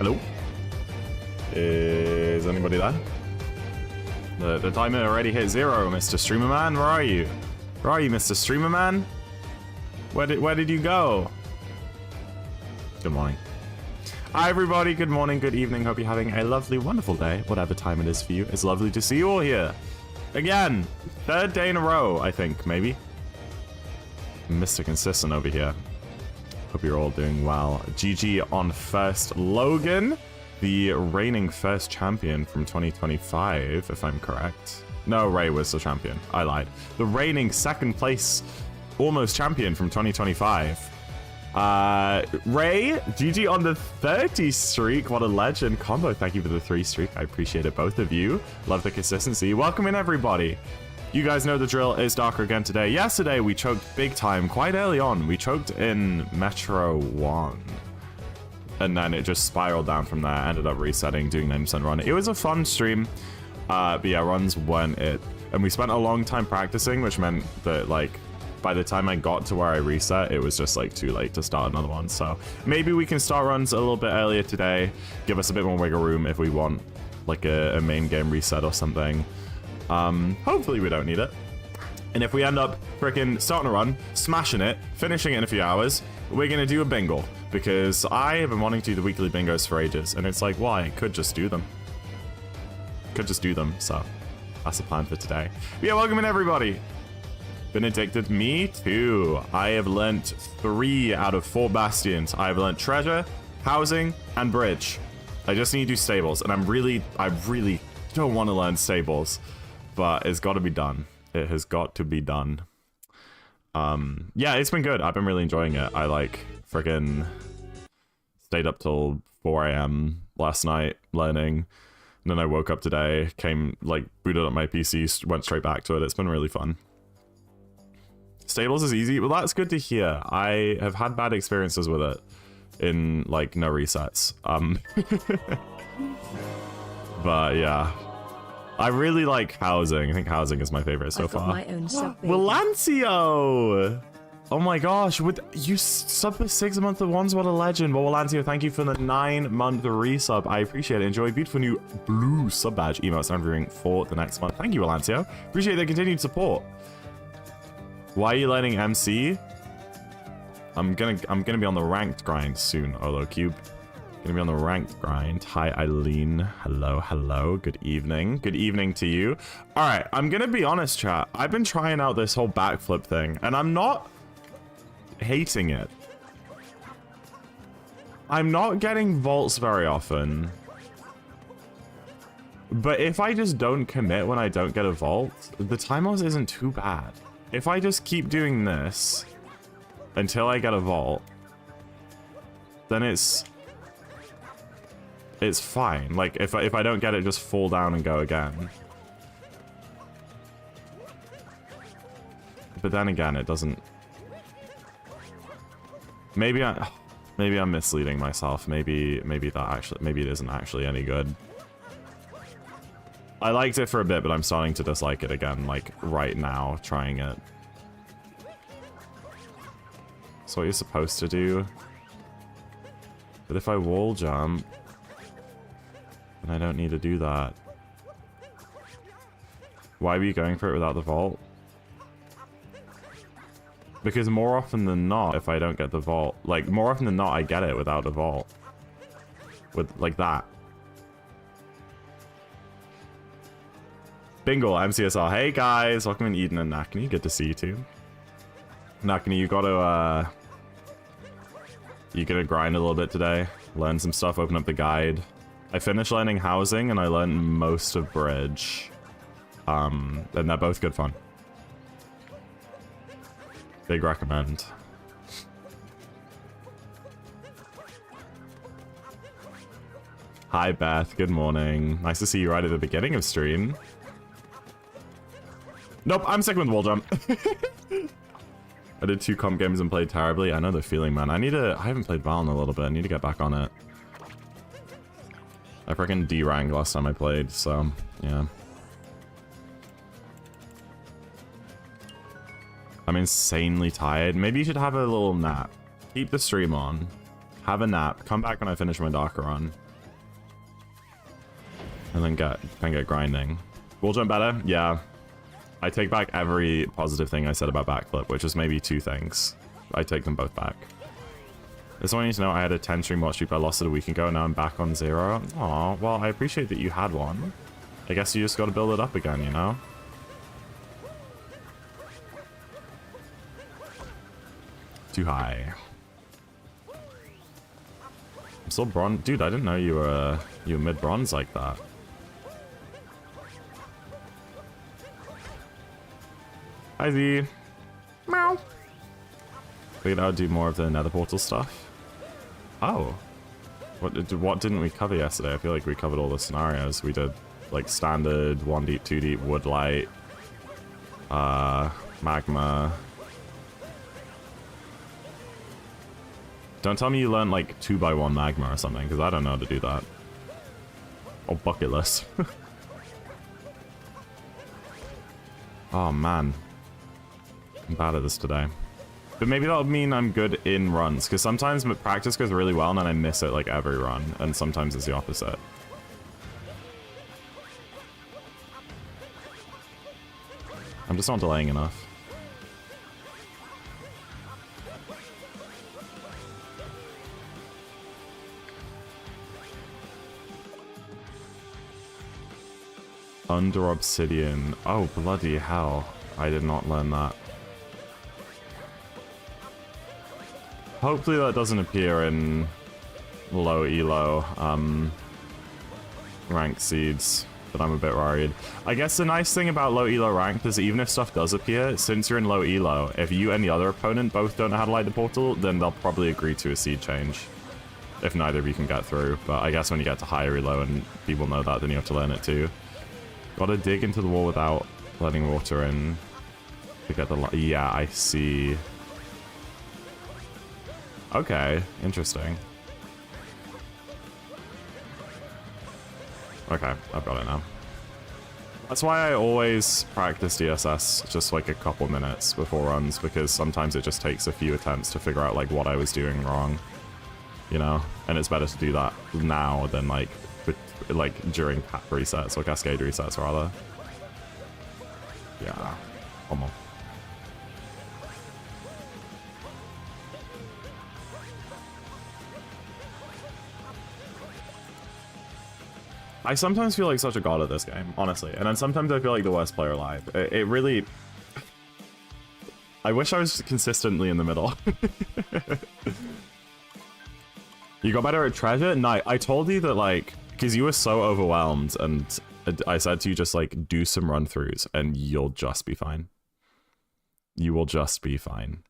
Hello? Is anybody there? The timer already hit 0, Mr. Streamer Man. Where are you? Where are you, Mr. Streamer Man? Where did you go? Good morning. Hi everybody, good morning, good evening. Hope you're having a lovely, wonderful day, whatever time it is for you. It's lovely to see you all here. Again, 3rd day in a row, I think, maybe. Mr. Consistent over here. Hope you're all doing well. GG on first Logan, the reigning first champion from 2025, if I'm correct. No, Ray was the champion. I lied. The reigning second place almost champion from 2025. Ray, GG on the 30 streak. What a legend combo. Thank you for the 3 streak. I appreciate it, both of you. Love the consistency. Welcome in, everybody. You guys know the drill. It's darker again today. Yesterday, we choked big time quite early on. We choked in Metro 1. And then it just spiraled down from there. Ended up resetting, doing 9% run. It was a fun stream. But yeah, runs weren't it. And we spent a long time practicing, which meant that, like, by the time I got to where I reset, it was just like too late to start another one. So maybe we can start runs a little bit earlier today, give us a bit more wiggle room if we want like a main game reset or something. Hopefully we don't need it. And if we end up freaking starting a run, smashing it, finishing it in a few hours, we're gonna do a bingo, because I have been wanting to do the weekly bingos for ages, and it's like, why? I could just do them. Could just do them, so that's the plan for today. But yeah, welcome in everybody. Been addicted? Me too. I have learnt 3 out of 4 bastions. I have learnt treasure, housing, and bridge. I just need to do stables, and I really don't want to learn stables, but it's got to be done. It has got to be done. Yeah, it's been good. I've been really enjoying it. I like freaking stayed up till 4 AM last night learning, and then I woke up today, came like booted up my PC, went straight back to it. It's been really fun. Stables is easy. Well, that's good to hear. I have had bad experiences with it in like no resets. But yeah, I really like housing. I think housing is my favorite so far. My own sub Willancio! Oh my gosh, with you sub for 6 months at once, what a legend. Well, Willancio, thank you for the 9-month resub. I appreciate it. Enjoy beautiful new blue sub badge emotes I'm doing for the next month. Thank you, Willancio. Appreciate the continued support. Why are you learning MC? I'm gonna be on the ranked grind soon, Olocube. Gonna be on the ranked grind. Hi, Eileen. Hello, hello. Good evening. Good evening to you. All right, I'm gonna be honest, chat. I've been trying out this whole backflip thing, and I'm not hating it. I'm not getting vaults very often. But if I just don't commit when I don't get a vault, the time loss isn't too bad. If I just keep doing this until I get a vault, then it's fine. Like if I don't get it, just fall down and go again. But then again, it doesn't. Maybe I'm misleading myself. Maybe it isn't actually any good. I liked it for a bit, but I'm starting to dislike it again, like, right now, trying it. That's what you're supposed to do. But if I wall jump, then I don't need to do that. Why were you going for it without the vault? Because more often than not, if I don't get the vault, like, more often than not, I get it without a vault. With, like, that. Bingo, MCSR. Hey guys, welcome in Eden and Nakani. Good to see you too. Nakani, you gonna grind a little bit today, learn some stuff, open up the guide. I finished learning housing and I learned most of bridge. And they're both good fun. Big recommend. Hi Beth, good morning. Nice to see you right at the beginning of stream. Nope, I'm second with wall jump. I did 2 comp games and played terribly. I know the feeling, man. I haven't played Val in a little bit. I need to get back on it. I freaking D-ranked last time I played, so yeah. I'm insanely tired. Maybe you should have a little nap. Keep the stream on. Have a nap. Come back when I finish my Darker run. And then get grinding. Wall jump better? Yeah. I take back every positive thing I said about backflip, which is maybe 2 things. I take them both back. This one you need to know I had a 10 stream watch streak, but I lost it a week ago, and now I'm back on 0. Aw, well, I appreciate that you had one. I guess you just gotta build it up again, you know? Too high. I'm still bronze. Dude, I didn't know you were mid-bronze like that. Hi, Z. Meow. Figured I would do more of the nether portal stuff. Oh. What didn't we cover yesterday? I feel like we covered all the scenarios. We did, like, standard, 1 deep, 2 deep, wood light, magma. Don't tell me you learned, like, 2x1 magma or something, because I don't know how to do that. Oh, bucket list. Oh, man. I'm bad at this today. But maybe that'll mean I'm good in runs, because sometimes practice goes really well and then I miss it, like, every run, and sometimes it's the opposite. I'm just not delaying enough. Under obsidian. Oh, bloody hell. I did not learn that. Hopefully that doesn't appear in low elo rank seeds, but I'm a bit worried. I guess the nice thing about low elo ranked is even if stuff does appear, since you're in low elo, if you and the other opponent both don't know how to light the portal, then they'll probably agree to a seed change. If neither of you can get through. But I guess when you get to higher elo and people know that, then you have to learn it too. Gotta dig into the wall without letting water in to get the light. Yeah, I see. Okay, interesting. Okay, I've got it now. That's why I always practice DSS just like a couple minutes before runs, because sometimes it just takes a few attempts to figure out like what I was doing wrong, you know? And it's better to do that now than like during cap resets or cascade resets rather. Yeah, one more. I sometimes feel like such a god at this game, honestly. And then sometimes I feel like the worst player alive. It really... I wish I was consistently in the middle. You got better at treasure? No, I told you that, like... Because you were so overwhelmed, and I said to you just, like, do some run-throughs, and you'll just be fine. You will just be fine.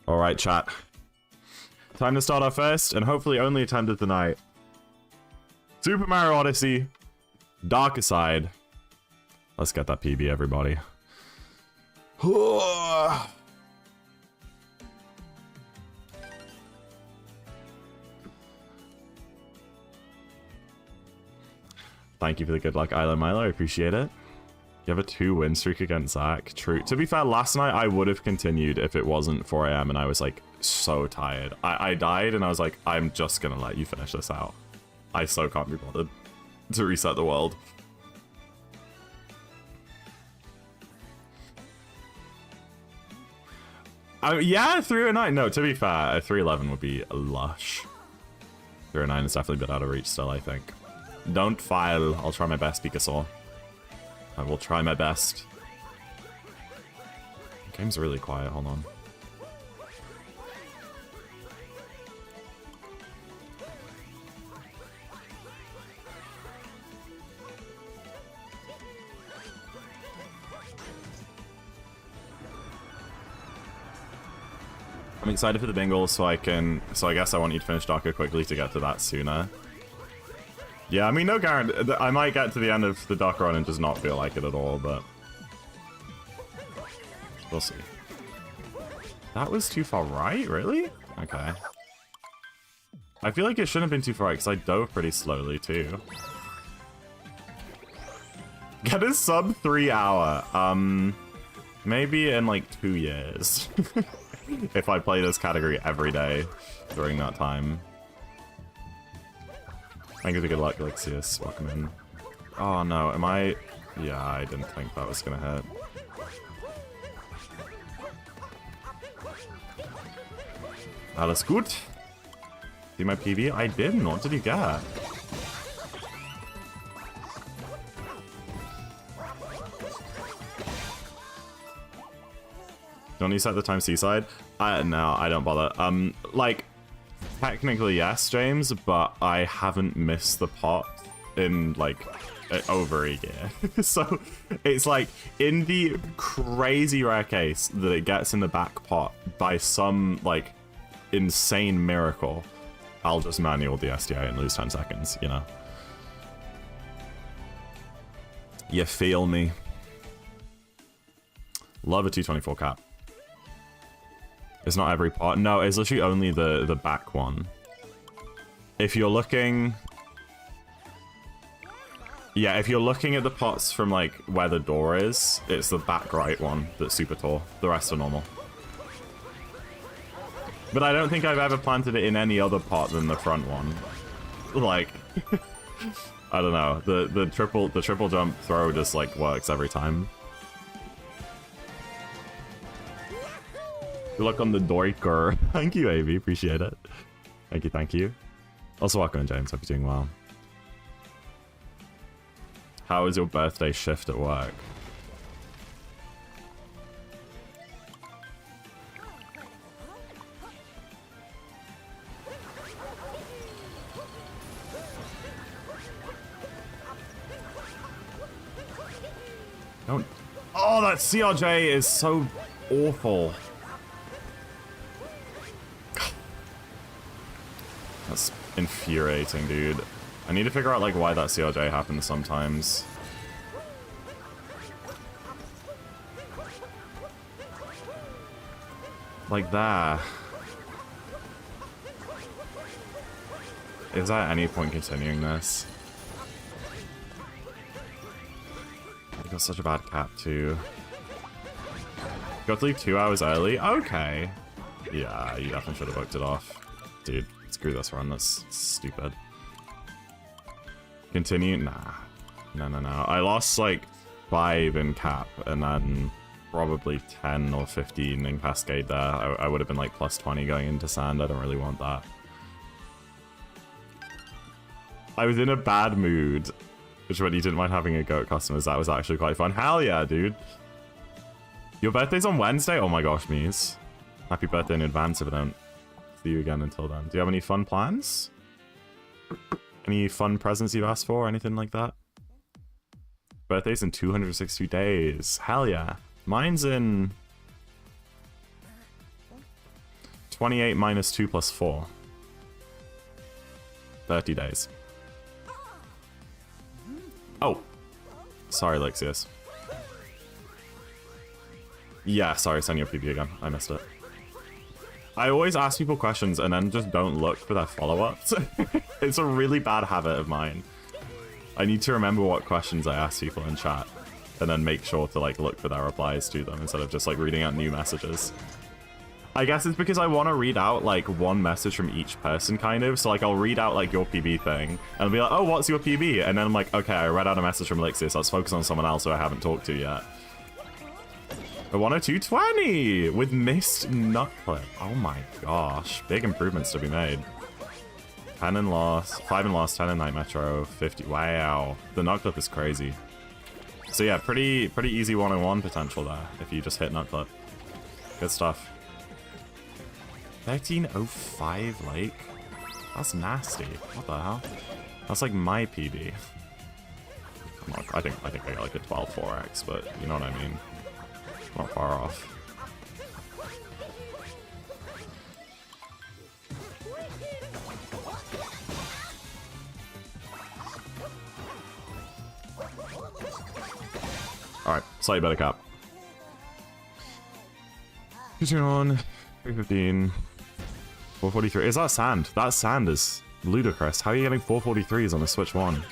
Alright, chat. Time to start our first, and hopefully only attempt of the night. Super Mario Odyssey, Darker Side. Let's get that PB, everybody. Thank you for the good luck, Ilo Milo. I appreciate it. You have a 2-win streak against Zach. True. To be fair, last night I would have continued if it wasn't 4 AM and I was like so tired. I died and I was like, I'm just gonna let you finish this out. I so can't be bothered to reset the world. Yeah, 309. No, to be fair, a 311 would be lush. 309 is definitely a bit out of reach still, I think. Don't file. I'll try my best, Pikasaur. I will try my best. The game's really quiet, hold on. I'm excited for the bingle, so I guess I want you to finish Darker quickly to get to that sooner. Yeah, I mean, no guarantee. I might get to the end of the Darker run and just not feel like it at all, but we'll see. That was too far right, really? Okay. I feel like it shouldn't have been too far right, because I dove pretty slowly, too. Get a sub 3 hour. Maybe in, like, 2 years. if I play this category every day during that time. Thank you for good luck, Alexius. Welcome in. Oh no, am I... Yeah, I didn't think that was gonna hit. Alles gut. See my PB? I didn't. What did you get? Don't you set the time seaside? No, I don't bother. Like, technically yes, James, but I haven't missed the pot in, like, over a year. So, it's like, in the crazy rare case that it gets in the back pot by some, like, insane miracle, I'll just manual the SDA and lose 10 seconds, you know? You feel me? Love a 224 cap. It's not every pot. No, it's literally only the back one. If you're looking... Yeah, if you're looking at the pots from, like, where the door is, it's the back right one that's super tall. The rest are normal. But I don't think I've ever planted it in any other pot than the front one. Like... I don't know. The triple jump throw just, like, works every time. Good luck on the Doiker. Thank you, AV. Appreciate it. Thank you, thank you. Also, welcome in, James. Hope you're doing well. How was your birthday shift at work? Don't... Oh, that CRJ is so awful. That's infuriating, dude. I need to figure out, like, why that CRJ happens sometimes. Like that. Is there any point continuing this? I got such a bad cap, too. Got to leave 2 hours early? Okay. Yeah, you definitely should have booked it off. Dude. Screw this run, that's stupid. Continue? Nah. No. I lost like 5 in cap and then probably 10 or 15 in Cascade there. I would have been like plus 20 going into Sand. I don't really want that. I was in a bad mood, which when you didn't mind having a go at customers, that was actually quite fun. Hell yeah, dude. Your birthday's on Wednesday? Oh my gosh, Mies. Happy birthday in advance if I don't see you again until then. Do you have any fun plans? Any fun presents you've asked for or anything like that? Birthday's in 262 days. Hell yeah. Mine's in 28 minus 2 plus 4. 30 days. Oh. Sorry, Lexius. Yeah, sorry, send your PB again. I missed it. I always ask people questions and then just don't look for their follow-ups. It's a really bad habit of mine. I need to remember what questions I ask people in chat and then make sure to like look for their replies to them instead of just like reading out new messages. I guess it's because I want to read out like one message from each person kind of. So like I'll read out like your PB thing and I'll be like, oh, what's your PB? And then I'm like, okay, I read out a message from Elixir, so let's focus on someone else who I haven't talked to yet. A 102.20 with missed nut clip. Oh my gosh. Big improvements to be made. 10 in loss, 5 in loss, 10 in night metro, 50. Wow. The nut clip is crazy. So yeah, pretty easy 101 potential there if you just hit nut clip. Good stuff. 1305 like. That's nasty. What the hell? That's like my PB. I think I got like a 12-4x, but you know what I mean. Not far off. Alright, slightly better cap. Pushing on. 315. 443. Is that sand? That sand is ludicrous. How are you getting 443s on a Switch 1?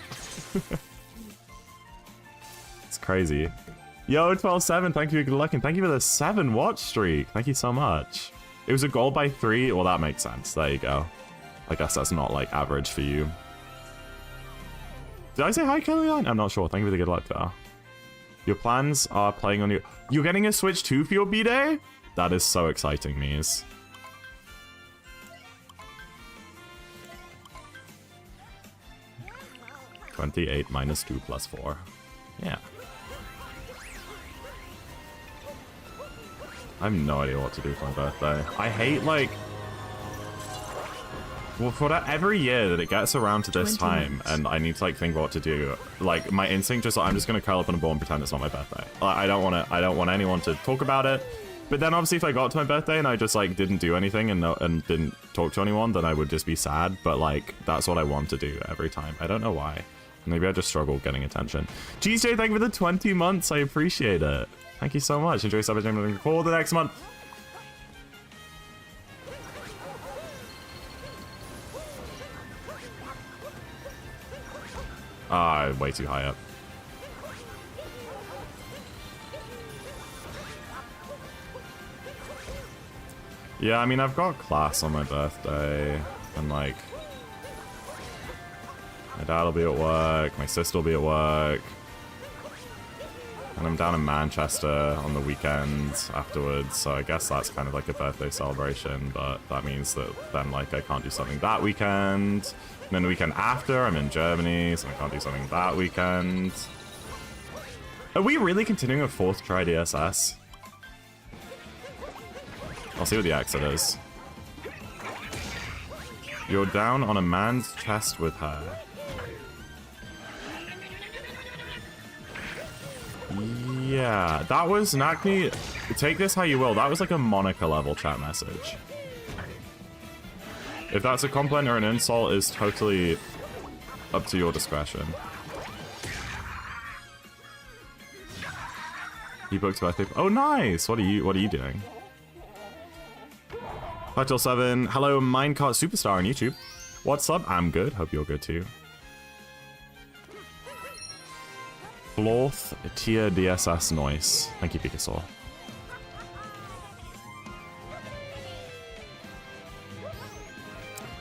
It's crazy. Yo, 12-7, thank you for good luck, and thank you for the 7 watch streak. Thank you so much. It was a goal by 3. Well, that makes sense. There you go. I guess that's not, like, average for you. Did I say hi, Kellyanne? I'm not sure. Thank you for the good luck, though. Your plans are playing on your... You're getting a Switch 2 for your B-Day? That is so exciting, Mies. $28 minus 2 plus 4. Yeah. I have no idea what to do for my birthday. I hate, like... Well, for that, every year that it gets around to this time, and I need to, like, think what to do, like, my instinct just, I'm just gonna curl up on a ball and pretend it's not my birthday. I don't want anyone to talk about it. But then, obviously, if I got to my birthday and I just, like, didn't do anything and didn't talk to anyone, then I would just be sad. But, like, that's what I want to do every time. I don't know why. Maybe I just struggle getting attention. GJ, thank you for the 20 months. I appreciate it. Thank you so much. Enjoy Savage Name for the next month. Ah, way too high up. Yeah, I mean, I've got class on my birthday, and, like, my dad will be at work, my sister will be at work, and I'm down in Manchester on the weekend afterwards, so I guess that's kind of like a birthday celebration, but that means that then, like, I can't do something that weekend. And then the weekend after, I'm in Germany, so I can't do something that weekend. Are we really continuing a 4th try DSS? I'll see what the exit is. You're down on a man's chest with her. Yeah, that was Nakni. Take this how you will. That was like a Monica level chat message. If that's a compliment or an insult is totally up to your discretion. You booked birthday. Oh, nice. What are you doing? Hotel 7. Hello, Minecart Superstar on YouTube. What's up? I'm good. Hope you're good too. Floth tier DSS noise. Thank you, Pikasaur.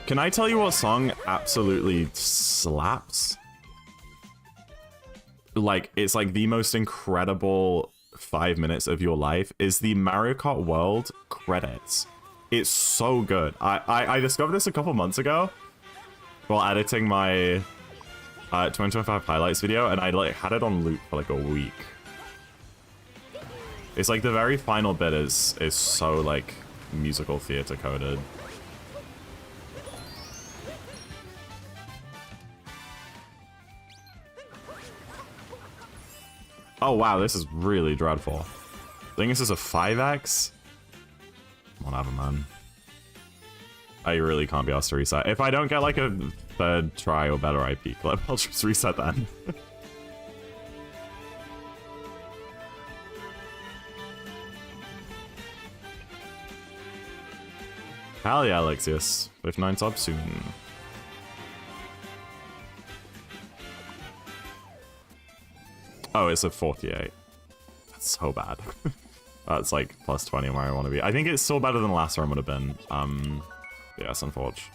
Can I tell you what song absolutely slaps? Like, it's like the most incredible 5 minutes of your life is the Mario Kart World credits. It's so good. I discovered this a couple months ago while editing my 2025 highlights video, and I like had it on loop for like a week. It's like the very final bit is so like musical theater coded. Oh wow, this is really dreadful. I think this is a 5x. Whatever, man. I really can't be asked to reset. If I don't get like a 3rd try or better IP clip, I'll just reset then. Hell yeah, Alexius. 59 subs soon. Oh, it's a 48. That's so bad. That's like plus 20 where I want to be. I think it's still better than the last round would have been. Yes, unfortunately.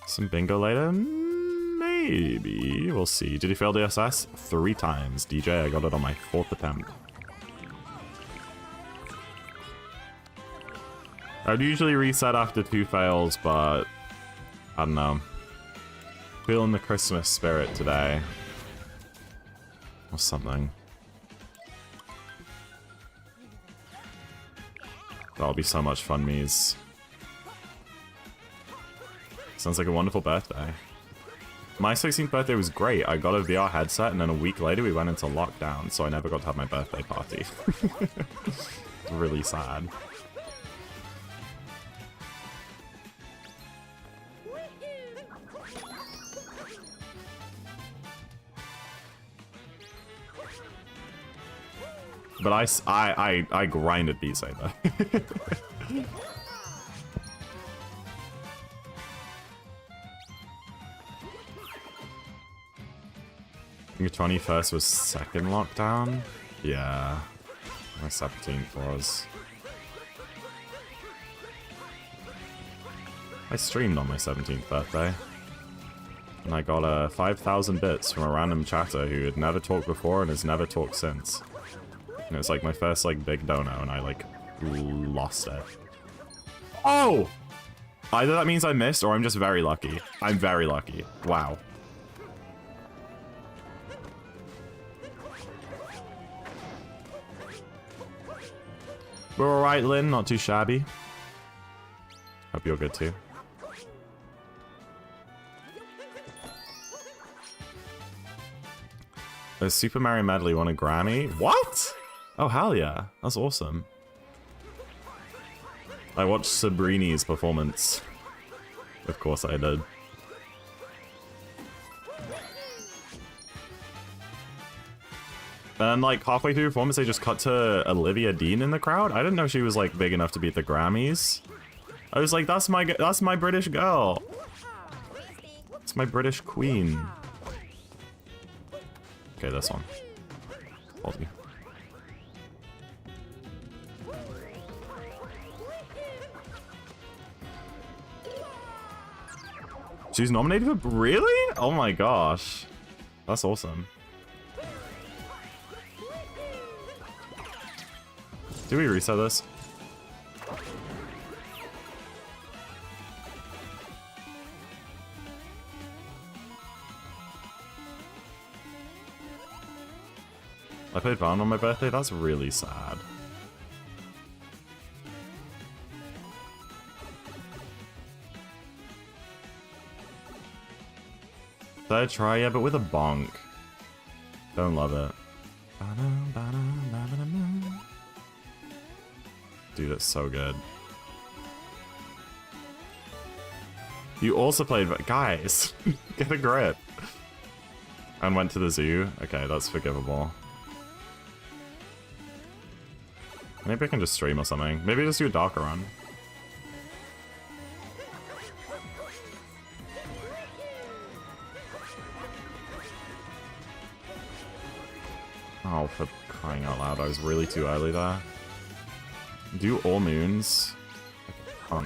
Some bingo later? Maybe. We'll see. Did you fail DSS? 3 times. DJ, I got it on my 4th attempt. I'd usually reset after 2 fails, but I don't know. Feeling the Christmas spirit today. Or something. That'll be so much fun, Mies. Sounds like a wonderful birthday. My 16th birthday was great. I got a VR headset, and then a week later we went into lockdown, so I never got to have my birthday party. Really sad. But I grinded Beat Saber. Your 21st was 2nd lockdown? Yeah. My 17th was. I streamed on my 17th birthday. And I got 5,000 bits from a random chatter who had never talked before and has never talked since. And it was like my first like big dono and I like lost it. Oh! Either that means I missed or I'm just very lucky. I'm very lucky. Wow. We're alright, Lynn. Not too shabby. Hope you're good too. A Super Mario Medley won a Grammy? What? Oh, hell yeah. That's awesome. I watched Sabrini's performance. Of course I did. And like halfway through the performance, they just cut to Olivia Dean in the crowd. I didn't know she was like big enough to be at the Grammys. I was like, that's my British girl. It's my British queen. Okay, this one. Hold you. She's nominated for... Really? Oh my gosh. That's awesome. Do we reset this? I played Valorant on my birthday? That's really sad. Third try, yeah, but with a bonk. Don't love it. Dude, it's so good. You also played... Guys, get a grip. And went to the zoo. Okay, that's forgivable. Maybe I can just stream or something. Maybe just do a darker run. Oh, for crying out loud, I was really too early there. Do all moons. I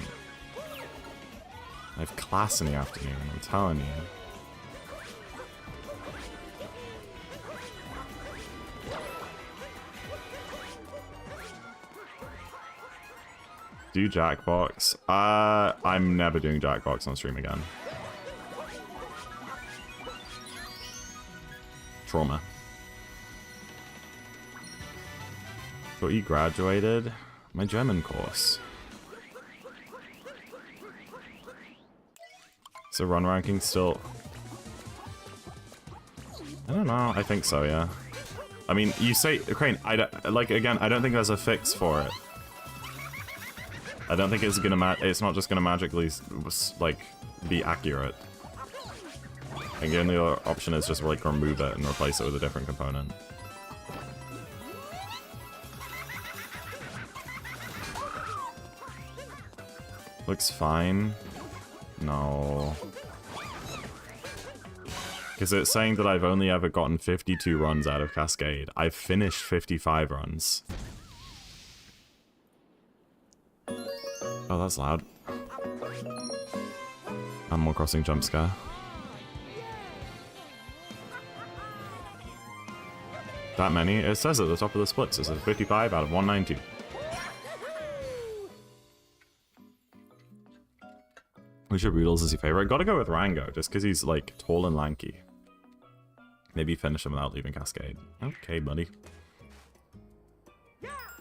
have class in the afternoon, I'm telling you. Do Jackbox? I'm never doing Jackbox on stream again. Trauma. Thought you graduated? My German course. So run ranking still... I don't know, I think so, yeah. I mean, you say... Crane, like, again, I don't think there's a fix for it. I don't think it's gonna it's not just gonna magically, like, be accurate. I think the only other option is just, like, remove it and replace it with a different component. Looks fine. No. Because it's saying that I've only ever gotten 52 runs out of Cascade. I've finished 55 runs. Oh, that's loud. Animal Crossing jump scare. That many? It says at the top of the splits. It says 55 out of 192. Which of Boodles is your favorite? Gotta go with Rango, just because he's, like, tall and lanky. Maybe finish him without leaving Cascade. Okay, buddy.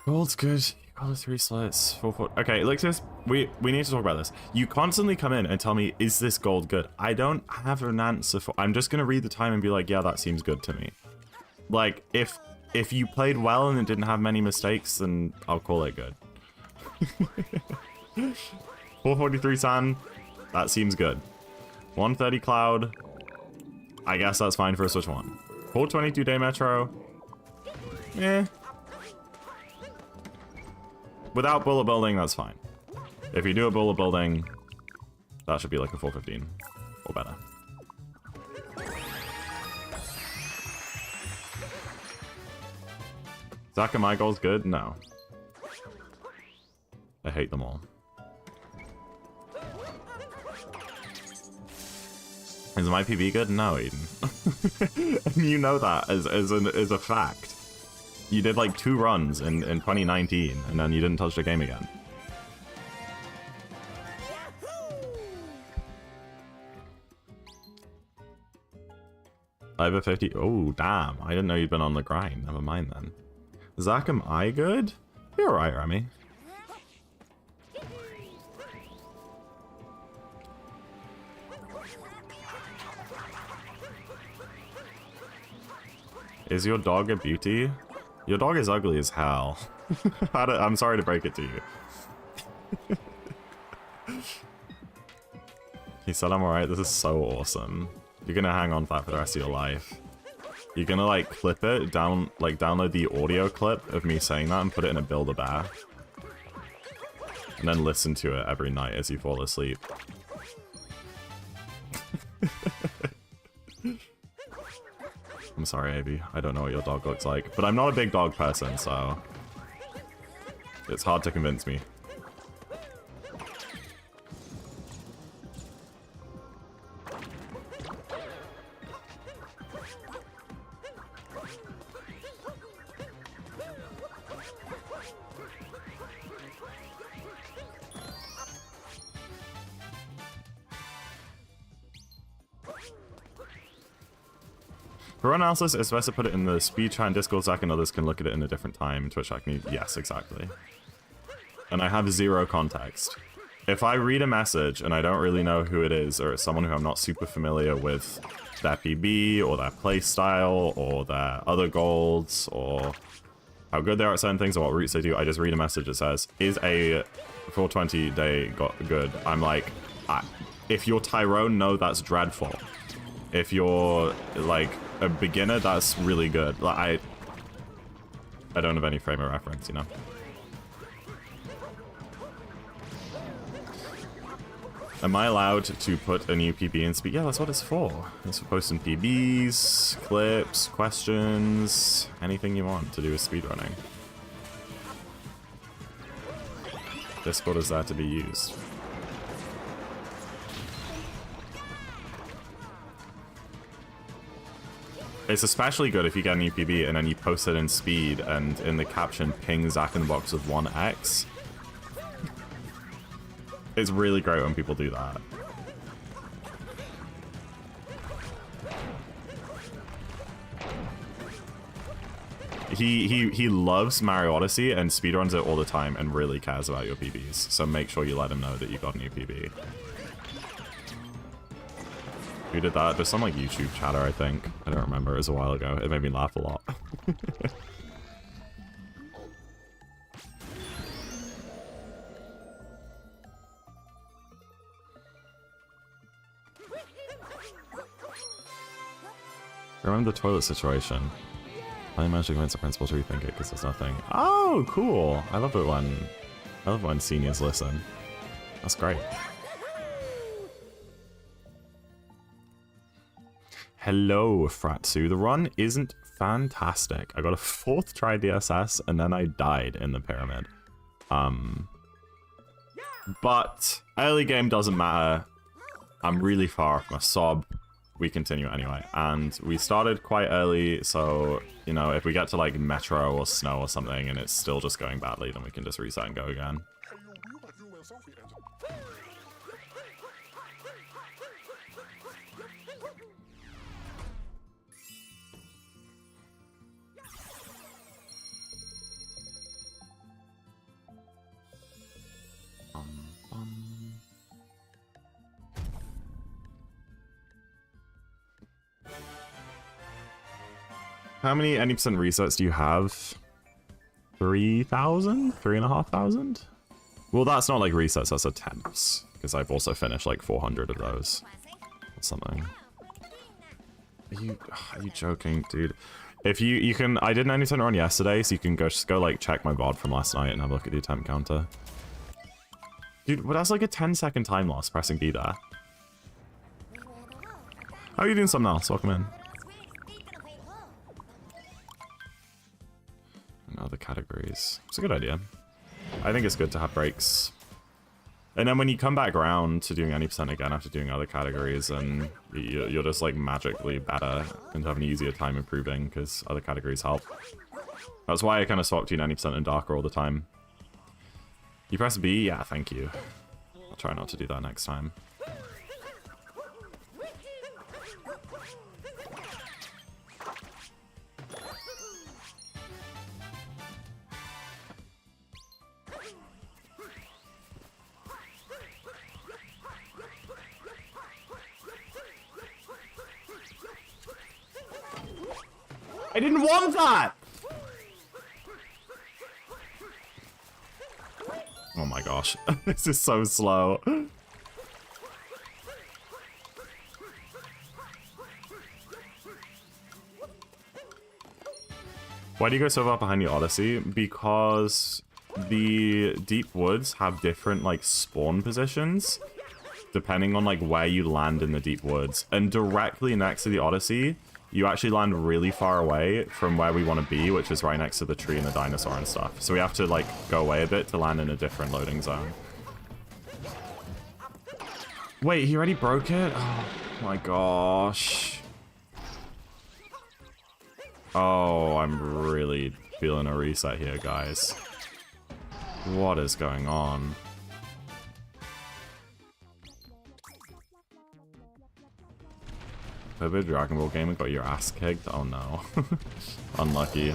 Gold's good. Gold is 3 slits. 4. Okay, Elixir, we need to talk about this. You constantly come in and tell me, is this gold good? I don't have an answer for... I'm just gonna read the time and be like, yeah, that seems good to me. Like, if you played well and it didn't have many mistakes, then I'll call it good. 443 San. That seems good. 130 Cloud. I guess that's fine for a Switch 1. 422 Day Metro. Eh. Without bullet building, that's fine. If you do a bullet building, that should be like a 415 or better. Zack and my goals good? No. I hate them all. Is my PB good? No, Eden. And you know that as a fact. You did like 2 runs in 2019, and then you didn't touch the game again. Over 50. Oh, damn. I didn't know you'd been on the grind. Never mind then. Zach, am I good? You're alright, Remy. Is your dog a beauty? Your dog is ugly as hell. I'm sorry to break it to you. He said I'm alright. This is so awesome. You're gonna hang on to that for the rest of your life. You're gonna like clip it down, like download the audio clip of me saying that and put it in a Build-A-Bear. And then listen to it every night as you fall asleep. I'm sorry, Abby. I don't know what your dog looks like. But I'm not a big dog person, so it's hard to convince me. For analysis, it's best to put it in the speed chat and Discord. Zach and others can look at it in a different time. Twitch chat can... Yes, exactly. And I have 0 context. If I read a message and I don't really know who it is, or it's someone who I'm not super familiar with their PB, or their playstyle, or their other goals, or how good they are at certain things, or what routes they do, I just read a message that says, is a 420 day good? I'm like, if you're Tyrone, no, that's dreadful. If you're, like, a beginner, that's really good. Like, I don't have any frame of reference, you know? Am I allowed to put a new PB in speed? Yeah, that's what it's for. It's for posting PBs, clips, questions, anything you want to do with speedrunning. Discord is there to be used. It's especially good if you get a new PB and then you post it in speed and in the caption ping ZackInTheBox with 1x. It's really great when people do that. He loves Mario Odyssey and speedruns it all the time and really cares about your PBs. So make sure you let him know that you got a new PB. Who did that? There's some like YouTube chatter, I think. I don't remember. It was a while ago. It made me laugh a lot. Remember the toilet situation. I managed to convince the principal to rethink it because there's nothing. Oh, cool! I love it when seniors listen. That's great. Hello, Fratsu. The run isn't fantastic. I got a 4th try DSS and then I died in the pyramid. But early game doesn't matter. I'm really far from a sob. We continue anyway. And we started quite early, so, you know, if we get to like Metro or Snow or something and it's still just going badly, then we can just reset and go again. How many any % resets do you have? 3,000? 3,500? Well, that's not like resets, that's attempts. Because I've also finished like 400 of those. Or something. Are you joking, dude? If you can, I did an anytime run yesterday, so you can just go like check my VOD from last night and have a look at the attempt counter. Dude, well, that's like a 10-second time loss pressing B there. How are you doing something else? Welcome in. And other categories. It's a good idea. I think it's good to have breaks. And then when you come back around to doing any percent again after doing other categories, and you're just like magically better and have an easier time improving because other categories help. That's why I kind of swap between 90% and darker all the time. You press B? Yeah, thank you. I'll try not to do that next time. I didn't want that! Oh my gosh, this is so slow. Why do you go so far behind the Odyssey? Because the deep woods have different like spawn positions depending on like where you land in the deep woods. And directly next to the Odyssey, you actually land really far away from where we want to be, which is right next to the tree and the dinosaur and stuff. So we have to like go away a bit to land in a different loading zone. Wait, he already broke it? Oh my gosh. Oh, I'm really feeling a reset here, guys. What is going on? Played a Dragon Ball game and got your ass kicked? Oh no. Unlucky.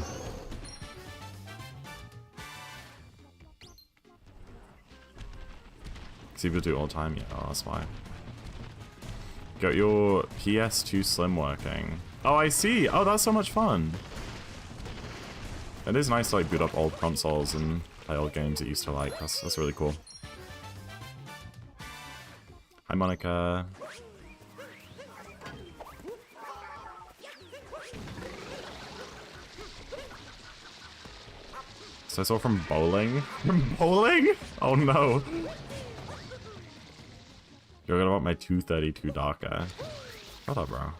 See if you do it all the time? Yeah, oh, that's why. Got your PS2 Slim working. Oh, I see! Oh, that's so much fun! It is nice to like boot up old consoles and play old games that you used to like. That's really cool. Hi, Monica. So I saw from bowling. From bowling? Oh no. You're gonna want my 232 darker. Shut up, bro.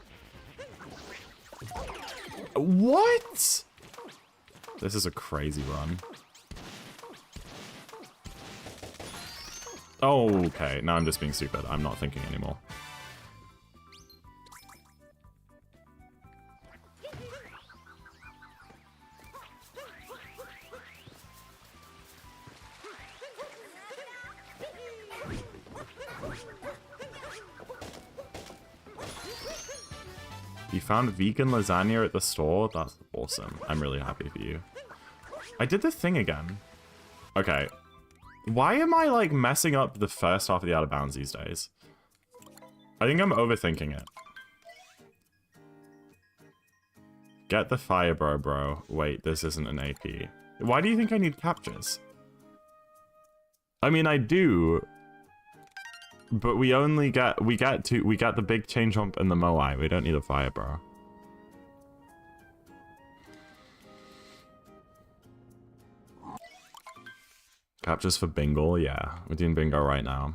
What? This is a crazy run. Oh, okay. Now I'm just being stupid. I'm not thinking anymore. You found vegan lasagna at the store? That's awesome. I'm really happy for you. I did the thing again. Okay. Why am I, like, messing up the first half of the out of bounds these days? I think I'm overthinking it. Get the fire, bro. Wait, this isn't an AP. Why do you think I need captures? I mean, I do. But we only get, we get the big chain jump and the Moai. We don't need a fire, bro. Captures for bingo, yeah. We're doing bingo right now.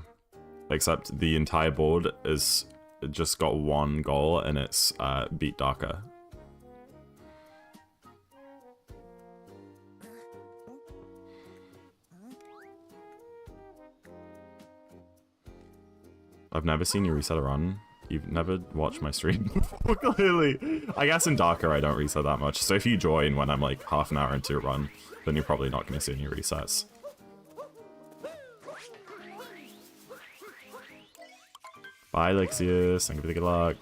Except the entire board is just got one goal and it's beat Darker. I've never seen you reset a run. You've never watched my stream before, clearly. I guess in Darker I don't reset that much. So if you join when I'm like half an hour into a run, then you're probably not going to see any resets. Bye, Lexius. Thank you for the good luck.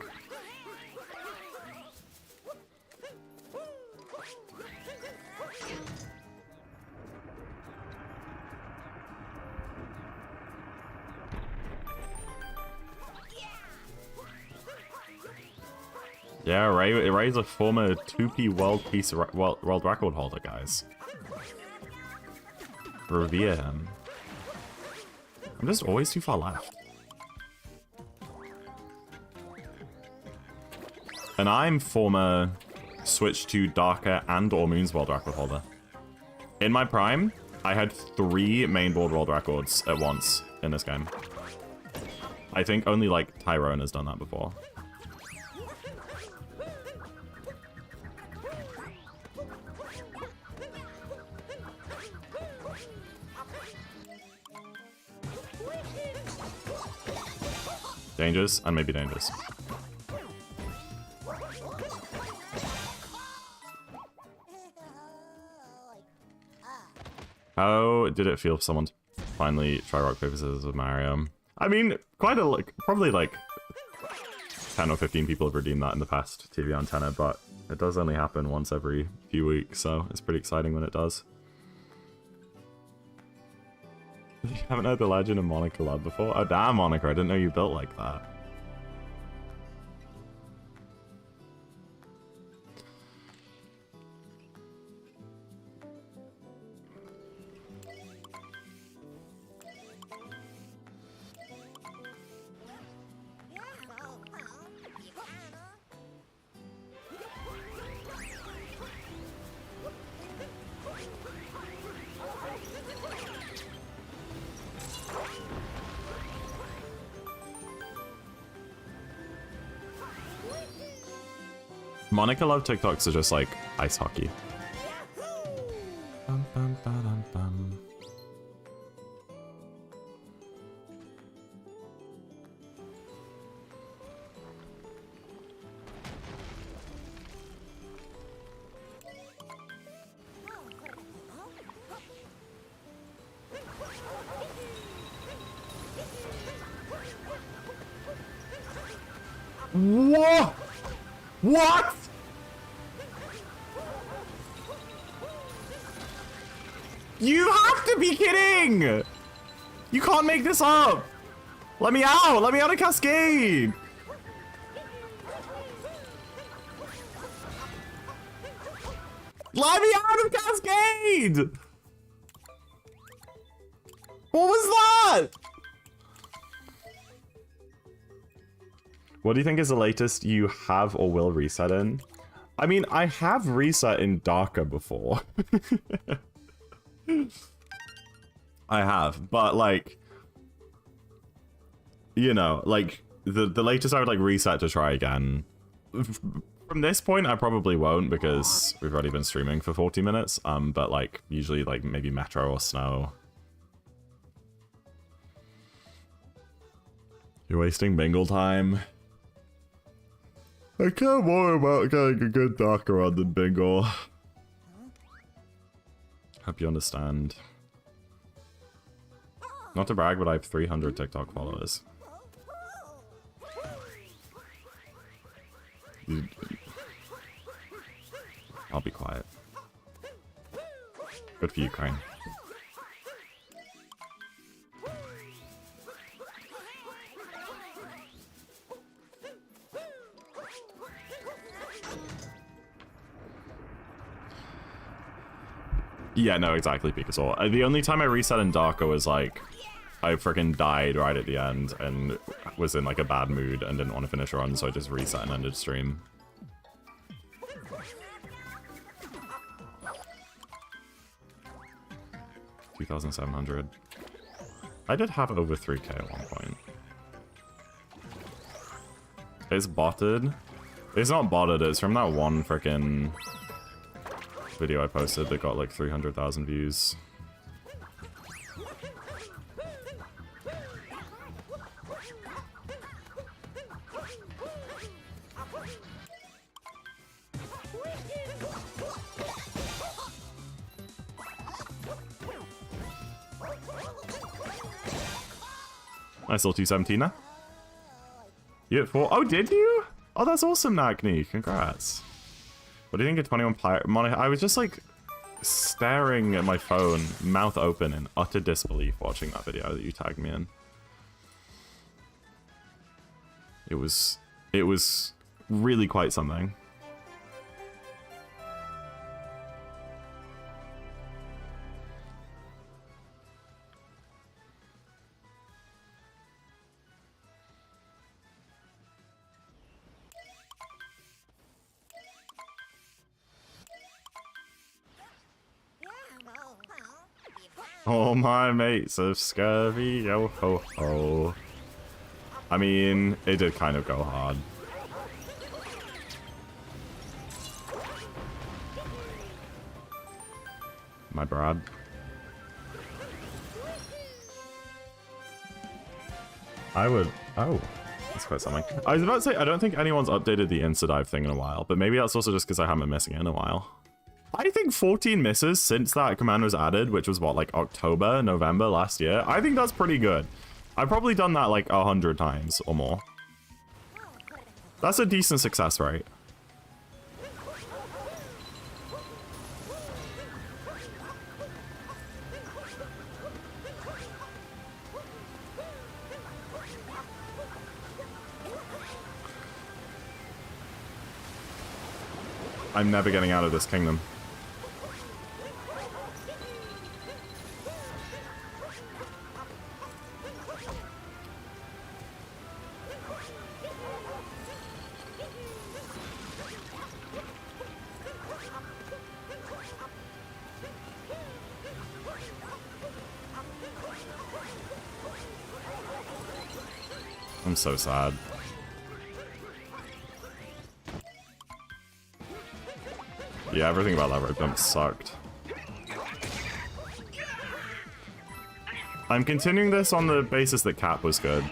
Yeah, Ray's a former 2P world record holder, guys. Revere him. I'm just always too far left. And I'm former Switch to Darker and or Moon's world record holder. In my prime, I had 3 main board world records at once in this game. I think only like Tyrone has done that before. Dangerous and maybe dangerous. How did it feel for someone to finally try rock, paper, scissors with Mario? I mean, quite a, like, probably like 10 or 15 people have redeemed that in the past TV antenna, but it does only happen once every few weeks, so it's pretty exciting when it does. You haven't heard the legend of Monica Love before? Oh damn, Monica, I didn't know you built like that. Monica Love TikToks are just like ice hockey. Bum, bum, ba, dum, bum. Whoa! What? You have to be kidding! You can't make this up! Let me out! Let me out of Cascade! Let me out of Cascade! What was that? What do you think is the latest you have or will reset in? I mean, I have reset in Darker before. I have, but like, you know, like the latest I would like reset to try again. From this point, I probably won't because we've already been streaming for 40 minutes. But like usually like maybe Metro or Snow. You're wasting Bingle time. I care more about getting a good Darker run than Bingle. Hope you understand. Not to brag, but I have 300 TikTok followers. I'll be quiet. Good for you, Crane. Yeah, no, exactly, Pikasaur. The only time I reset in Darker was like, I freaking died right at the end and was in like a bad mood and didn't want to finish a run, so I just reset and ended stream. $2,700. I did have over 3K at one point. It's botted. It's not botted, it's from that one freaking video I posted that got like 300,000 views. Nice little 217 now. You hit 4. Oh, did you? Oh, that's awesome, Nagni. Congrats. What do you think of 21 Pirate? Monica, I was just like staring at my phone, mouth open in utter disbelief watching that video that you tagged me in. It was really quite something. All my mates of scurvy, yo ho ho. I mean, it did kind of go hard. My Brad. I would, oh. That's quite something. I was about to say, I don't think anyone's updated the insta-dive thing in a while, but maybe that's also just because I haven't been missing it in a while. I think 14 misses since that command was added, which was what, like October, November last year. I think that's pretty good. I've probably done that like 100 times or more. That's a decent success rate. I'm never getting out of this kingdom. I'm so sad. Yeah, everything about that road bump sucked. I'm continuing this on the basis that Cap was good.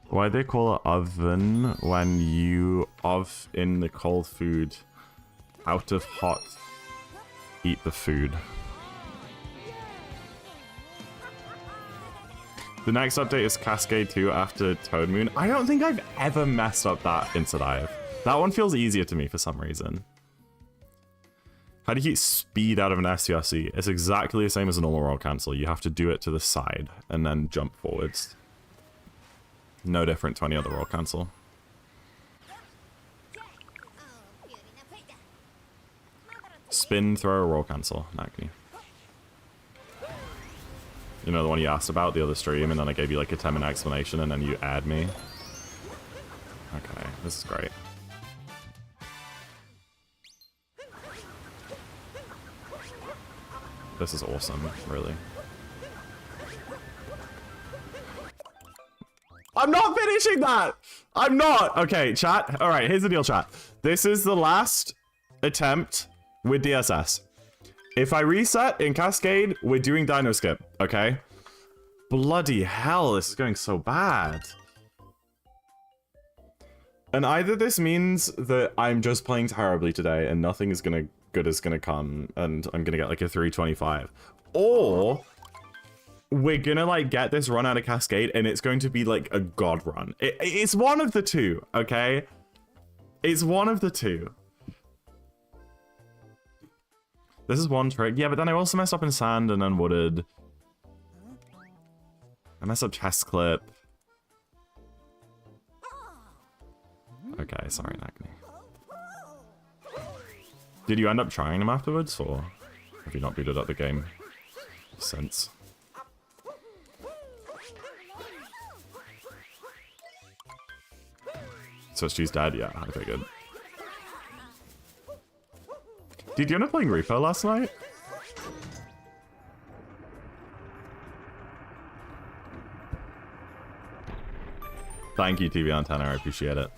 Why they call it oven when you of in the cold food, out of hot, eat the food. The next update is Cascade 2 after Toad Moon. I don't think I've ever messed up that Insta-Dive. That one feels easier to me for some reason. How do you get speed out of an SCRC? It's exactly the same as a normal roll cancel. You have to do it to the side and then jump forwards. No different to any other roll cancel. Spin, throw, roll cancel. Nagni. You know the one you asked about the other stream, and then I gave you like a 10-minute explanation, and then you add me. Okay, this is great. This is awesome, really. I'm not finishing that! I'm not! Okay, chat. Alright, here's the deal, chat. This is the last attempt with DSS. If I reset in Cascade, we're doing Dino Skip, okay? Bloody hell, this is going so bad. And either this means that I'm just playing terribly today and nothing is good is gonna come and I'm gonna get like a 325. Or we're gonna like get this run out of Cascade and it's going to be like a god run. It's one of the two, okay? It's one of the two. This is one trick. Yeah, but then I also messed up in sand and then wooded. I messed up chest clip. Okay, sorry, Nagni. Did you end up trying them afterwards, or have you not booted up the game since? So she's dead? Yeah, okay, good. Did you end up playing Repo last night? Thank you, TV Antenna, I appreciate it.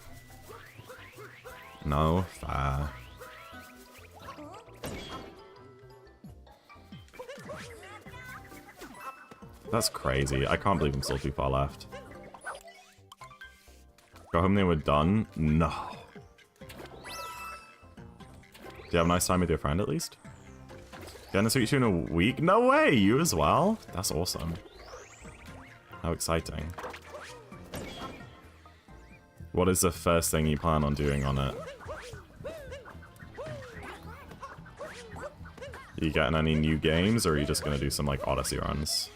No, fair. That's crazy. I can't believe I'm still too far left. Go home, they were done? No. Do you have a nice time with your friend, at least? Gonna speak to you in a week? No way! You as well? That's awesome. How exciting. What is the first thing you plan on doing on it? Are you getting any new games, or are you just gonna do some, like, Odyssey runs?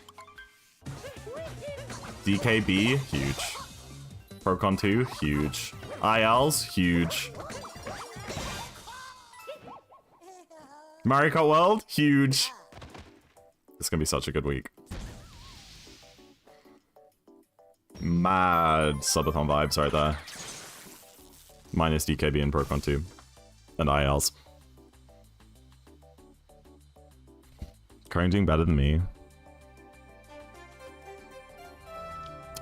DKB? Huge. Procon 2? Huge. ILs? Huge. Mario Kart World? Huge. It's gonna be such a good week. Mad subathon vibes right there. Minus DKB and Procon 2. And ILs. Currently doing better than me.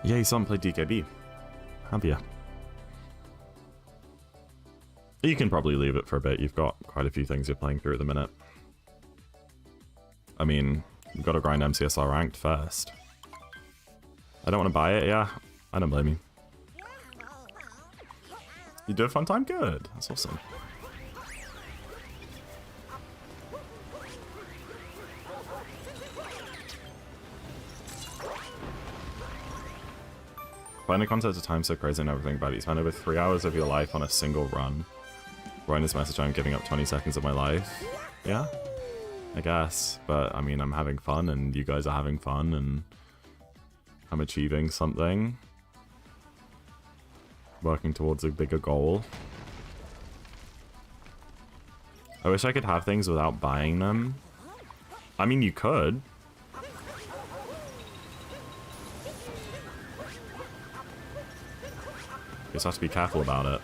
Yeah, you still haven't played DKB. Have you? You can probably leave it for a bit. You've got quite a few things you're playing through at the minute. I mean, you've got to grind MCSR ranked first. I don't want to buy it, yeah. I don't blame you. You did a fun time? Good. That's awesome. Playing a concept of time so crazy and everything about it. You spend over 3 hours of your life on a single run. Writing this message, I'm giving up 20 seconds of my life. Yeah, I guess. But, I mean, I'm having fun, and you guys are having fun, and I'm achieving something. Working towards a bigger goal. I wish I could have things without buying them. I mean, you could. You just have to be careful about it.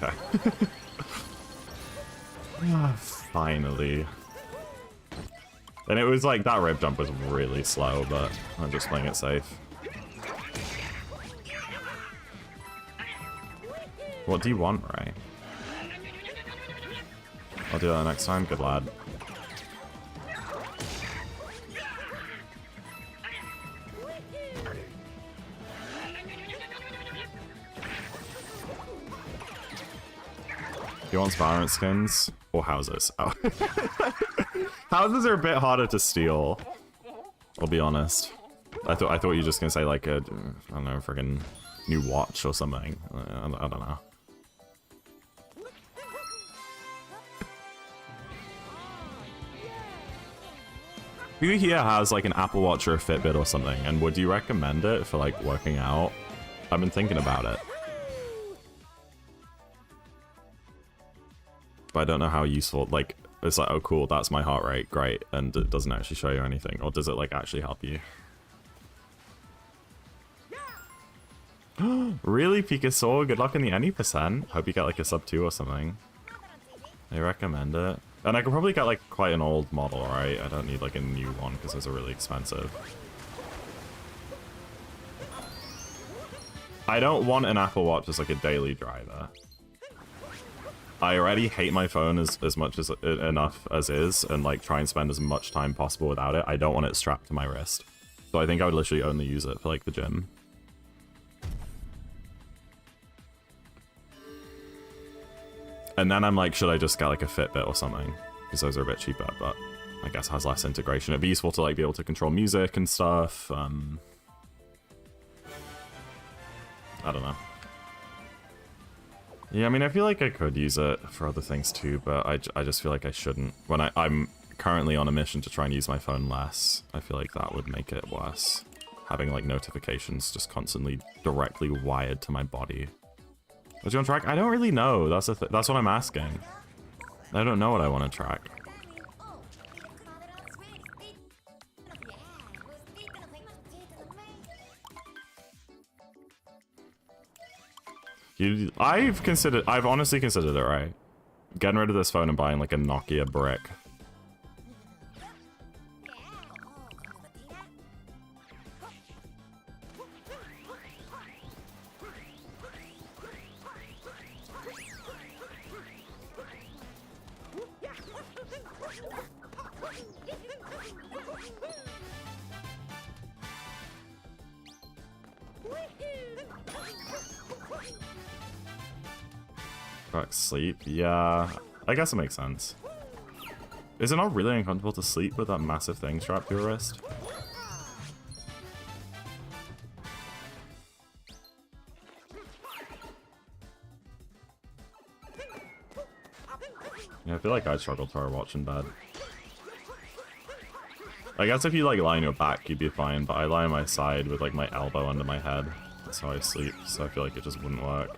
Okay. Finally. And it was like, that rib jump was really slow, but I'm just playing it safe. What do you want, Ray? I'll do that next time, good lad. He wants Valorant skins or houses. Oh. Houses are a bit harder to steal. I'll be honest. I thought you were just gonna say like a, I don't know, friggin' new watch or something. I don't know. Who here has like an Apple Watch or a Fitbit or something, and would you recommend it for like working out? I've been thinking about it. But I don't know how useful, like, it's like, oh cool, that's my heart rate, great, and it doesn't actually show you anything, or does it like actually help you? Really, Picasso? Good luck in the any %. Hope you get like a sub 2 or something. I recommend it. And I could probably get like quite an old model, right? I don't need like a new one because those are really expensive. I don't want an Apple Watch as like a daily driver. I already hate my phone as much as enough as is, and like try and spend as much time possible without it. I don't want it strapped to my wrist. So I think I would literally only use it for like the gym. And then I'm like, should I just get like a Fitbit or something? Because those are a bit cheaper, but I guess has less integration. It'd be useful to like be able to control music and stuff. I don't know. Yeah, I mean, I feel like I could use it for other things too, but I just feel like I shouldn't. When I'm currently on a mission to try and use my phone less, I feel like that would make it worse. Having like notifications just constantly directly wired to my body. What do you want to track? I don't really know. That's what I'm asking. I don't know what I want to track. I've honestly considered it, right? Getting rid of this phone and buying like a Nokia brick. Sleep? Yeah, I guess it makes sense. Is it not really uncomfortable to sleep with that massive thing strapped to your wrist? Yeah, I feel like I'd struggle to wear a watch in bed. I guess if you like lie on your back, you'd be fine, but I lie on my side with like my elbow under my head. That's how I sleep, so I feel like it just wouldn't work.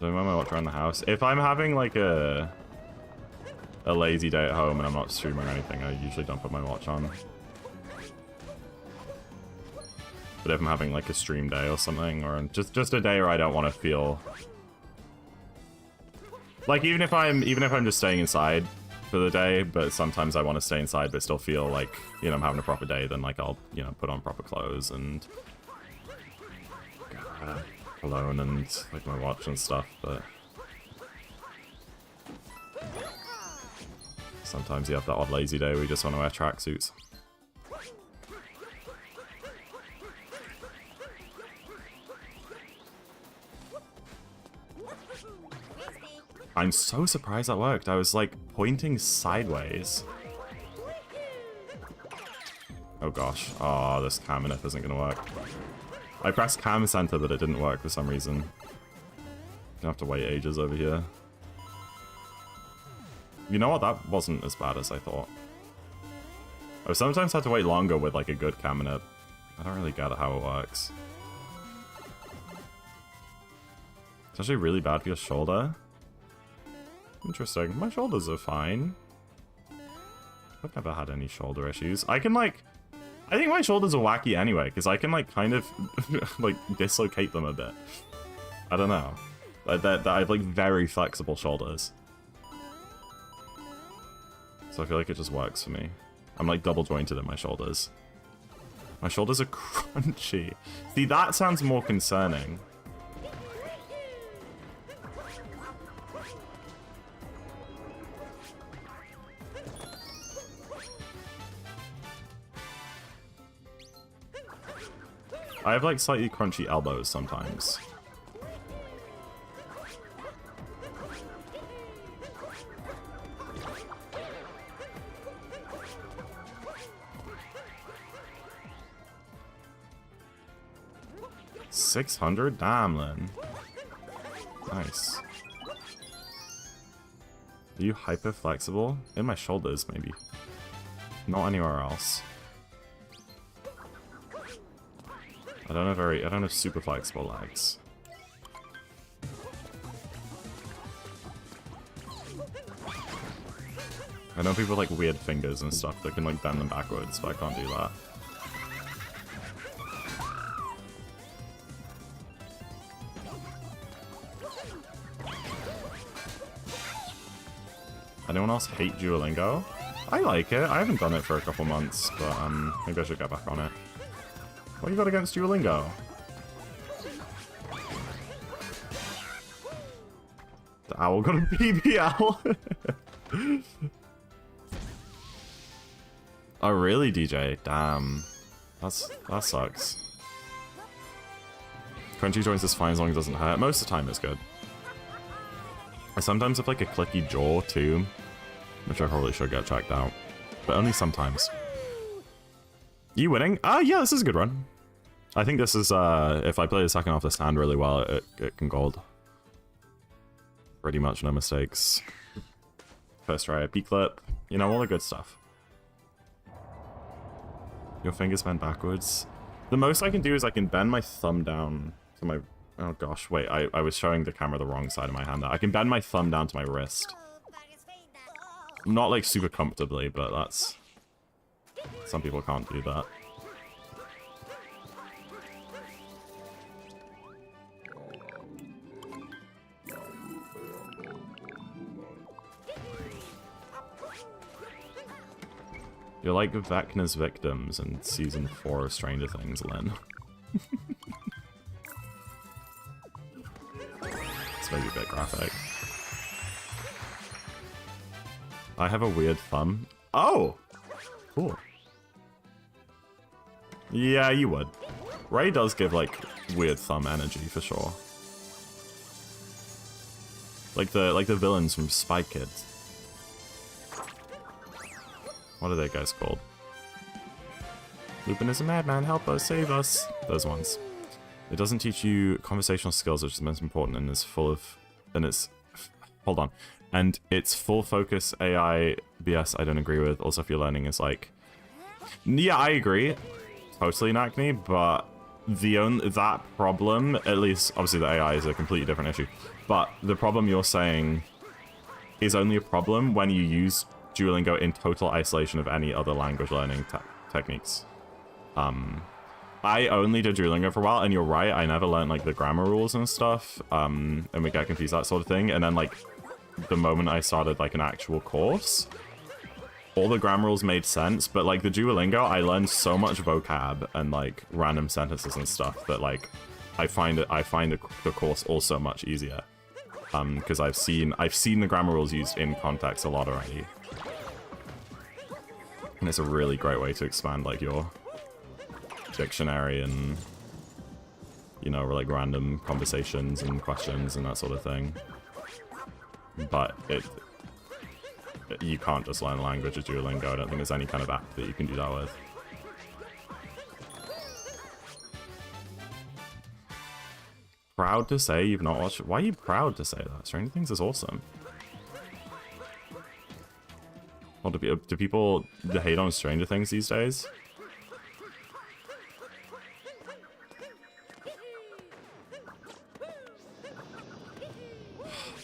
Do I wear my watch around the house? If I'm having like a a lazy day at home and I'm not streaming or anything, I usually don't put my watch on. But if I'm having like a stream day or something, or just a day where I don't want to feel like, even if I'm just staying inside for the day, but sometimes I want to stay inside but still feel like, you know, I'm having a proper day, then like I'll, you know, put on proper clothes and cologne and like my watch and stuff. But sometimes you have that odd lazy day where you just want to wear tracksuits. I'm so surprised that worked. I was like pointing sideways. Oh gosh. Oh, this cam enough isn't gonna work. I pressed cam center, but it didn't work for some reason. Gonna have to wait ages over here. You know what? That wasn't as bad as I thought. I sometimes have to wait longer with like a good cam minute. I don't really get how it works. It's actually really bad for your shoulder. Interesting. My shoulders are fine. I've never had any shoulder issues. I can like... I think my shoulders are wacky anyway, because I can like kind of like dislocate them a bit. I don't know. I have like very flexible shoulders. So I feel like it just works for me. I'm like double jointed in my shoulders. My shoulders are crunchy. See, that sounds more concerning. I have like slightly crunchy elbows sometimes. $600? Damn, Lynn. Nice. Are you hyper flexible? In my shoulders, maybe. Not anywhere else. I don't have super flexible legs. I know people with like weird fingers and stuff that can like bend them backwards, but I can't do that. Anyone else hate Duolingo? I like it. I haven't done it for a couple months, but maybe I should get back on it. What do you got against Duolingo? The owl got a BBL. Oh really, DJ? Damn. That sucks. Crunchy joints is fine as long as it doesn't hurt. Most of the time it's good. I sometimes have like a clicky jaw too, which I probably should get checked out. But only sometimes. You winning? Yeah, this is a good run. I think this is, if I play the second off the stand really well, it can gold. Pretty much no mistakes. First try, P-clip, you know, all the good stuff. Your fingers bend backwards. The most I can do is I can bend my thumb down to my... Oh gosh, wait, I was showing the camera the wrong side of my hand there. I can bend my thumb down to my wrist. Not like super comfortably, but that's... Some people can't do that. You're like Vecna's victims in Season 4 of Stranger Things, Lynn. It's maybe a bit graphic. I have a weird thumb. Oh! Cool. Yeah, you would. Ray does give, like, weird thumb energy, for sure. Like the villains from Spy Kids. What are they guys called? Lupin is a madman, help us, save us. Those ones. It doesn't teach you conversational skills, which is the most important, and is full of... And it's... Hold on. And it's full focus AI BS I don't agree with. Also, if you're learning is like... Yeah, I agree. Totally, Nacne, but that problem, at least, obviously the AI is a completely different issue, but the problem you're saying is only a problem when you use Duolingo in total isolation of any other language learning techniques. I only did Duolingo for a while, and you're right, I never learned like the grammar rules and stuff, and we get confused, that sort of thing. And then like the moment I started like an actual course, all the grammar rules made sense, but like the Duolingo, I learned so much vocab and like random sentences and stuff that like I find the course also much easier, because I've seen the grammar rules used in context a lot already, and it's a really great way to expand like your dictionary and, you know, like random conversations and questions and that sort of thing. But you can't just learn a language with Duolingo. I don't think there's any kind of app that you can do that with. Proud to say you've not watched... Why are you proud to say that? Stranger Things is awesome. Well, do people hate on Stranger Things these days?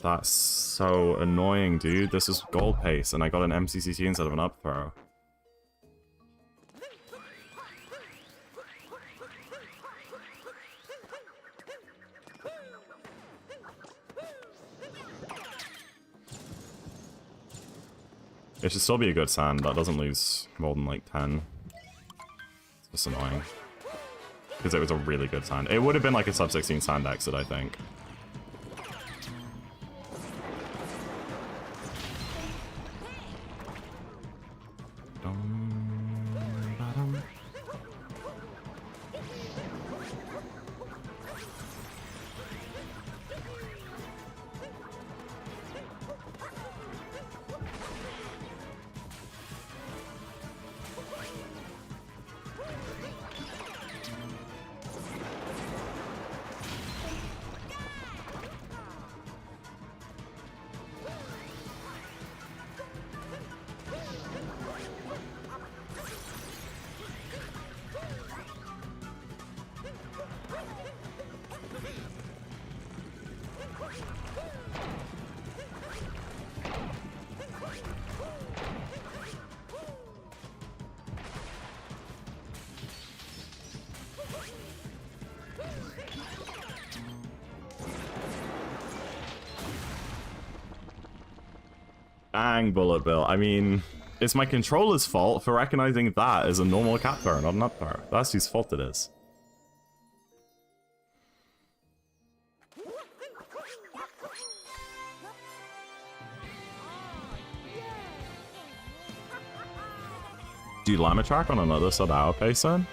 That's so annoying, dude. This is gold pace, and I got an MCCT instead of an up throw. It should still be a good sand. That doesn't lose more than like 10. It's just annoying. Because it was a really good sand. It would have been like a sub 16 sand exit, I think. Dang, Bullet Bill. I mean, it's my controller's fault for recognizing that as a normal cap throw, not an up throw. That's whose fault it is. Do you Llama track on another sub-hour pace then?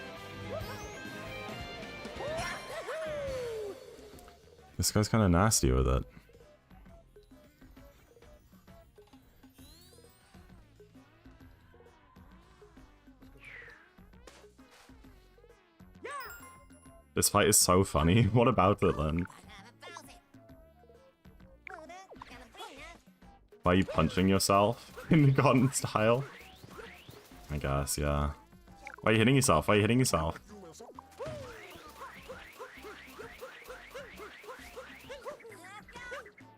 This guy's kind of nasty with it. This fight is so funny. What about it then? Why are you punching yourself in the garden style? I guess, yeah. Why are you hitting yourself? Why are you hitting yourself?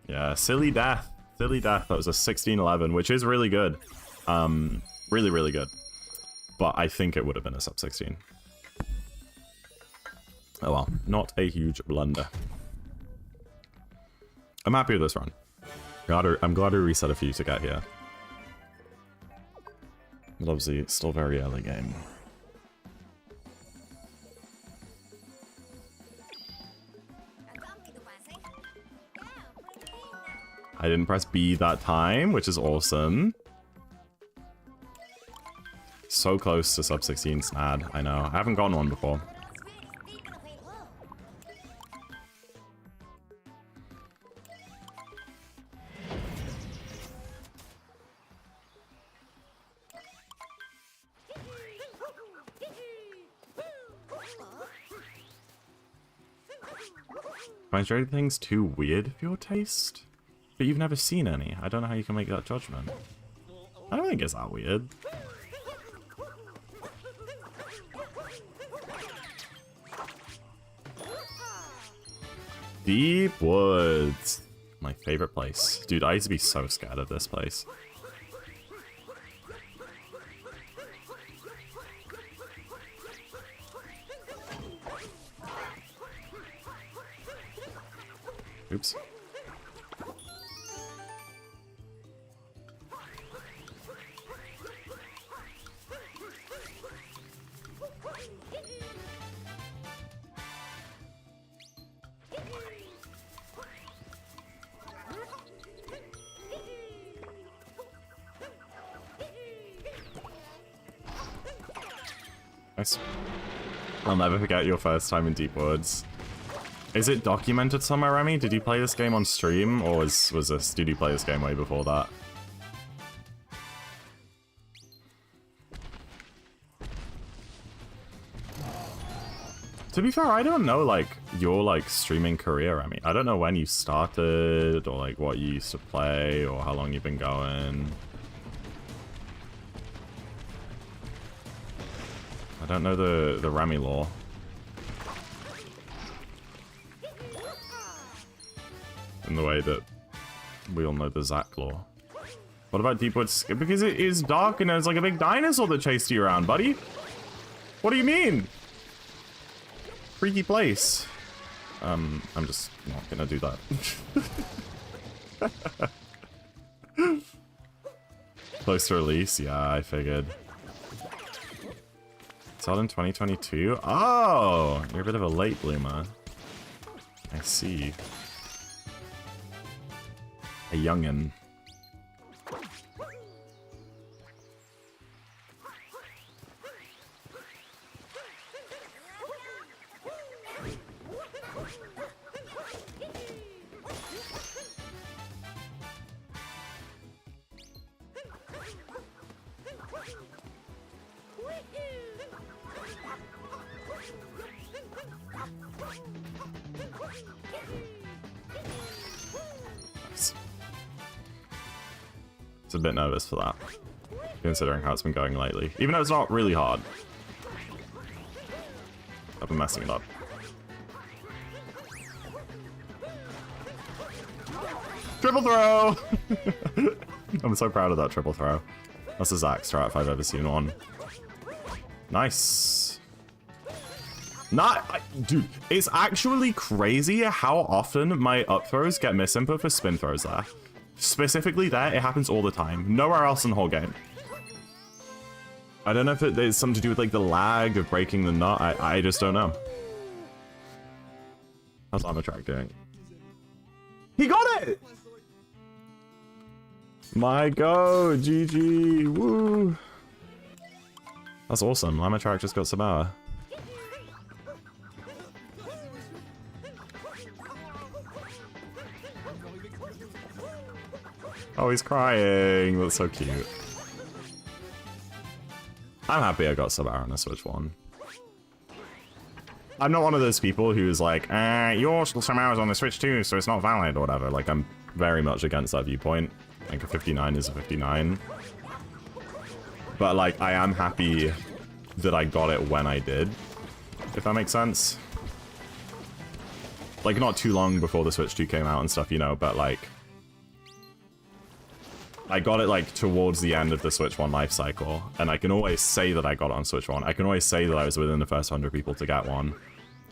Yeah, silly death. Silly death. That was a 16-11, which is really good. Really, really good. But I think it would have been a sub 16. Oh well, not a huge blunder. I'm happy with this run. I'm glad we reset a few to get here. But obviously, it's still very early game. I didn't press B that time, which is awesome. So close to sub 16 snad, I know. I haven't gotten one before. Find Stranger Things too weird for your taste? But you've never seen any. I don't know how you can make that judgment. I don't think it's that weird. Deep Woods. my favorite place. Dude, I used to be so scared of this place. Oops. Nice. I'll never forget your first time in Deep Woods. Is it documented somewhere, Remy? Did you play this game on stream, or did you play this game way before that? To be fair, I don't know, like, your, like, streaming career, Remy. I don't know when you started, or, like, what you used to play, or how long you've been going. I don't know the Remy lore. In the way that we all know the Zack lore. What about Deep Woods? Because it is dark and there's like a big dinosaur that chased you around, buddy. What do you mean? Freaky place. I'm just not gonna do that. Close to release? Yeah, I figured. It's out in 2022? Oh! You're a bit of a late bloomer. I see. A youngin'. It's a bit nervous for that, considering how it's been going lately. Even though it's not really hard. I've been messing it up. Triple throw! I'm so proud of that triple throw. That's a Zack strat if I've ever seen one. Nice. Dude, it's actually crazy how often my up throws get misinput for spin throws there. Specifically there, it happens all the time. Nowhere else in the whole game. I don't know if there's something to do with like the lag of breaking the nut. I just don't know. How's Armatrack doing? He got it! My go! GG! Woo! That's awesome. Armatrack just got Sabara. Oh, he's crying. That's so cute. I'm happy I got Sabara on the Switch 1. I'm not one of those people who's like, your Sabara's on the Switch 2, so it's not valid or whatever. Like, I'm very much against that viewpoint. Like, a 59 is a 59. But, like, I am happy that I got it when I did, if that makes sense. Like, not too long before the Switch 2 came out and stuff, you know, but, like, I got it, like, towards the end of the Switch 1 life cycle, and I can always say that I got it on Switch 1. I can always say that I was within the first 100 people to get one.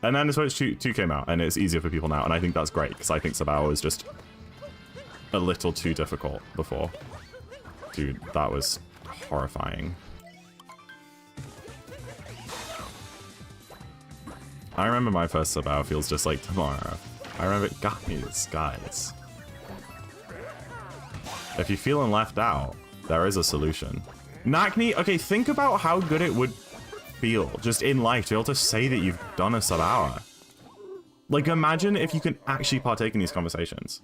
And then the Switch 2 came out, and it's easier for people now, and I think that's great, because I think Sabao was just a little too difficult before. Dude, that was horrifying. I remember my first Sabao feels just like tomorrow. I remember, guys. If you're feeling left out, there is a solution. Nakni, okay, think about how good it would feel, just in life, to be able to say that you've done a sub-hour. Like, imagine if you can actually partake in these conversations.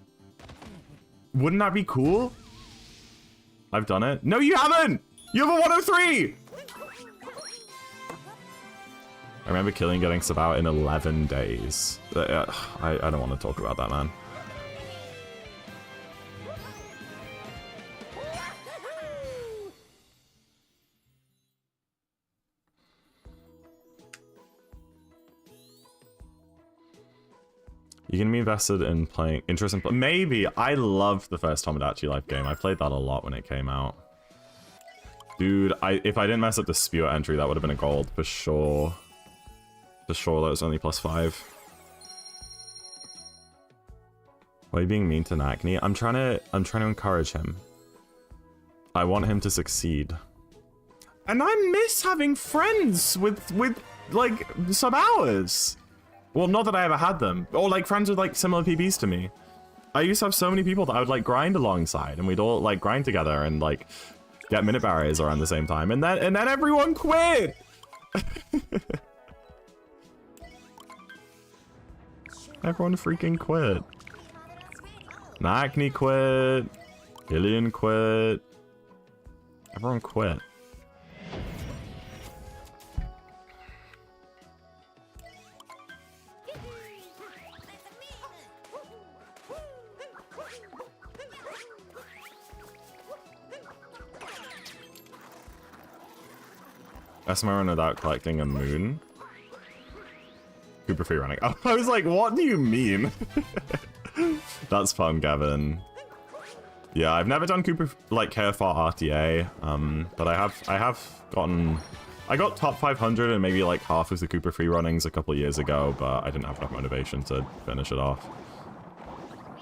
Wouldn't that be cool? I've done it. No, you haven't! You have a 103! I remember killing getting sub-hour in 11 days. I don't want to talk about that, man. You can be invested in playing... Maybe. I loved the first Tomodachi Life game. I played that a lot when it came out. Dude, if I didn't mess up the Spew entry, that would have been a gold for sure. For sure, that was only +5. Why are you being mean to Nakni? I'm trying to encourage him. I want him to succeed. And I miss having friends with like some hours. Well, not that I ever had them, or like friends with like similar PBs to me. I used to have so many people that I would like grind alongside, and we'd all like grind together and like get minute barriers around the same time, and then everyone quit. Everyone freaking quit. Nakni quit. Gillian quit. Everyone quit. Esmer without collecting a moon. Cooper free running. Oh, I was like, what do you mean? That's fun, Gavin. Yeah, I've never done Cooper like KFR RTA, but I have gotten. I got top 500 and maybe like half of the Cooper free runnings a couple of years ago, but I didn't have enough motivation to finish it off.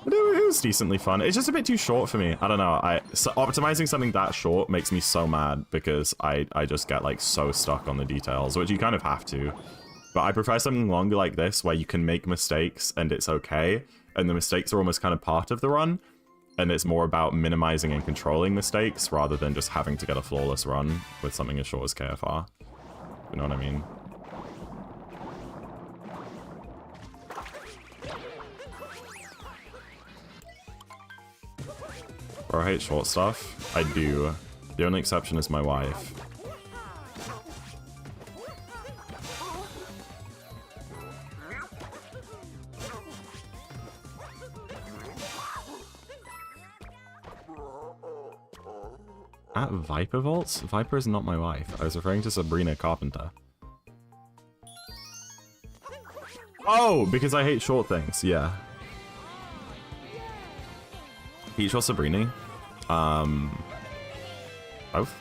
But it was decently fun. It's just a bit too short for me. I don't know. Optimizing something that short makes me so mad because I just get like so stuck on the details, which you kind of have to. But I prefer something longer like this where you can make mistakes and it's okay, and the mistakes are almost kind of part of the run, and it's more about minimizing and controlling mistakes rather than just having to get a flawless run with something as short as KFR. You know what I mean? Or I hate short stuff. I do. The only exception is my wife. At Viper Vaults? Viper is not my wife. I was referring to Sabrina Carpenter. Oh, because I hate short things. Yeah. Peach or Sabrina? Both?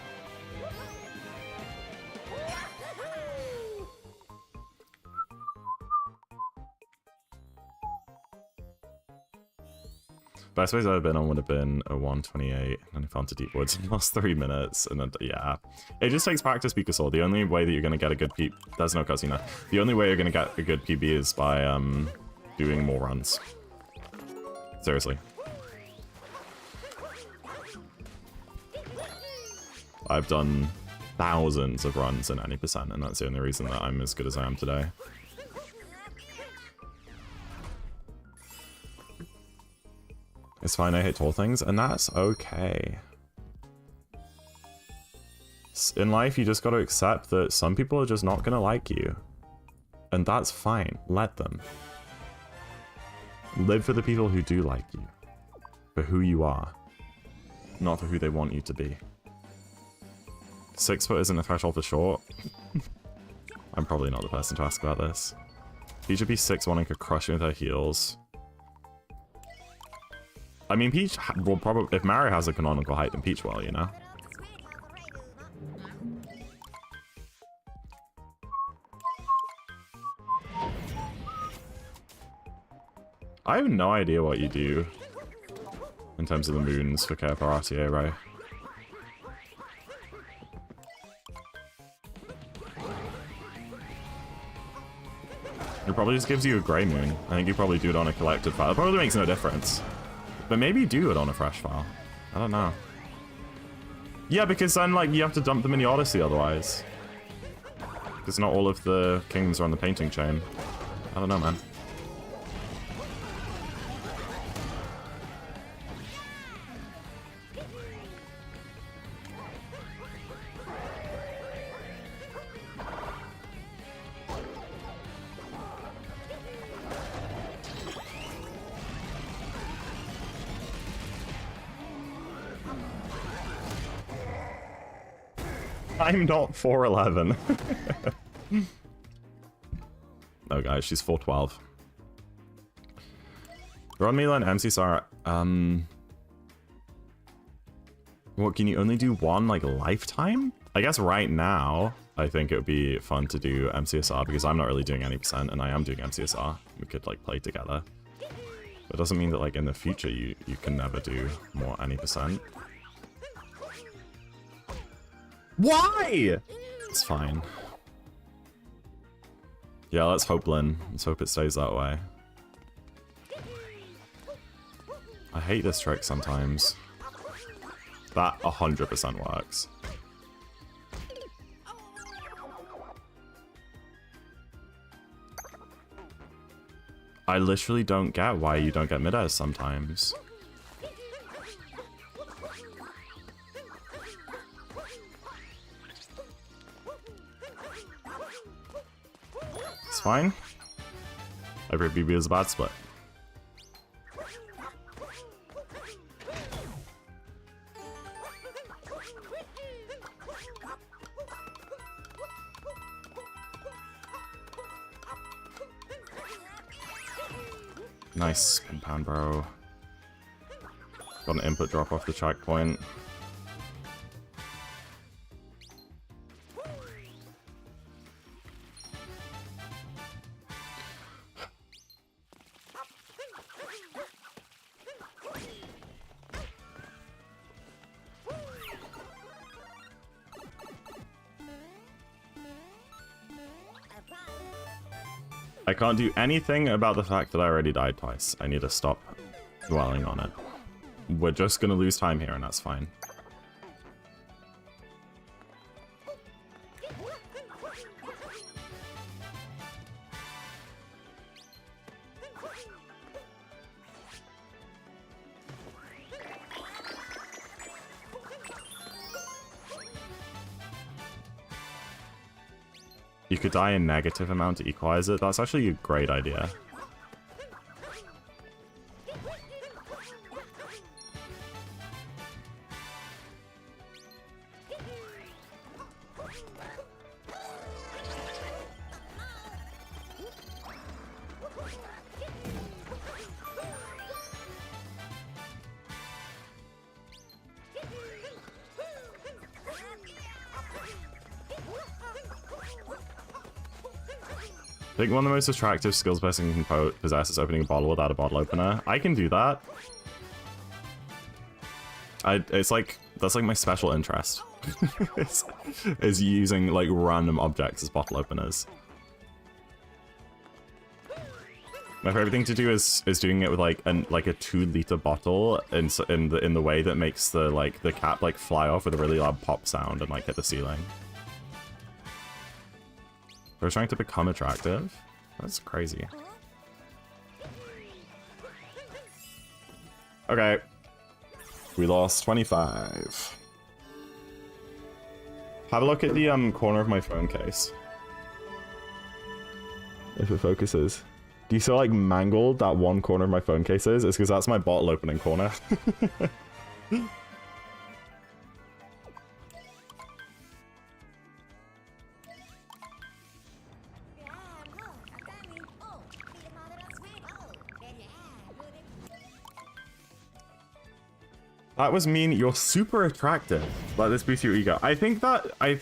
Best ways I've ever been on would have been a 128, and I fell into deep woods in the last 3 minutes, and then, yeah. It just takes practice, Pikasaur. The only way that you're going to get a good PB... There's no Cosina. The only way you're going to get a good PB is by, doing more runs. Seriously. I've done thousands of runs in any percent, and that's the only reason that I'm as good as I am today. It's fine, I hate tall things, and that's okay. In life, you just gotta accept that some people are just not gonna like you. And that's fine, let them. Live for the people who do like you. For who you are. Not for who they want you to be. 6 foot isn't a threshold for short. I'm probably not the person to ask about this. Peach would be 6'1" and could crush you with her heels. I mean, Peach will probably... If Mario has a canonical height, then Peach will, you know? I have no idea what you do in terms of the moons for KFR RTA, right? It probably just gives you a grey moon. I think you probably do it on a collected file. It probably makes no difference. But maybe do it on a fresh file. I don't know. Yeah, because then, like, you have to dump them in the Odyssey otherwise. Because not all of the kingdoms are on the painting chain. I don't know, man. I'm not 4'11". No, guys, she's 4'12". Rod Mila and MCSR, what, can you only do one, like, lifetime? I guess right now, I think it would be fun to do MCSR because I'm not really doing any percent and I am doing MCSR. We could, like, play together. But it doesn't mean that, like, in the future you can never do more any percent. Why? It's fine. Yeah, let's hope, Lynn. Let's hope it stays that way. I hate this trick sometimes. That 100% works. I literally don't get why you don't get mid-airs sometimes. It's fine. Every BB is a bad split. Nice compound, bro. Got an input drop off the checkpoint. I can't do anything about the fact that I already died twice. I need to stop dwelling on it. We're just gonna lose time here and that's fine. You could die a negative amount to equalize it. That's actually a great idea. I think one of the most attractive skills a person can possess is opening a bottle without a bottle opener. I can do that. It's like, that's like my special interest. is using like random objects as bottle openers. My favorite thing to do is doing it with like a 2-liter bottle in the way that makes the cap like fly off with a really loud pop sound and like hit the ceiling. We're trying to become attractive? That's crazy. Okay. We lost 25. Have a look at the corner of my phone case. If it focuses. Do you see how like mangled that one corner of my phone case is? It's because that's my bottle opening corner. That was mean. You're super attractive. Let this boost your ego. I think that I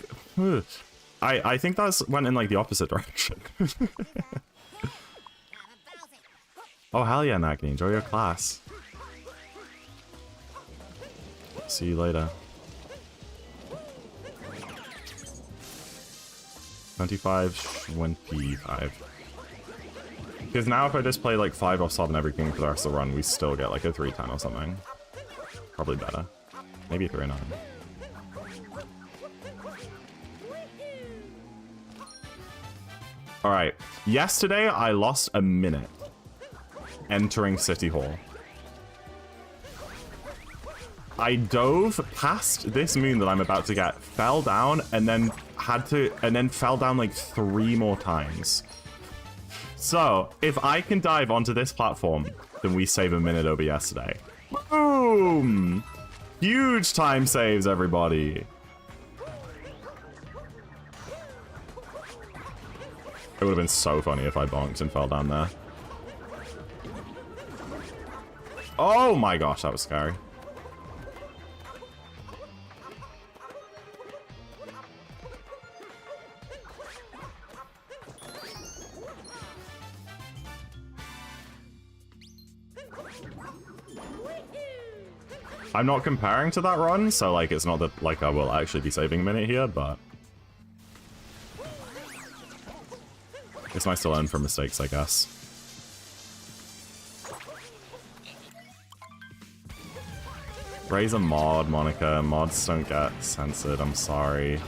think that's went in like the opposite direction. Oh hell yeah, Nagni. Enjoy your class. See you later. 25. Because now if I just play like 5 off sub and everything for the rest of the run, we still get like a 310 or something. Probably better. Maybe 309. Alright. Yesterday, I lost a minute entering City Hall. I dove past this moon that I'm about to get, fell down, and then fell down like 3 more times. So, if I can dive onto this platform, then we save a minute over yesterday. Boom! Huge time saves, everybody. It would have been so funny if I bonked and fell down there. Oh my gosh, that was scary. I'm not comparing to that run, so like it's not that like I will actually be saving a minute here, but it's nice to learn from mistakes, I guess. Raise a mod, Monica. Mods don't get censored, I'm sorry.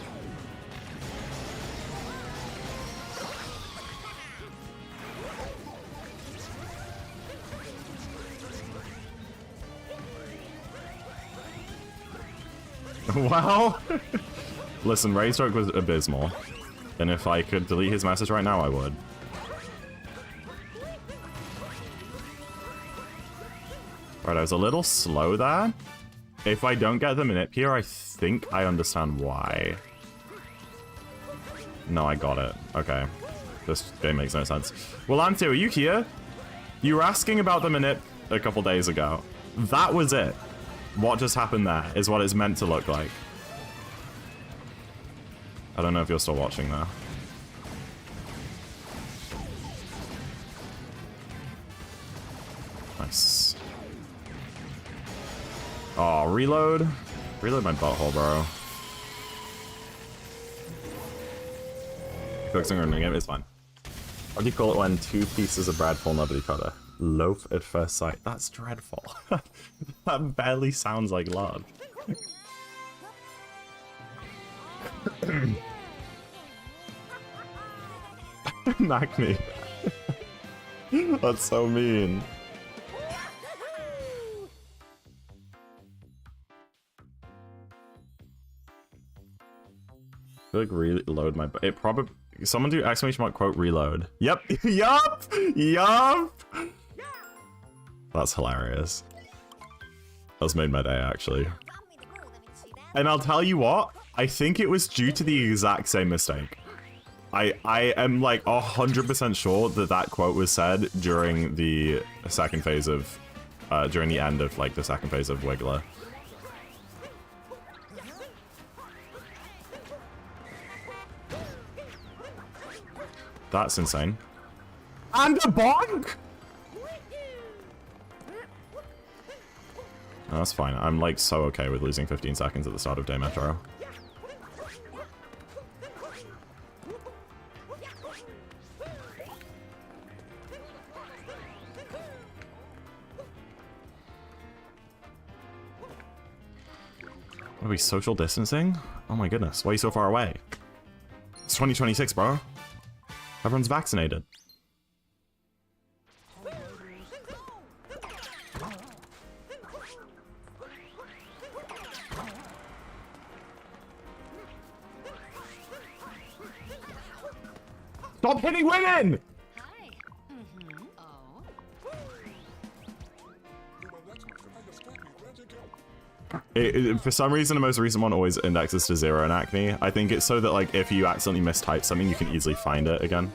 Wow. Listen, Raystroke was abysmal. And if I could delete his message right now, I would. Right, I was a little slow there. If I don't get the manip here, I think I understand why. No, I got it. Okay. This game makes no sense. Well, Ante, are you here? You were asking about the manip a couple days ago. That was it. What just happened there is what it's meant to look like. I don't know if you're still watching there. Nice. Oh, reload. Reload my butthole, bro. Focusing on the game is fine. What do you call it when two pieces of bread fall over each other? Loaf at first sight. That's dreadful. That barely sounds like love. Acne. That's so mean. I feel like reload my... It probably... Someone do exclamation mark quote reload. Yep. Yup. Yup. That's hilarious. That's made my day, actually. And I'll tell you what, I think it was due to the exact same mistake. I am like 100% sure that that quote was said during the second phase of, during the end of like the second phase of Wiggler. That's insane. And a bonk! No, that's fine. I'm like so okay with losing 15 seconds at the start of Day Metro. What are we, social distancing? Oh my goodness, why are you so far away? It's 2026, bro. Everyone's vaccinated. Stop hitting women! Hi. Oh. For some reason, the most recent one always indexes to 0 in Acne. I think it's so that, like, if you accidentally mistype something, you can easily find it again.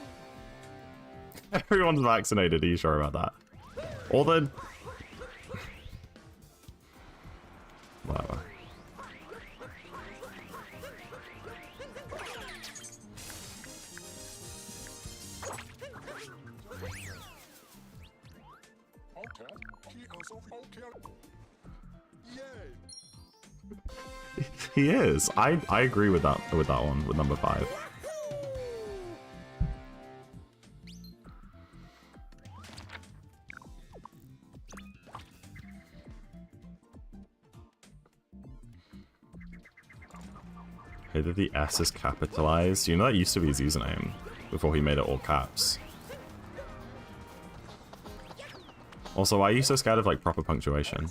Everyone's vaccinated, are you sure about that? All the... Whatever. He is. I agree with that one, with number 5. Hey, that the S is capitalized. You know that used to be his username before he made it all caps. Also, why are you so scared of like proper punctuation?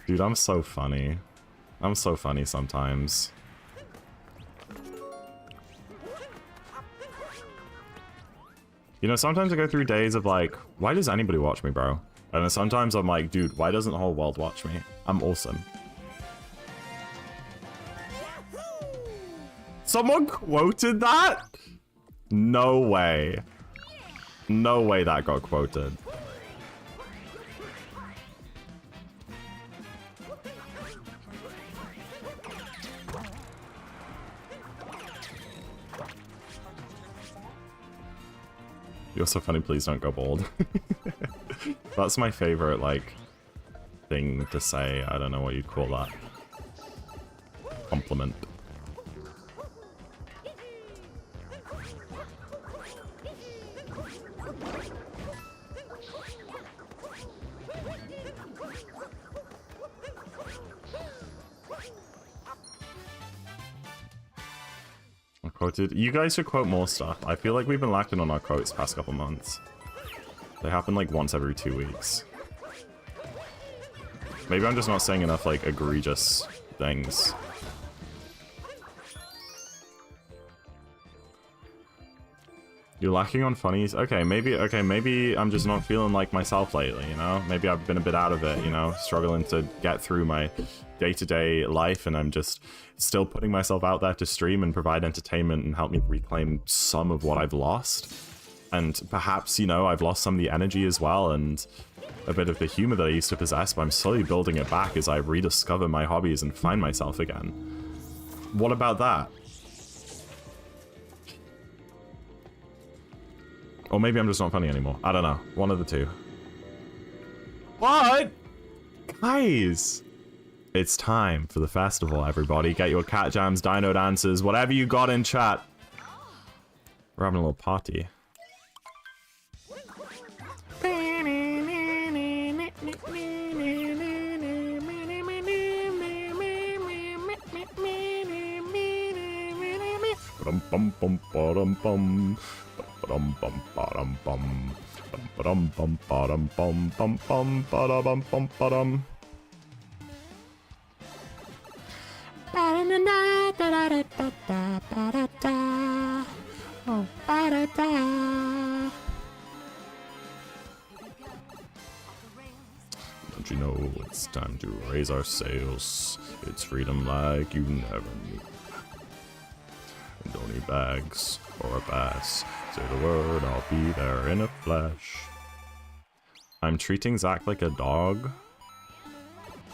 Dude, I'm so funny. I'm so funny sometimes. You know, sometimes I go through days of like, why does anybody watch me, bro? And then sometimes I'm like, dude, why doesn't the whole world watch me? I'm awesome. Someone quoted that? No way. No way that got quoted. You're so funny, please don't go bald. That's my favorite, like, thing to say. I don't know what you'd call that. Compliment. Quoted. You guys should quote more stuff. I feel like we've been lacking on our quotes past couple months. They happen like once every 2 weeks. Maybe I'm just not saying enough like egregious things. You're lacking on funnies? Okay, maybe I'm just not feeling like myself lately, you know? Maybe I've been a bit out of it, you know? Struggling to get through my day-to-day life, and I'm just still putting myself out there to stream and provide entertainment and help me reclaim some of what I've lost. And perhaps, you know, I've lost some of the energy as well and a bit of the humor that I used to possess, but I'm slowly building it back as I rediscover my hobbies and find myself again. What about that? Or maybe I'm just not funny anymore. I don't know. One of the two. What? Guys! It's time for the festival, everybody. Get your cat jams, dino dances, whatever you got in chat. We're having a little party. Don't you know it's time to raise our sails? It's freedom like you never knew. And don't need bags or a pass. Say the word, I'll be there in a flash. I'm treating Zach like a dog.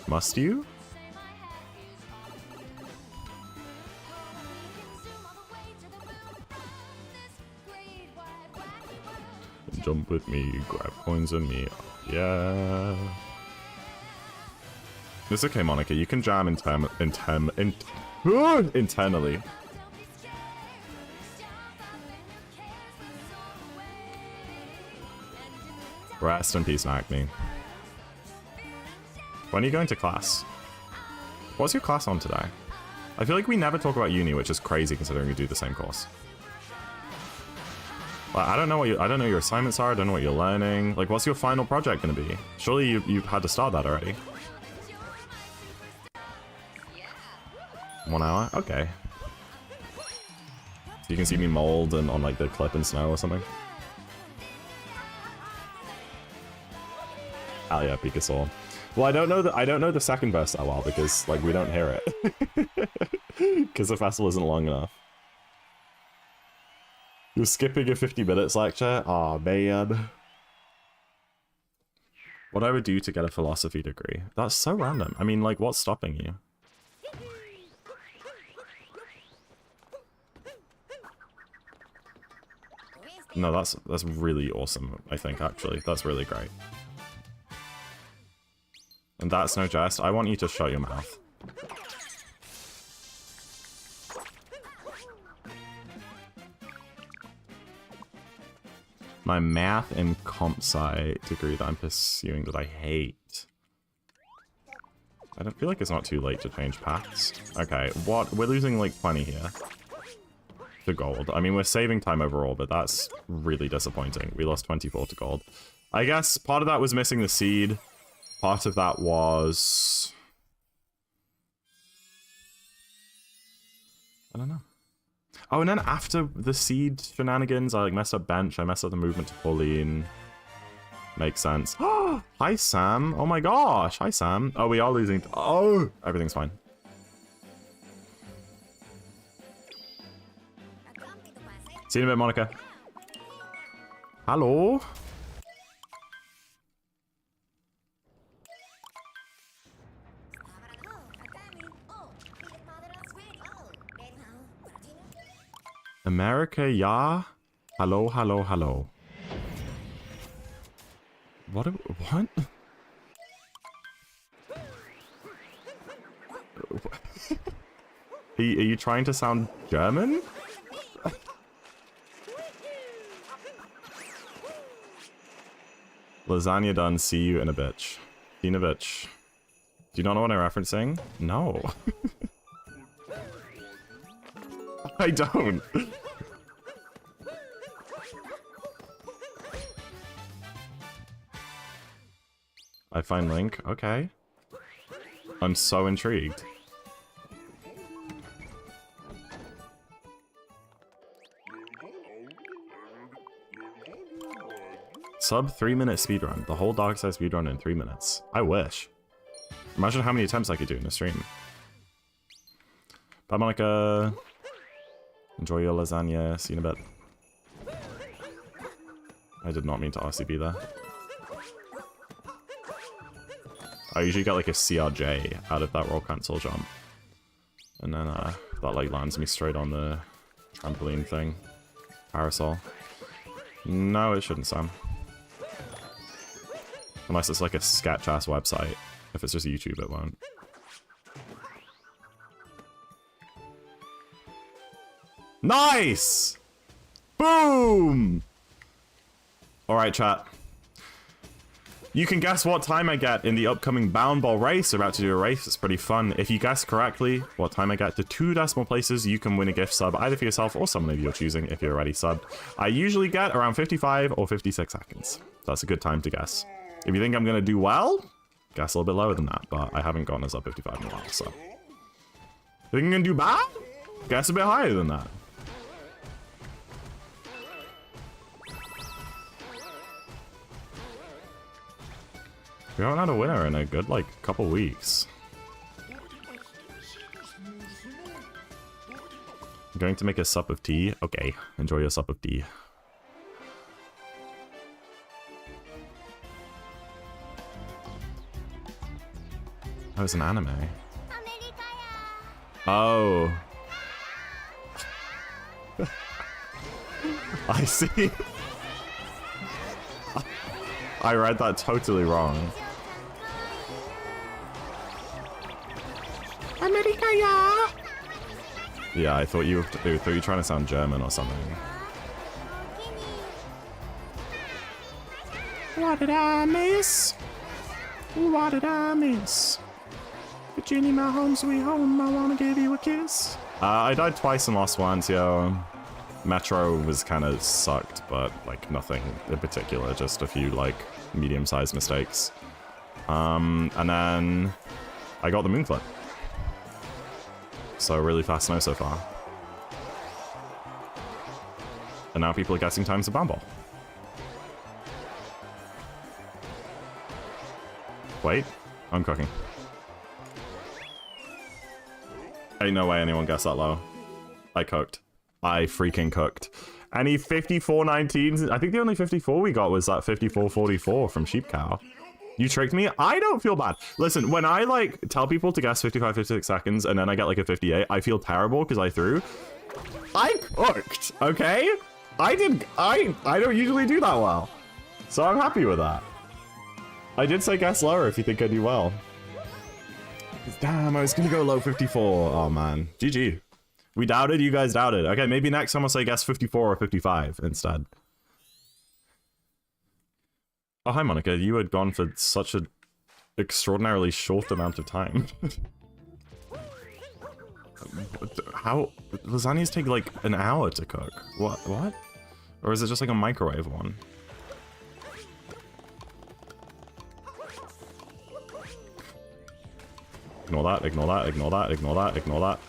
Must you? Jump with me, grab coins and me. Yeah. It's okay, Monica. You can jam internally. Rest in peace, Acne. When are you going to class? What's your class on today? I feel like we never talk about uni, which is crazy considering we do the same course. Like, I don't know what your assignments are. I don't know what you're learning. Like, what's your final project going to be? Surely you've had to start that already. 1 hour? Okay. So you can see me mold and on like the clip and snow or something. Oh yeah, Pikasaur. Well, I don't know the second verse that well because like we don't hear it because the festival isn't long enough. You're skipping a 50 minutes lecture? Aw, man. What I would do to get a philosophy degree? That's so random. I mean, like, what's stopping you? No, that's really awesome, I think, actually. That's really great. And that's no jest. I want you to shut your mouth. My math and comp sci degree that I'm pursuing that I hate. I don't feel like it's not too late to change paths. Okay, what? We're losing like 20 here. To gold. I mean, we're saving time overall, but that's really disappointing. We lost 24 to gold. I guess part of that was missing the seed. Part of that was I don't know. Oh, and then after the seed shenanigans, I like messed up bench. I messed up the movement to Pauline. Makes sense. Hi, Sam. Oh my gosh. Hi, Sam. Oh, we are losing. Oh, everything's fine. See you in a bit, Monica. Hello. America, yeah. Hello, hello, hello. What? What? Are you trying to sound German? Lasagna done. See you in a bitch. In a bitch. Do you not know what I'm referencing? No. I don't. I find Link. Okay. I'm so intrigued. Sub 3-minute speedrun. The whole dog size speedrun in 3 minutes. I wish. Imagine how many attempts I could do in a stream. Bye, Monica. Enjoy your lasagna. See you in a bit. I did not mean to RCB there. I usually get like a CRJ out of that roll cancel jump. And then that like lands me straight on the trampoline thing. Parasol. No, it shouldn't, Sam. Unless it's like a sketch-ass website. If it's just YouTube, it won't. Nice! Boom! Alright, chat. You can guess what time I get in the upcoming Bound Ball race. We're about to do a race. It's pretty fun. If you guess correctly what time I get to 2 decimal places, you can win a gift sub either for yourself or someone of your choosing if you're already subbed. I usually get around 55 or 56 seconds. That's a good time to guess. If you think I'm going to do well, guess a little bit lower than that, but I haven't gotten us up 55 in a while, so. If you think I'm going to do bad, guess a bit higher than that. We haven't had a winner in a good, like, couple weeks. I'm going to make a sup of tea. Okay, enjoy your sup of tea. Oh, it's an anime. Oh. I see. I read that totally wrong. America, yeah. Yeah, I thought you were trying to sound German or something. What did I miss? What did I miss? Virginia, my home, sweet home, I wanna give you a kiss. I died twice and lost once, yo. Metro was kind of sucked, but like nothing in particular, just a few like medium-sized mistakes. And then I got the moonflip. So really fast no so far. And now people are guessing times of Bumble. Wait, I'm cooking. Ain't no way anyone guessed that low. I cooked. I freaking cooked. Any 5419s? I think the only 54 we got was that 5444 from Sheep Cow. You tricked me? I don't feel bad. Listen, when I like tell people to guess 55, 56 seconds and then I get like a 58, I feel terrible because I threw. I cooked, okay? I don't usually do that well. So I'm happy with that. I did say guess lower if you think I do well. Damn, I was gonna go low 54. Oh man. GG. We doubted, you guys doubted. Okay, maybe next time I'll say guess 54 or 55 instead. Oh, hi Monica. You had gone for such an extraordinarily short amount of time. How? Lasagnas take like an hour to cook. What? Or is it just like a microwave one? Ignore that, ignore that, ignore that, ignore that, ignore that.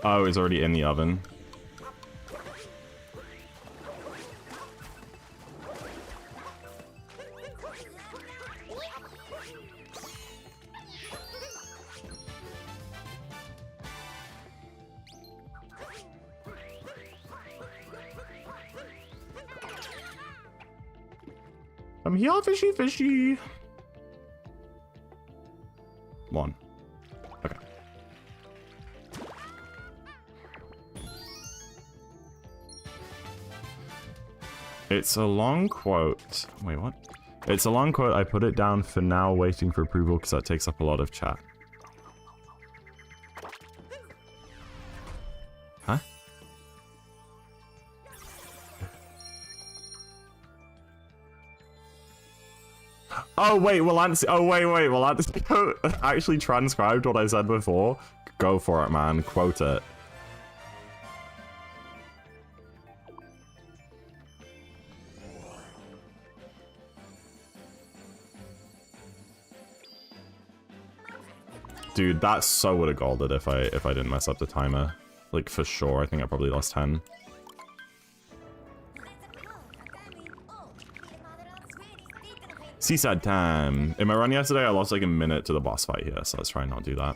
Oh, it's already in the oven. I'm here, fishy, fishy. One. Okay. It's a long quote. Wait, what? It's a long quote. I put it down for now, waiting for approval, because that takes up a lot of chat. Huh? Oh wait, well Lance. Oh wait, well Lance actually transcribed what I said before. Go for it, man. Quote it. Dude, that so would have golded if I didn't mess up the timer. Like for sure. I think I probably lost 10. Seaside time. In my run yesterday, I lost like a minute to the boss fight here, so let's try and not do that.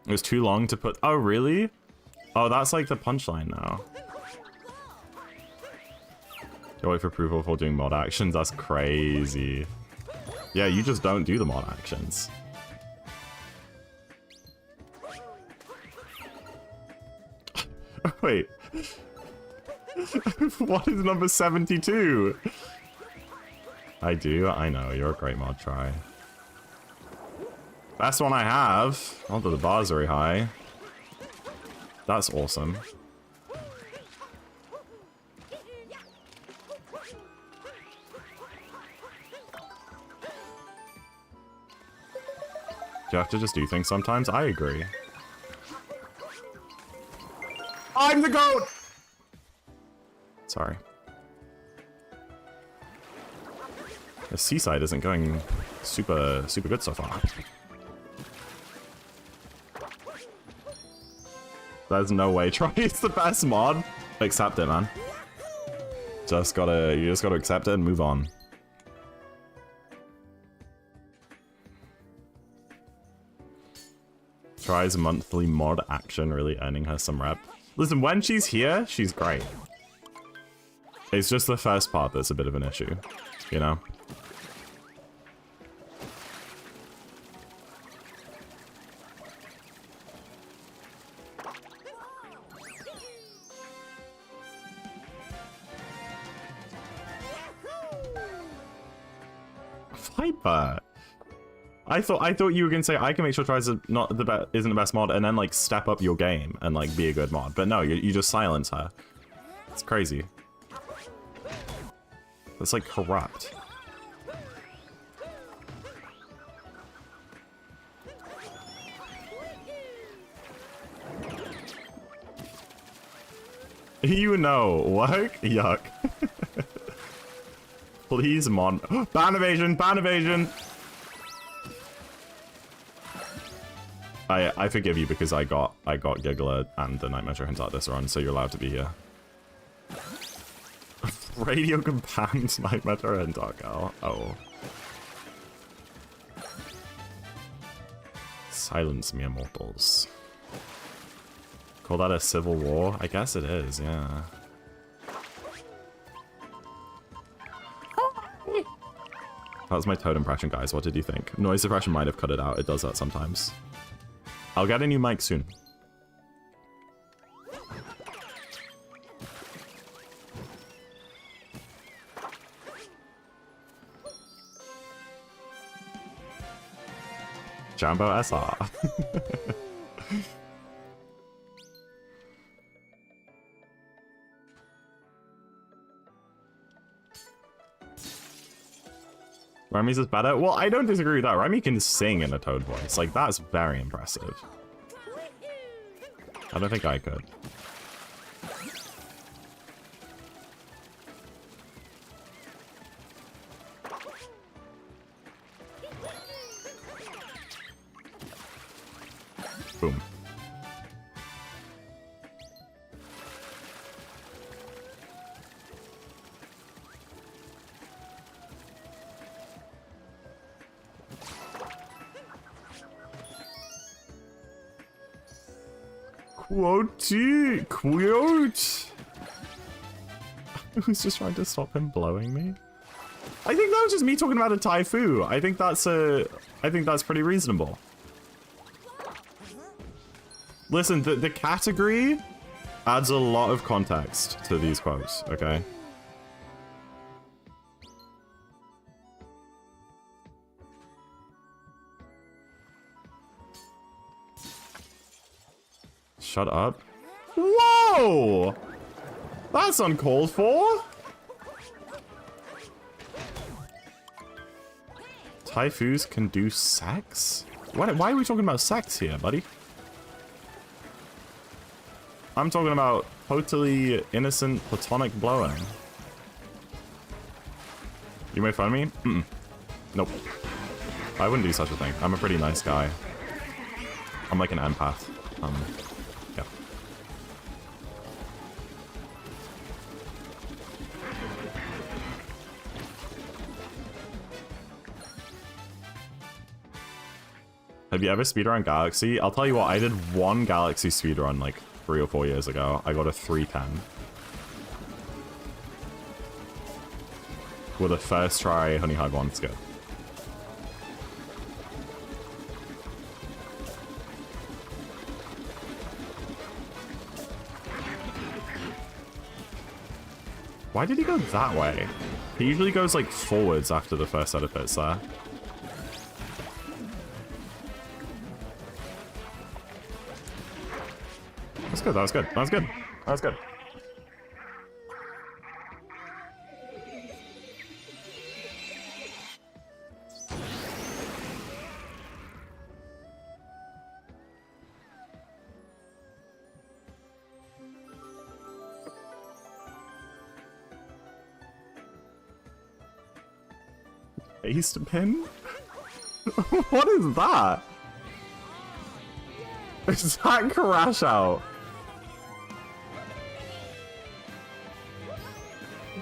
It was too long to put... Oh, really? Oh, that's like the punchline now. Go wait for approval before doing mod actions. That's crazy. Yeah, you just don't do the mod actions. Wait. What is number 72? I do. I know. You're a great mod try. Best one I have. Although the bar's very high. That's awesome. You have to just do things sometimes. I agree. I'm the GOAT! Sorry. The seaside isn't going super good so far. There's no way Troy is the best mod. Accept it, man. You just gotta accept it and move on. Tries monthly mod action, really earning her some rep. Listen, when she's here, she's great. It's just the first part that's a bit of an issue, you know? Viper. I thought you were gonna say I can make sure Tries isn't the best mod and then like step up your game and like be a good mod, but no, you just silence her. It's crazy. That's like corrupt. You know, what? Yuck. Please mod. Ban evasion! Ban evasion! I forgive you because I got Giggler and the Nightmare Hints out this run, so you're allowed to be here. Radio Companions, Nightmare and Dark Owl. Oh. Silence me, immortals. Call that a civil war? I guess it is, yeah. That was my Toad impression, guys. What did you think? Noise suppression might have cut it out. It does that sometimes. I'll get a new mic soon. Jambo SR. Remy's is better? Well, I don't disagree with that. Remy can sing in a Toad voice. Like, that's very impressive. I don't think I could. Boom. Quote. Who's just trying to stop him blowing me? I think that was just me talking about a Taifu. I think that's pretty reasonable. Listen, the category adds a lot of context to these quotes, okay? Shut up. Whoa! That's uncalled for. Taifus can do sex? Why are we talking about sex here, buddy? I'm talking about totally innocent platonic blowing. You made fun of me? Mm-mm. Nope. I wouldn't do such a thing. I'm a pretty nice guy. I'm like an empath. Yeah. Have you ever speedrun Galaxy? I'll tell you what, I did one Galaxy speedrun like 3 or 4 years ago. I got a 310. With a first try Honey Hive 1 skip. Why did he go that way? He usually goes like forwards after the first set of pits there. That's good, that was good, that was good, that was good. Ace pin? What is that? Is that crash out?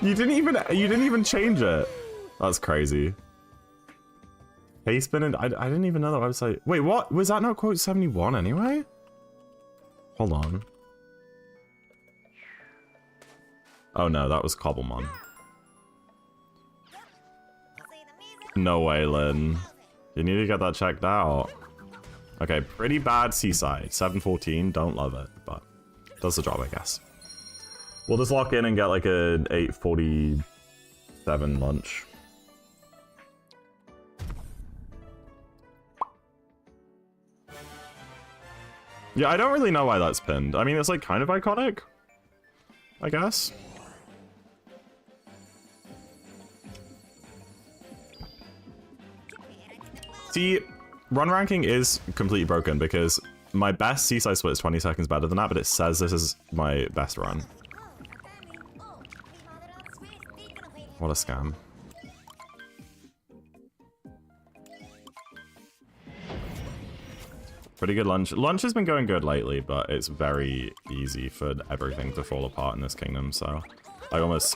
You didn't even change it. That's crazy. Ace pin, I didn't even know that website. Wait, what? Was that not quote 71 anyway? Hold on. Oh no, that was Cobblemon. No way, Lynn. You need to get that checked out. Okay, pretty bad Seaside. 714, don't love it, but does the job, I guess. We'll just lock in and get like an 8:47 lunch. Yeah, I don't really know why that's pinned. I mean, it's like kind of iconic, I guess. See, run ranking is completely broken because my best Seaside split is 20 seconds better than that, but it says this is my best run. What a scam. Pretty good lunch. Lunch has been going good lately, but it's very easy for everything to fall apart in this kingdom, so I almost...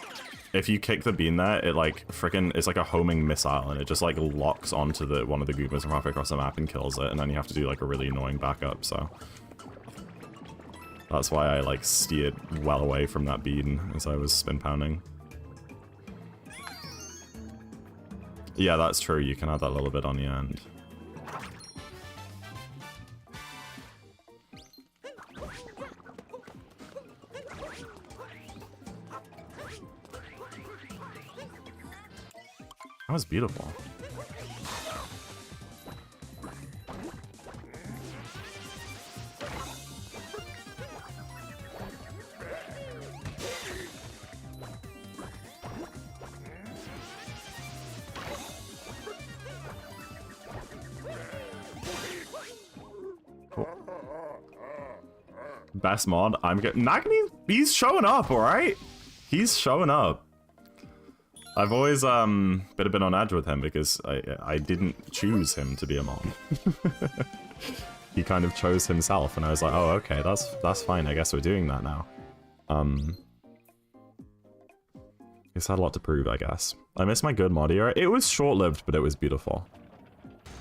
If you kick the bean there, it like frickin' it's like a homing missile and it just like locks onto the one of the Goombas and halfway across the map and kills it, and then you have to do like a really annoying backup, so that's why I like steered well away from that bean as I was spin pounding. Yeah, that's true, you can add that little bit on the end. That was beautiful. Cool. Best mod, I'm getting Nagini, he's showing up, alright? He's showing up. I've always been a bit on edge with him because I didn't choose him to be a mod. he kind of chose himself, and I was like, oh, okay, that's fine. I guess we're doing that now. It's had a lot to prove, I guess. I miss my good mod era. It was short-lived, but it was beautiful.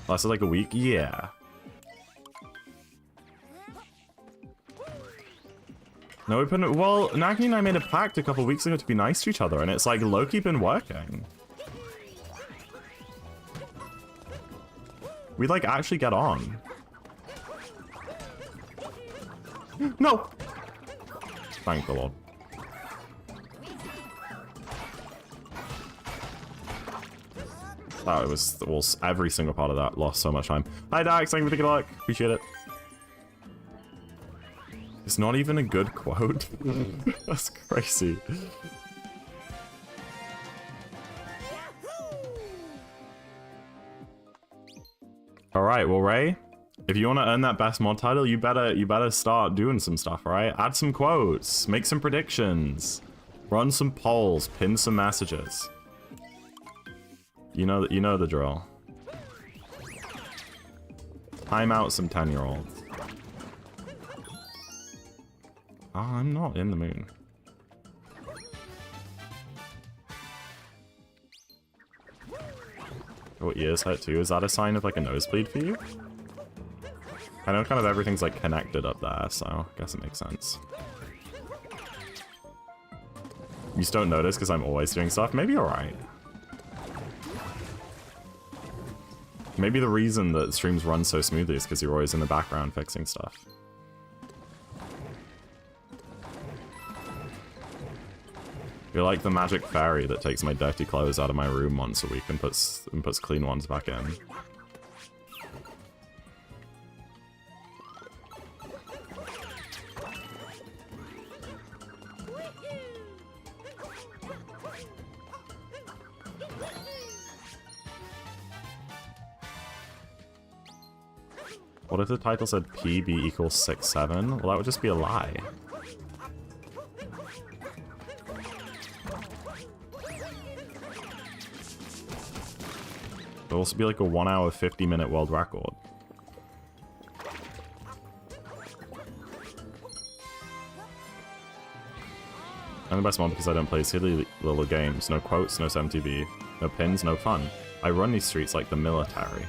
Lasted like a week? Yeah. No, well, Nagi and I made a pact a couple weeks ago to be nice to each other, and it's like low-key been working. We like actually get on. No! Thank the Lord. That was, well, every single part of that lost so much time. Hi Dax, thank you for the good luck. Appreciate it. It's not even a good quote. That's crazy. All right, well, Ray, if you want to earn that best mod title, you better start doing some stuff, all right? Add some quotes, make some predictions, run some polls, pin some messages. You know the drill. Time out some 10-year-olds. Oh, I'm not in the moon. Oh, ears hurt too. Is that a sign of like a nosebleed for you? I know kind of everything's like connected up there, so I guess it makes sense. You just don't notice because I'm always doing stuff? Maybe you're right. Maybe the reason that streams run so smoothly is because you're always in the background fixing stuff. You're like the magic fairy that takes my dirty clothes out of my room once a week and puts clean ones back in. What if the title said PB equals 6-7? Well, that would just be a lie. It'll also be like a 1 hour 50-minute world record. I'm the best mod because I don't play silly little games. No quotes, no 7TV, no pins, no fun. I run these streets like the military.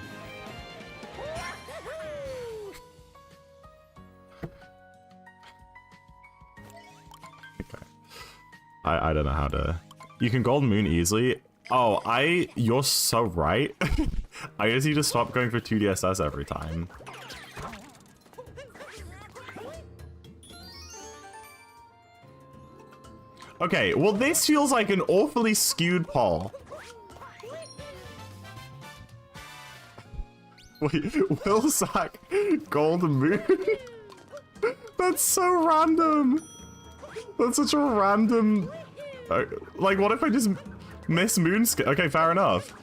Okay. I don't know how to... You can Golden Moon easily. Oh, you're so right. I just need to stop going for 2DSS every time. Okay, well this feels like an awfully skewed poll. Wait, will Zach Golden Moon? That's so random. That's such a random... like, what if I just... Miss Moonskin. Okay, fair enough.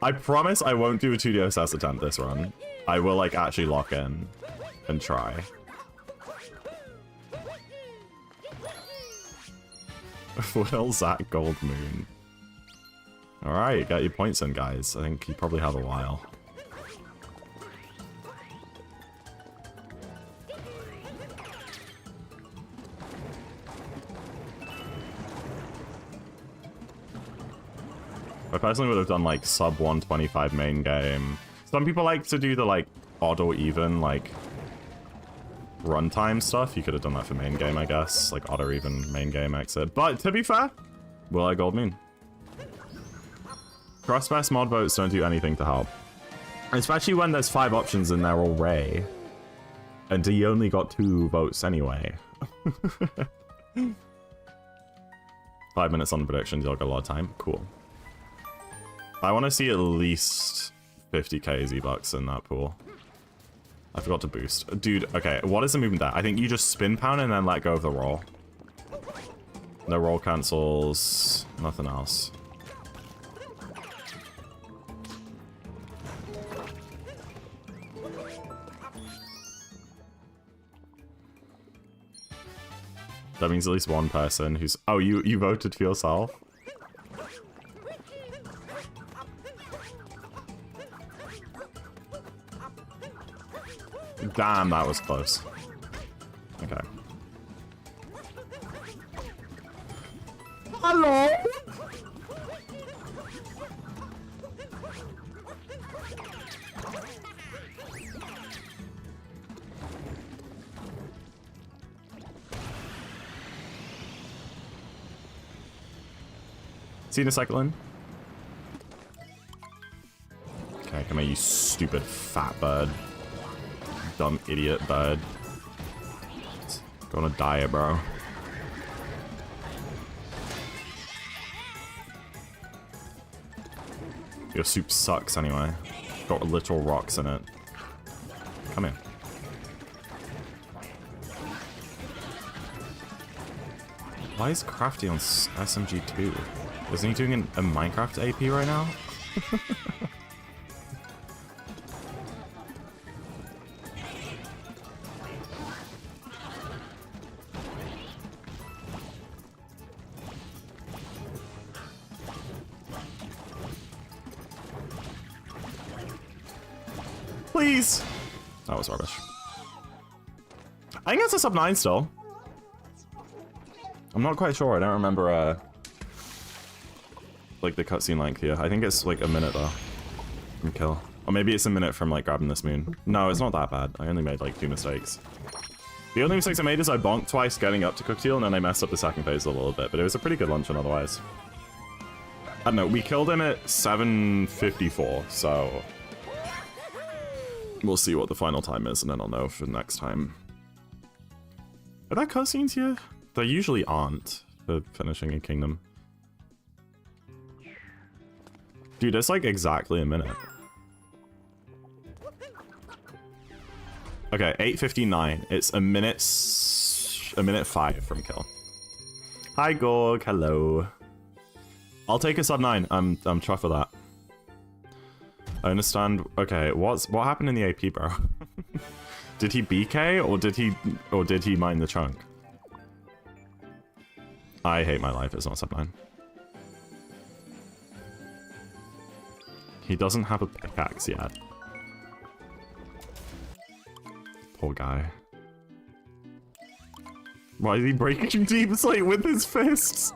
I promise I won't do a 2DSS attempt this run. I will, like, actually lock in and try. Will Zach Gold Moon. Alright, get your points in, guys. I think you probably have a while. I personally would have done like sub 125 main game. Some people like to do the like odd or even like runtime stuff. You could have done that for main game, I guess. Like odd or even main game exit. But to be fair, will I Gold Moon? Cross-best mod votes don't do anything to help. Especially when there's 5 options and they're all Ray. And he only got 2 votes anyway. 5 minutes on the predictions, you'll get a lot of time. Cool. I want to see at least 50k Z-Bucks in that pool. I forgot to boost. Dude, okay, what is the movement there? I think you just spin pound and then let go of the roll. No roll cancels, nothing else. That means at least one person who's... Oh, you voted for yourself? Damn, that was close. Okay. Hello? See the cycle in? Okay, come here, you stupid fat bird. Dumb idiot bird. Go on a diet, bro. Your soup sucks anyway. Got literal rocks in it. Come here. Why is Crafty on SMG2? Isn't he doing a Minecraft AP right now? Please! That was rubbish. I think that's a sub 9 still. I'm not quite sure. I don't remember, like, the cutscene length here. I think it's, like, a minute, though, from kill. Or maybe it's a minute from, like, grabbing this moon. No, it's not that bad. I only made, like, 2 mistakes. The only mistakes I made is I bonked twice getting up to Cooktail, and then I messed up the second phase a little bit. But it was a pretty good luncheon otherwise. I don't know. We killed him at 7:54, so... we'll see what the final time is, and then I'll know for next time. Are there cutscenes here? There usually aren't for finishing a kingdom. Dude, it's like exactly a minute. Okay, 8:59. It's a minute 5 from kill. Hi, Gorg. Hello. I'll take a sub 9. I'm chuffed for that. I understand. Okay, what happened in the AP, bro? Did he BK or did he mine the chunk? I hate my life. It's not sub 9. He doesn't have a pickaxe yet. Poor guy. Why is he breaking deep slate with his fists?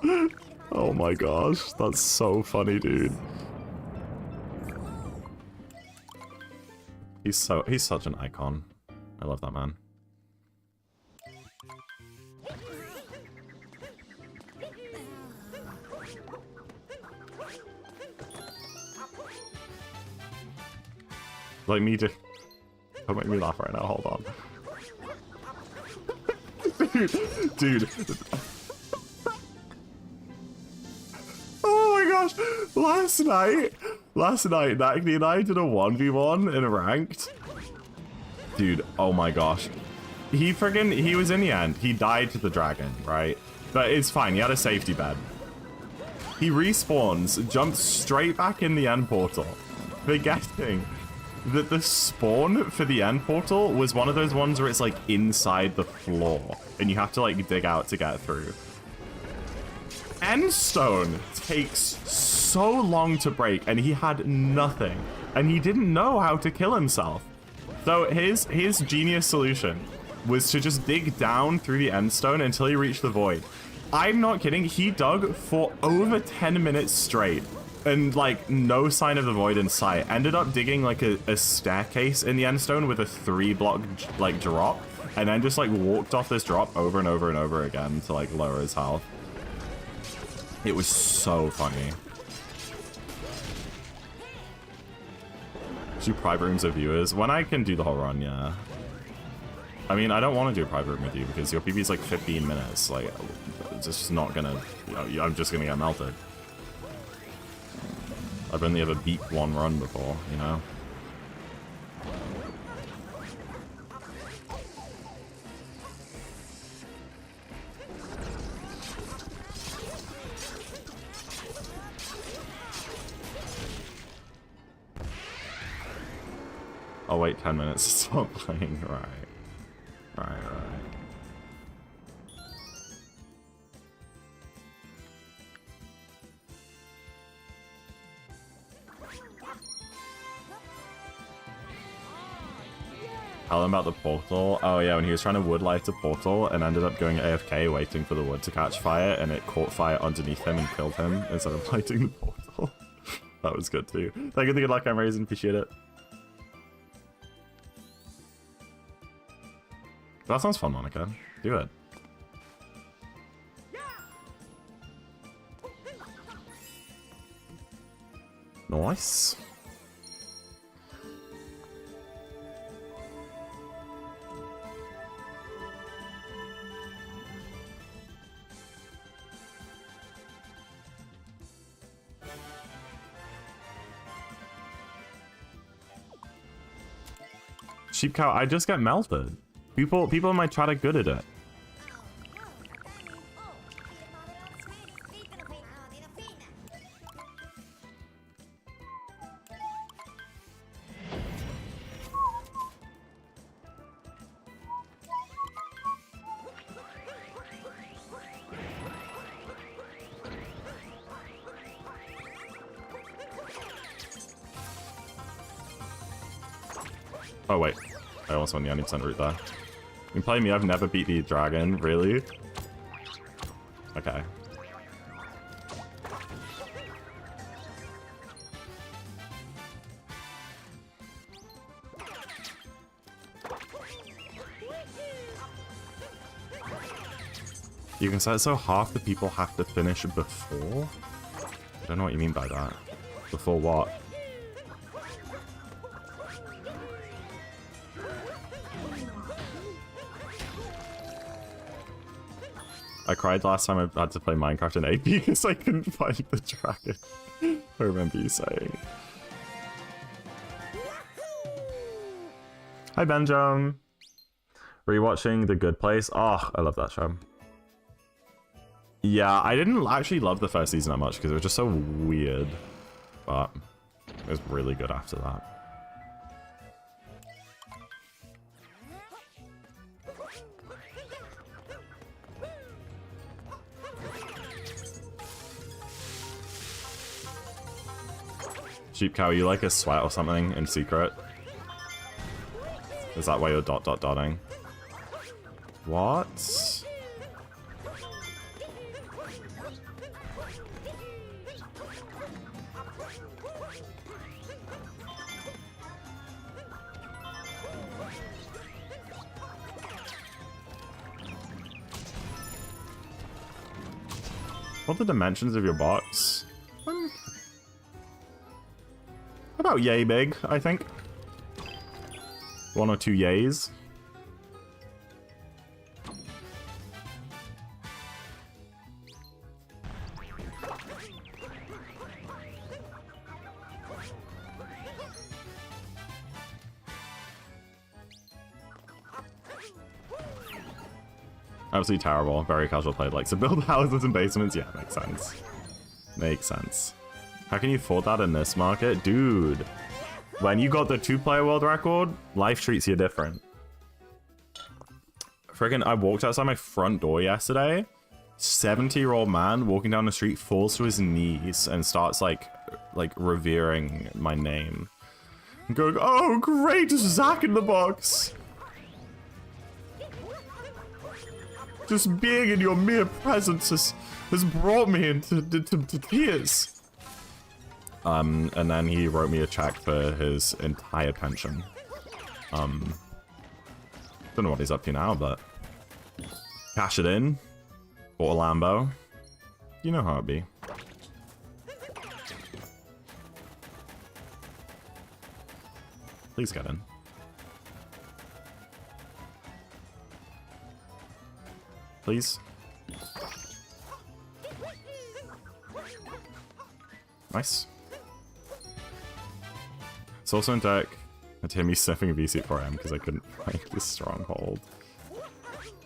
Oh my gosh, that's so funny, dude. He's such an icon. I love that man. Like me too. Don't make me laugh right now, hold on. Dude. Oh my gosh! Last night, Nakni and I did a 1v1 in ranked. Dude, oh my gosh. He was in the end. He died to the dragon, right? But it's fine, he had a safety bed. He respawns, jumps straight back in the end portal, forgetting that the spawn for the end portal was one of those ones where it's like inside the floor, and you have to like dig out to get through. Endstone takes so long to break, and he had nothing, and he didn't know how to kill himself. So his genius solution was to just dig down through the endstone until he reached the void. I'm not kidding, he dug for over 10 minutes straight, and like no sign of the void in sight. Ended up digging like a staircase in the endstone with a 3-block like drop, and then just like walked off this drop over and over and over again to like lower his health. It was so funny. Do private rooms of viewers? When I can do the whole run, yeah. I mean, I don't want to do a private room with you because your PB is like 15 minutes. Like, it's just not gonna, you know, I'm just gonna get melted. I've only ever beat one run before, you know? I'll wait 10 minutes to stop playing. Right. Tell him about the portal. Oh yeah, when he was trying to wood light a portal and ended up going AFK waiting for the wood to catch fire, and it caught fire underneath him and killed him instead of lighting the portal. That was good too. Thank you for the good luck, I'm raising. Appreciate it. That sounds fun, Monica. Do it. Nice. Sheep cow, I just get melted. People might try to good at it. Oh wait, I almost won the 90% route there. You play me, I've never beat the dragon, really? Okay. You can say so half the people have to finish before? I don't know what you mean by that. Before what? I cried last time I had to play Minecraft in AP because I couldn't find the dragon. I remember you saying. Hi Benjamin. Rewatching The Good Place. Oh, I love that show. Yeah, I didn't actually love the first season that much because it was just so weird. But it was really good after that. Sheep cow, you like a sweat or something in secret? Is that why you're dotting? What? What are the dimensions of your box? About yay big, I think. 1 or 2 yays. Absolutely terrible. Very casual play. Likes to build houses and basements. Yeah, makes sense. Makes sense. How can you afford that in this market? Dude, when you got the 2-player world record, life treats you different. Friggin', I walked outside my front door yesterday. 70-year-old man walking down the street falls to his knees and starts like revering my name. And going, oh great, ZackInTheBox. Just being in your mere presence has brought me into tears. And then he wrote me a check for his entire pension. Don't know what he's up to now, but cash it in. Bought a Lambo. You know how it be. Please get in. Please. Nice. It's also in deck. And Timmy sniffing a VC4M because I couldn't find the stronghold.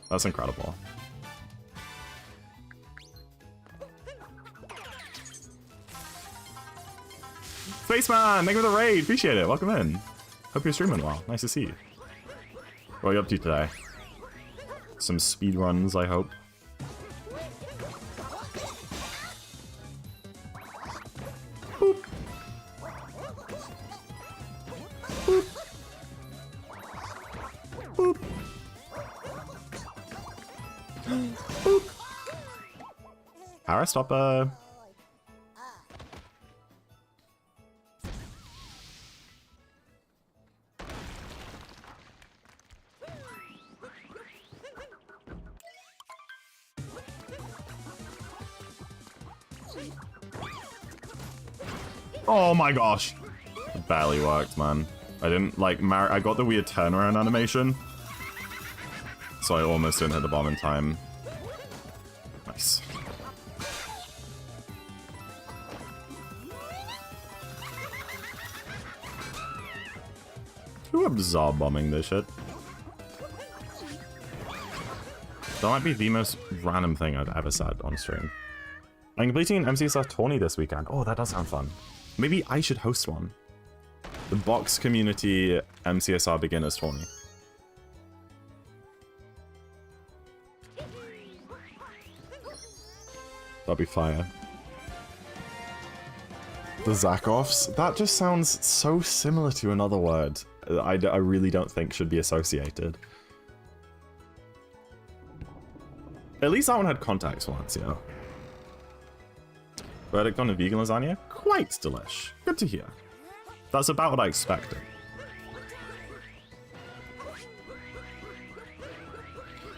That's incredible. Spaceman, thank you for the raid. Appreciate it. Welcome in. Hope you're streaming well. Nice to see you. What are you up to today? Some speedruns, I hope. Boop. Boop. Lara, stop, Oh my gosh. It barely worked, man. I didn't, like, I got the weird turnaround animation. So I almost didn't hit the bomb in time. Nice. Who absorb bombing this shit? That might be the most random thing I've ever said on stream. I'm completing an MCSR tourney this weekend. Oh, that does sound fun. Maybe I should host one. The Box Community MCSR Beginners Tourney. That'd be fire. The Zack-offs? That just sounds so similar to another word I really don't think should be associated. At least that one had context once, yeah. Verdict on a vegan lasagna? Quite delish. Good to hear. That's about what I expected.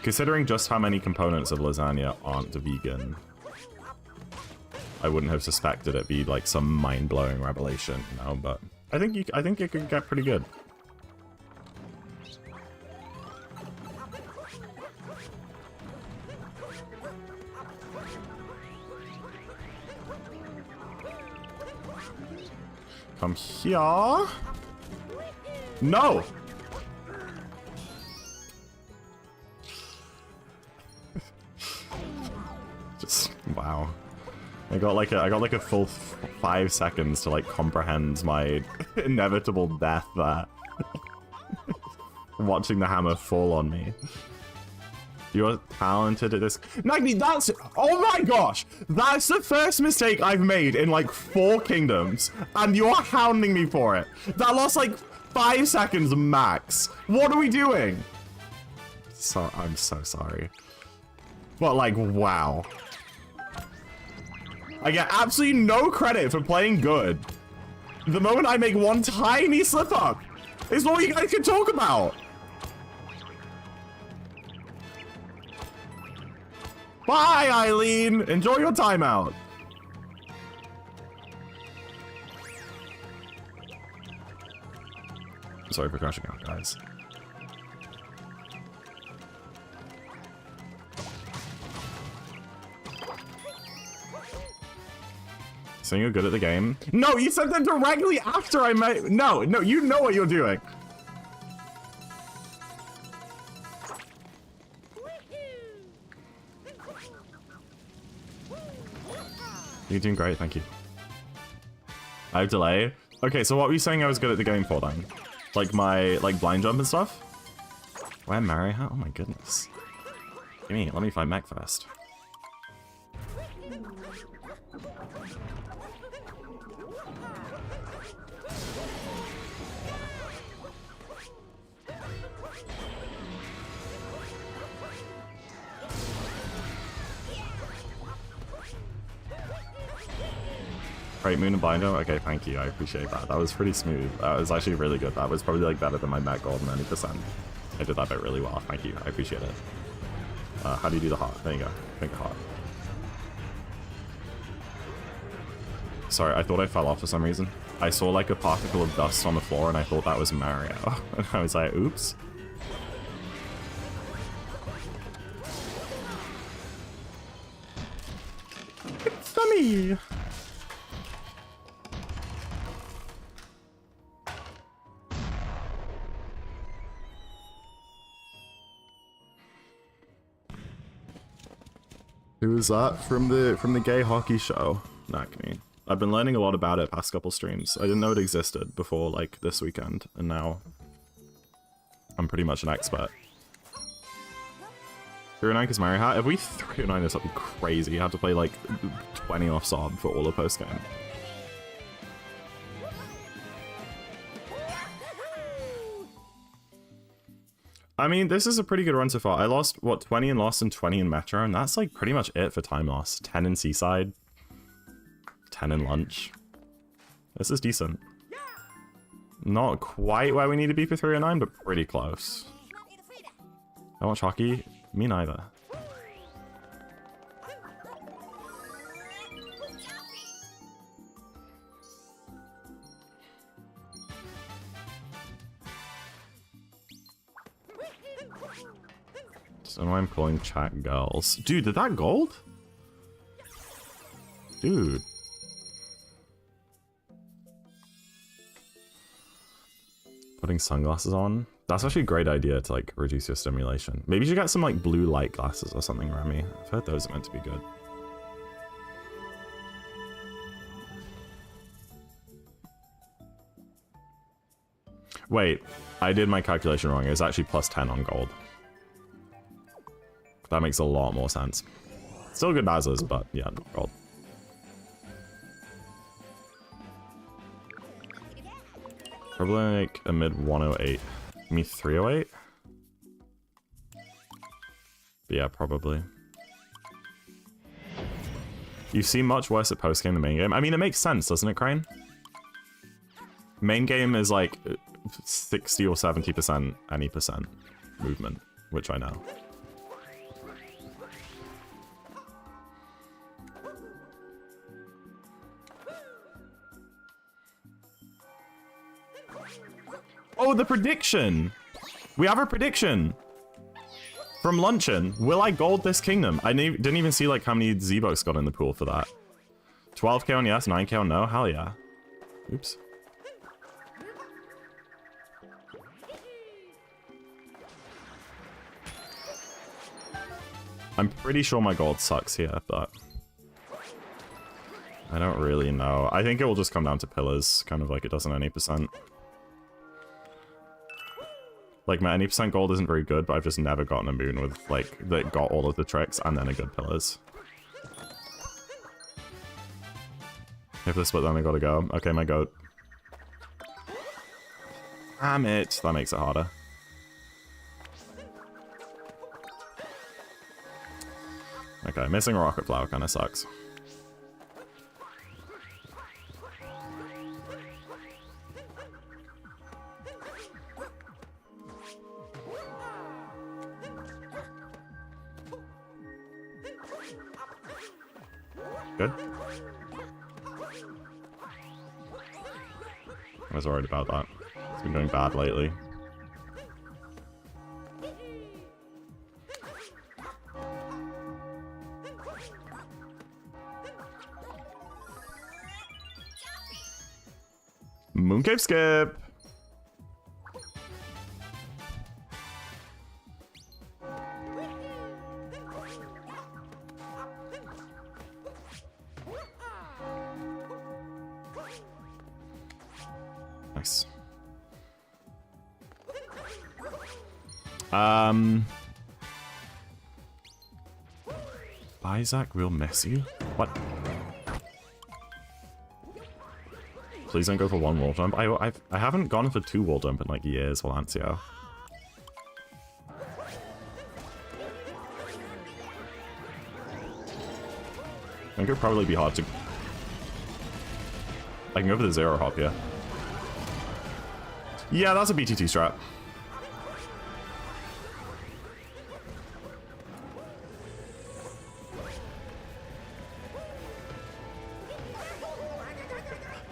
Considering just how many components of lasagna aren't vegan, I wouldn't have suspected it be like some mind-blowing revelation, you know, but I think it could get pretty good. Come here. No. Just wow. I got like a full 5 seconds to like comprehend my inevitable death there. Watching the hammer fall on me. You're talented at this. Nagni, that's... Oh my gosh! That's the first mistake I've made in like 4 kingdoms, and you're hounding me for it. That lost like 5 seconds max. What are we doing? So, I'm so sorry. But like, wow. I get absolutely no credit for playing good. The moment I make one tiny slip up is all you guys can talk about. Bye, Eileen! Enjoy your timeout! Sorry for crashing out, guys. So you're good at the game? No, you said that directly after I met... No, you know what you're doing. You're doing great, thank you. I have delay. Okay, so what were you saying I was good at the game for then? Like my blind jump and stuff? Where Mary hat? Oh my goodness. Let me find Mac first. Great Moon and Bindo? Okay, thank you. I appreciate that. That was pretty smooth. That was actually really good. That was probably like better than my Mac Golden 90%. I did that bit really well. Thank you. I appreciate it. How do you do the heart? There you go. Think heart. Sorry, I thought I fell off for some reason. I saw like a particle of dust on the floor and I thought that was Mario. And I was like, oops. It's me. Who is that from the gay hockey show? Nakni. I've been learning a lot about it past couple streams. I didn't know it existed before like this weekend, and now I'm pretty much an expert. 309 because Mario hat. If we 309 this, that'd be crazy. You have to play like 20 off Sob for all the post game. I mean, this is a pretty good run so far. I lost, what, 20 in Lost and 20 in Metro, and that's like pretty much it for time loss. 10 in Seaside, 10 in Lunch. This is decent. Not quite where we need to be for 309, but pretty close. I watch hockey? Me neither. So now I'm calling chat girls. Dude, did that gold? Dude. Putting sunglasses on? That's actually a great idea to like reduce your stimulation. Maybe you should get some like blue light glasses or something, Remy. I've heard those are meant to be good. Wait, I did my calculation wrong. It was actually plus 10 on gold. That makes a lot more sense. Still good Bazas, but yeah, gold. Probably like a mid 108. You mean 308? But yeah, probably. You seem much worse at post game than main game. I mean, it makes sense, doesn't it, Crane? Main game is like 60 or 70% any percent movement, which I know. Oh, the prediction! We have a prediction! From Luncheon. Will I gold this kingdom? I didn't even see like how many Z-Bucks got in the pool for that. 12k on yes, 9k on no? Hell yeah. Oops. I'm pretty sure my gold sucks here, but I don't really know. I think it will just come down to pillars, kind of like it does in any percent. Like, my any percent gold isn't very good, but I've just never gotten a moon with, like, that got all of the tricks and then a good pillars. If they split, then I gotta go. Okay, my goat. Damn it. That makes it harder. Okay, missing a rocket flower kind of sucks. Good. I was worried about that. It's been going bad lately. Mooncave skip! Nice. Isaac will miss you? What? Please don't go for one wall jump. I haven't gone for 2 wall jump in like years, Valancio. I think it'd probably be hard to... I can go for the 0 hop here. Yeah, that's a BT2 strat.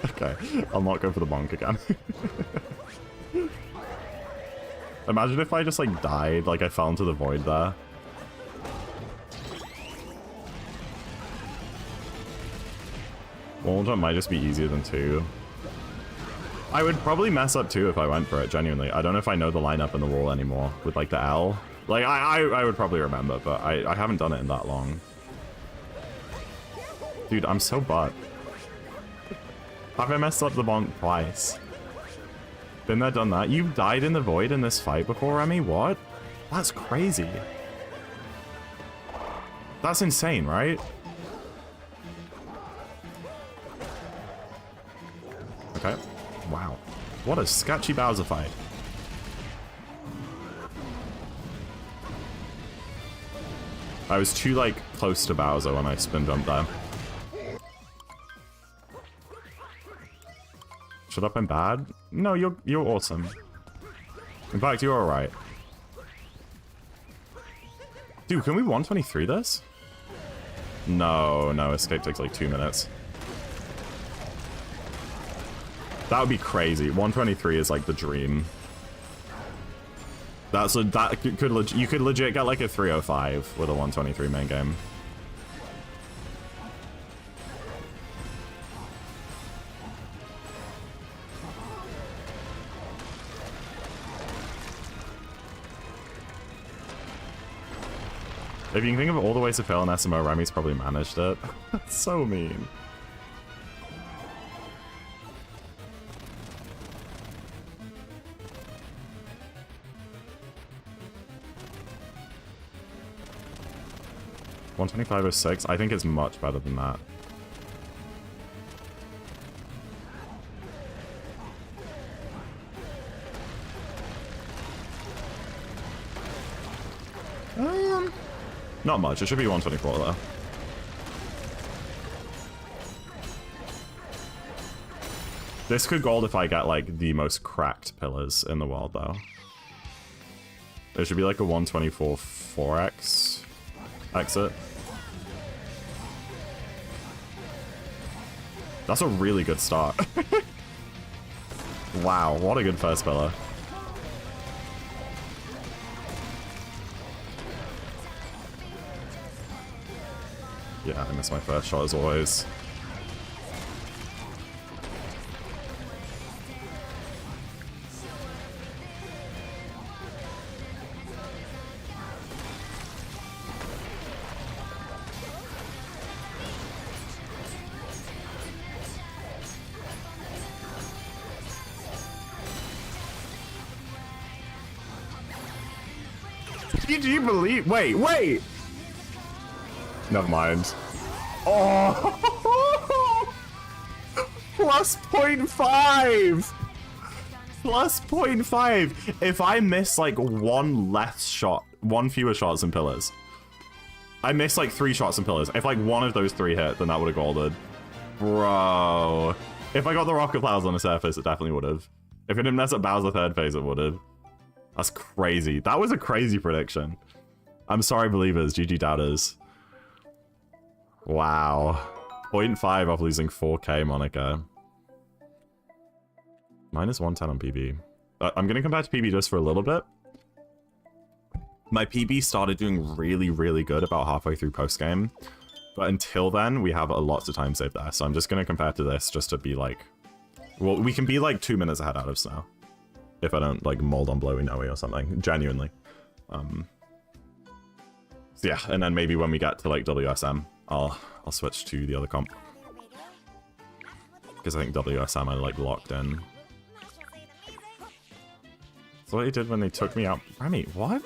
Okay, I'll not go for the bonk again. Imagine if I just like died, like I fell into the void there. Wall jump might just be easier than 2. I would probably mess up 2 if I went for it, genuinely. I don't know if I know the lineup in the wall anymore with like the L. Like I would probably remember, but I haven't done it in that long. Dude, I'm so butt. Have I messed up the bonk twice? Been there, done that. You've died in the void in this fight before, Remy? What? That's crazy. That's insane, right? Okay. Wow. What a sketchy Bowser fight. I was too, like, close to Bowser when I spin jumped there. Shut up, I'm bad? No, you're awesome. In fact, you're alright. Dude, can we 123 this? No, escape takes like 2 minutes. That would be crazy. 123 is like the dream. You could legit get like a 305 with a 123 main game. If you can think of all the ways to fail an SMO, Remy's probably managed it. That's so mean. $125.06. I think it's much better than that. Not much. It should be 124 though. This could gold if I get like the most cracked pillars in the world though. There should be like a 124 4x exit. That's a really good start. Wow, what a good first pillar. Yeah, I missed my first shot as always. Did you believe? Wait! Never mind. Oh! Plus 0.5! Plus 0.5! If I miss like one less shot, one fewer shots in pillars. I missed like 3 shots in pillars. If like one of those 3 hit, then that would have golded. Bro. If I got the rocket clouds on the surface, it definitely would have. If it didn't mess up Bowser third phase, it would have. That's crazy. That was a crazy prediction. I'm sorry, believers. GG doubters. Wow. 0.5 off losing 4k, Monica. Minus 110 on PB. I'm going to come back to PB just for a little bit. My PB started doing really, really good about halfway through post-game. But until then, we have a lot of time saved there. So I'm just going to compare to this just to be like... Well, we can be like 2 minutes ahead out of Snow. If I don't like mold on Blowy Noe or something. Genuinely. So yeah, and then maybe when we get to like WSM, I'll switch to the other comp. Because I think WSM I like locked in. That's what they did when they took me out. Remy, what?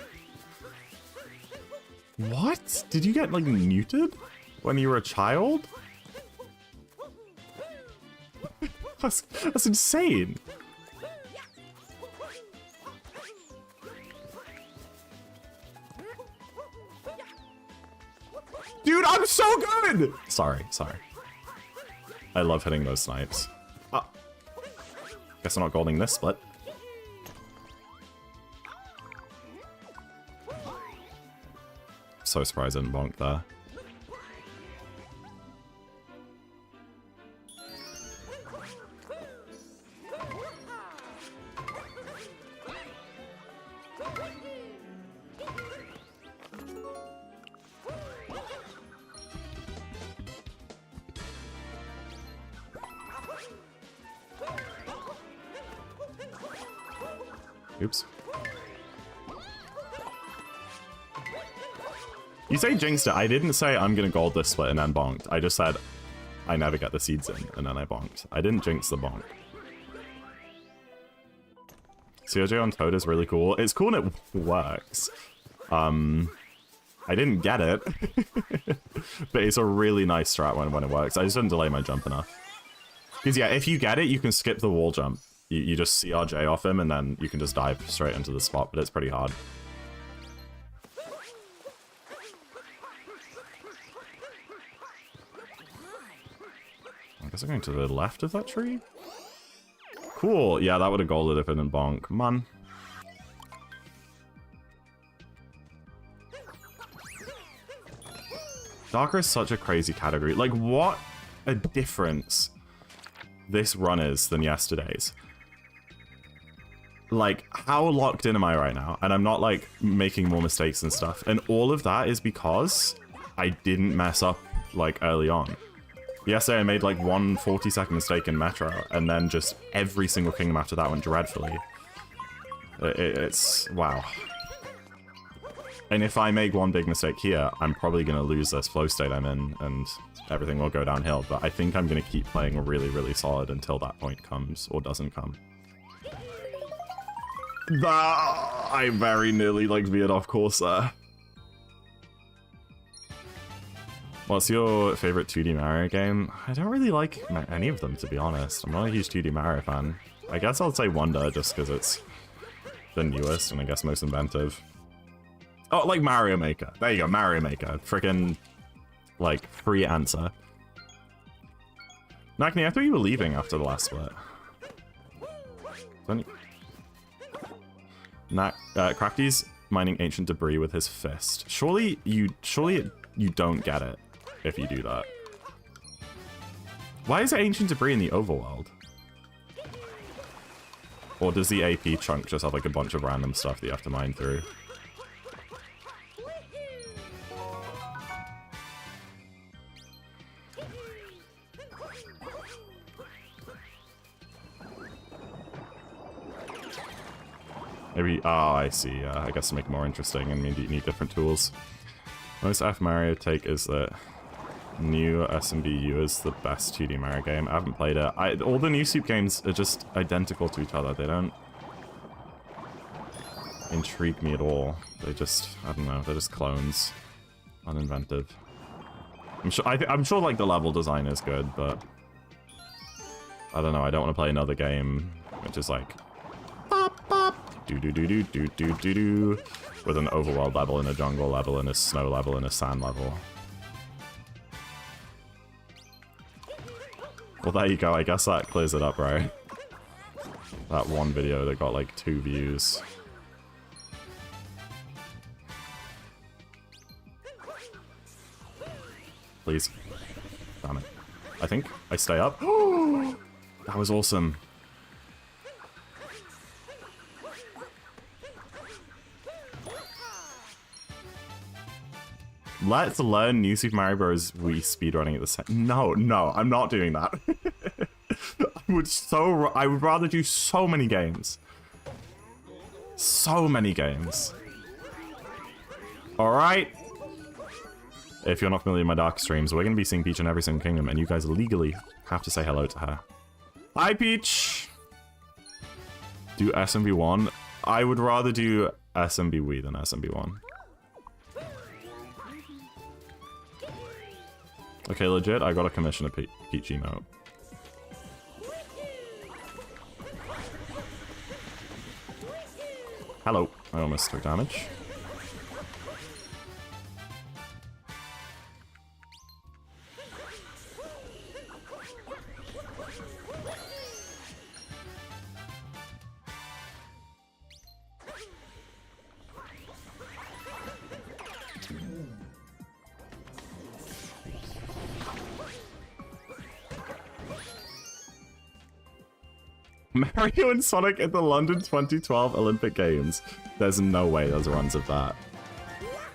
What? Did you get like muted when you were a child? That's insane. Dude, I'm so good! Sorry. I love hitting those snipes. Guess I'm not golding this split. So surprised I didn't bonk there. Oops. You say jinxed it. I didn't say I'm gonna gold this split and then bonked. I just said I never get the seeds in and then I bonked. I didn't jinx the bonk. COJ on Toad is really cool. It's cool and it works. I didn't get it. But it's a really nice strat when it works. I just didn't delay my jump enough. Because yeah, if you get it, you can skip the wall jump. You just CRJ off him and then you can just dive straight into the spot, but it's pretty hard. guess I'm going to the left of that tree. Cool. Yeah, that would have golded if it didn't bonk. Come on. Darker is such a crazy category. Like, what a difference this run is than yesterday's. Like, how locked in am I right now? And I'm not, like, making more mistakes and stuff. And all of that is because I didn't mess up, like, early on. Yesterday I made, like, one 40-second mistake in Metro, and then just every single kingdom after that went dreadfully. It's... wow. And if I make one big mistake here, I'm probably going to lose this flow state I'm in, and everything will go downhill. But I think I'm going to keep playing really, really solid until that point comes, or doesn't come. I very nearly, like, veered off course there. What's your favorite 2D Mario game? I don't really like any of them, to be honest. I'm not a huge 2D Mario fan. I guess I'll say Wonder, just because it's the newest and I guess most inventive. Oh, like Mario Maker. There you go, Mario Maker. Freaking, like, free answer. Nakni, I thought you were leaving after the last split. Crafty's mining ancient debris with his fist. Surely you don't get it if you do that. Why is it ancient debris in the overworld? Or does the AP chunk just have like a bunch of random stuff that you have to mine through? Maybe, oh, I see. I guess to make it more interesting, and maybe you need different tools. Most F Mario take is that new SMBU is the best 2D Mario game. I haven't played it. All the new Soup games are just identical to each other. They don't intrigue me at all. They just, I don't know, they're just clones. Uninventive. I'm sure like the level design is good, but I don't know, I don't want to play another game which is like do with an overworld level and a jungle level and a snow level and a sand level. Well, there you go. I guess that clears it up, right? That one video that got like 2 views. Please. Damn it. I think I stay up. That was awesome. Let's learn New Super Mario Bros. Wii speedrunning at the same. No, I'm not doing that. I would rather do so many games. So many games. Alright. If you're not familiar with my Dark streams, we're going to be seeing Peach in every single kingdom, and you guys legally have to say hello to her. Hi, Peach! Do SMB1? I would rather do SMB Wii than SMB1. Okay, legit, I got a commission a Peach emote. Hello. I almost took damage. Mario and Sonic at the London 2012 Olympic Games. There's no way there's runs of that.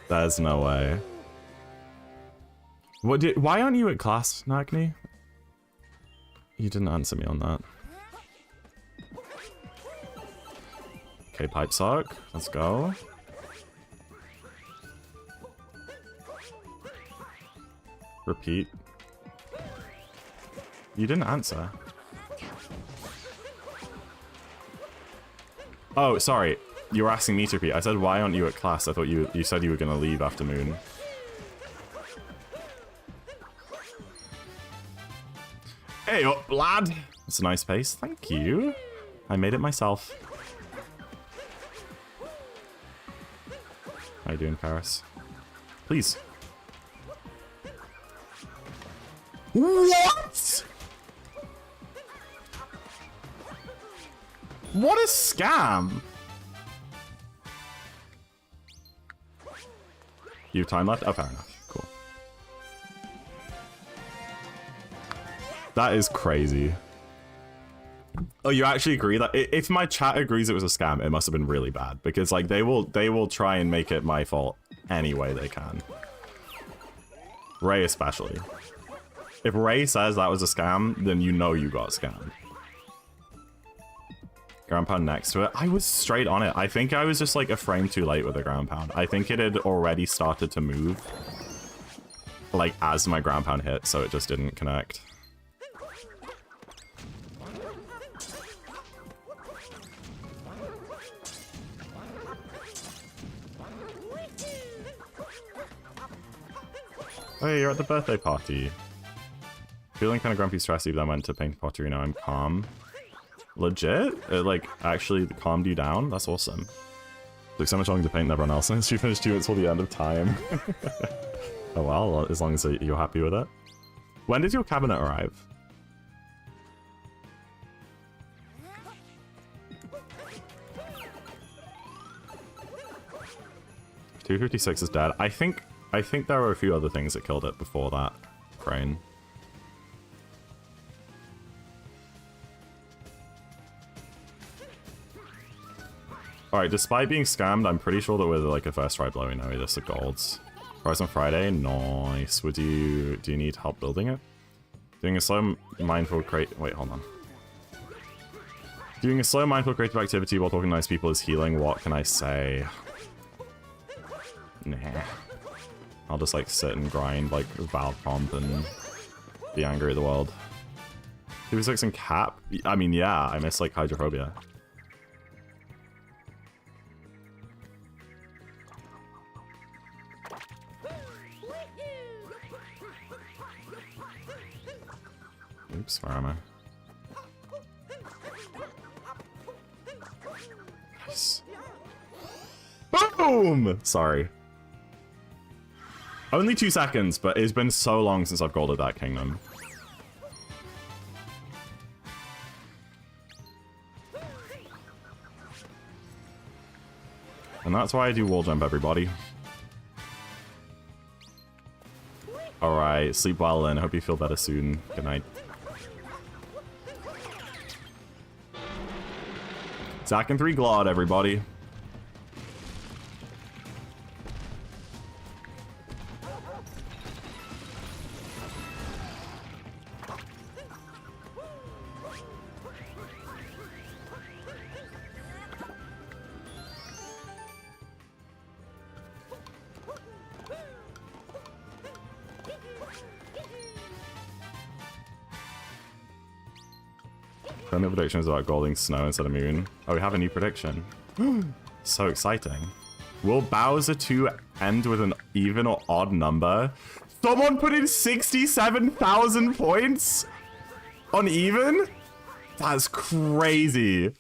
There's no way. Why aren't you at class, Nakni? You didn't answer me on that. Okay, Pipe Sock. Let's go. Repeat. You didn't answer. Oh, sorry. You were asking me to repeat. I said, why aren't you at class? I thought you said you were going to leave after Moon. Hey up, lad! That's a nice pace. Thank you. I made it myself. How you doing, Paris? Please. What? What a scam! You have time left? Oh, fair enough. Cool. That is crazy. Oh, you actually agree that if my chat agrees it was a scam, it must have been really bad because like they will try and make it my fault any way they can. Ray especially. If Ray says that was a scam, then you know you got scammed. Ground pound next to it. I was straight on it. I think I was just like a frame too late with the ground pound. I think it had already started to move like as my ground pound hit, so it just didn't connect. Hey, you're at the birthday party. Feeling kind of grumpy, stressy, but then went to paint pottery. Now I'm calm. Legit? It like actually calmed you down? That's awesome. Took so much longer to paint than everyone else, and you finished 2 minutes till the end of time. Oh well, as long as you're happy with it. When did your cabinet arrive? $256 is dead. I think there were a few other things that killed it before that crane. Alright, despite being scammed, I'm pretty sure that with like a first try blowing away this the golds. Price on Friday? Nice. Do you need help building it? Doing a slow mindful wait, hold on. Doing a slow mindful creative activity while talking to nice people is healing. What can I say? Nah. I'll just like sit and grind like Valve Comp and be angry at the world. 2-6 and cap? I mean, yeah, I miss like hydrophobia. Oops, where am I? Nice. Boom! Sorry. Only 2 seconds, but it's been so long since I've golded that kingdom. And that's why I do wall jump, everybody. Alright, sleep well and hope you feel better soon. Good night. Zack and 3 Glod, everybody. The prediction is about golding snow instead of moon. Oh, we have a new prediction. So exciting. Will Bowser 2 end with an even or odd number? Someone put in 67,000 points on even? That's crazy.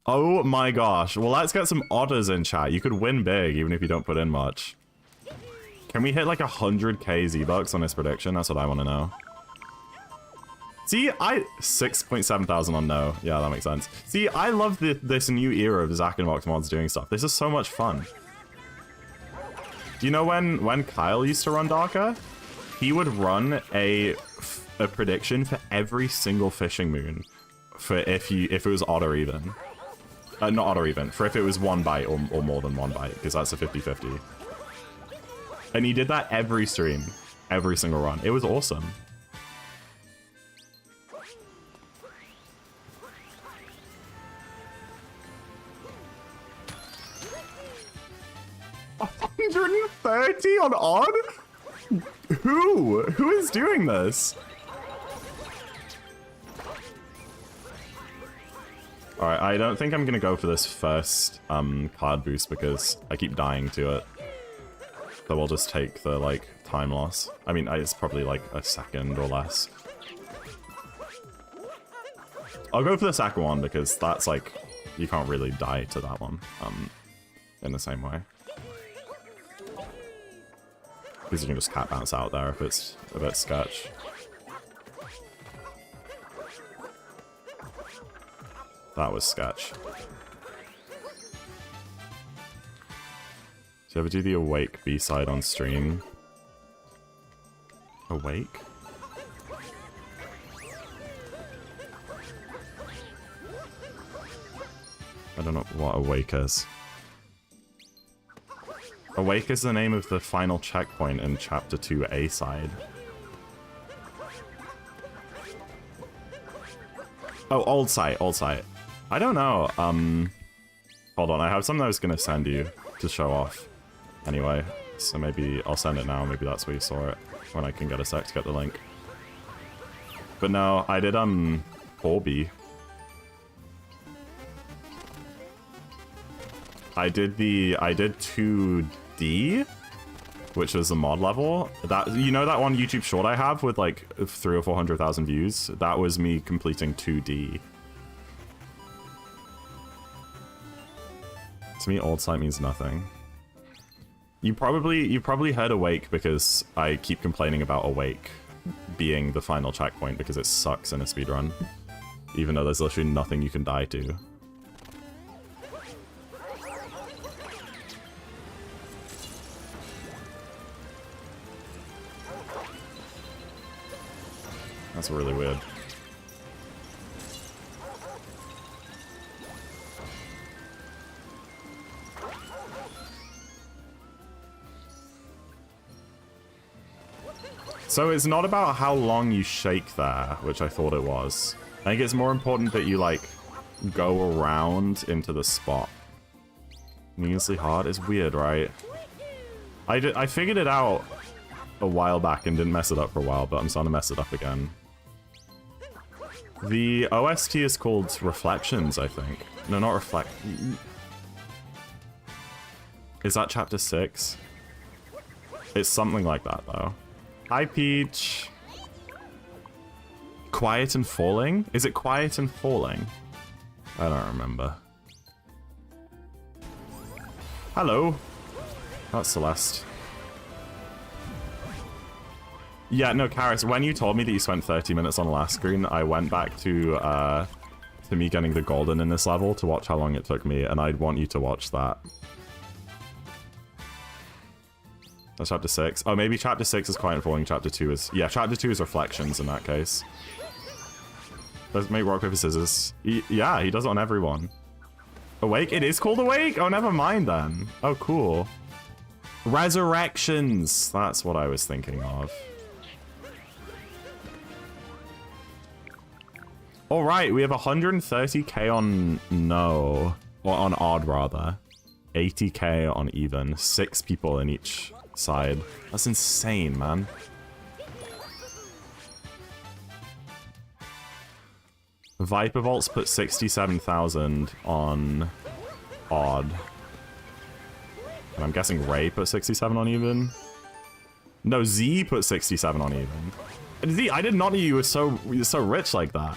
Oh my gosh. Well, let's get some odders in chat. You could win big even if you don't put in much. Can we hit like 100k Z-Bucks on this prediction? That's what I want to know. See, 6.7 thousand on no. Yeah, that makes sense. See, I love this new era of ZackInTheBox mods doing stuff. This is so much fun. Do you know when Kyle used to run Darker? He would run a prediction for every single fishing moon for if it was odd or even. Not odd or even, for if it was 1 bite or more than 1 bite, because that's a 50-50. And he did that every stream, every single run. It was awesome. $130 on odd? Who is doing this? Alright, I don't think I'm gonna go for this first card boost because I keep dying to it. So we'll just take the like time loss. I mean, it's probably like a second or less. I'll go for the second one because that's like, you can't really die to that one in the same way. Because you can just cat bounce out there if it's a bit sketch. That was sketch. Do you ever do the Awake B-side on stream? Awake? I don't know what Awake is. Awake is the name of the final checkpoint in Chapter 2 A-side. Oh, old site. I don't know. Hold on, I have something I was gonna send you to show off. Anyway, so maybe I'll send it now. Maybe that's where you saw it. When I can get a sec to get the link. But no, I did, Corby. I did 2D, which was the mod level. That, you know that one YouTube short I have with like 300,000 or 400,000 views? That was me completing 2D. To me, old site means nothing. You probably heard Awake because I keep complaining about Awake being the final checkpoint because it sucks in a speedrun. Even though there's literally nothing you can die to. That's really weird. So it's not about how long you shake there, which I thought it was. I think it's more important that you, like, go around into the spot. Needlessly hard is weird, right? I figured it out a while back and didn't mess it up for a while, but I'm starting to mess it up again. The OST is called Reflections, I think. No, not Reflect. Is that Chapter 6? It's something like that, though. Hi, Peach. Quiet and Falling? Is it Quiet and Falling? I don't remember. Hello. That's Celeste. Yeah, no, Karis, when you told me that you spent 30 minutes on the last screen, I went back to me getting the golden in this level to watch how long it took me, and I'd want you to watch that. That's Chapter 6. Oh, maybe Chapter 6 is Quiet and Falling, Chapter 2 is... Yeah, Chapter 2 is Reflections in that case. Let's make rock, paper, scissors. Yeah, he does it on everyone. Awake? It is called Awake? Oh, never mind then. Oh, cool. Resurrections! That's what I was thinking of. Alright, we have 130k on no. Or on odd, rather. 80k on even. 6 people in each side. That's insane, man. Viper Volts put 67,000 on odd. And I'm guessing Ray put 67 on even. No, Z put 67 on even. Z, I did not know you were so rich like that.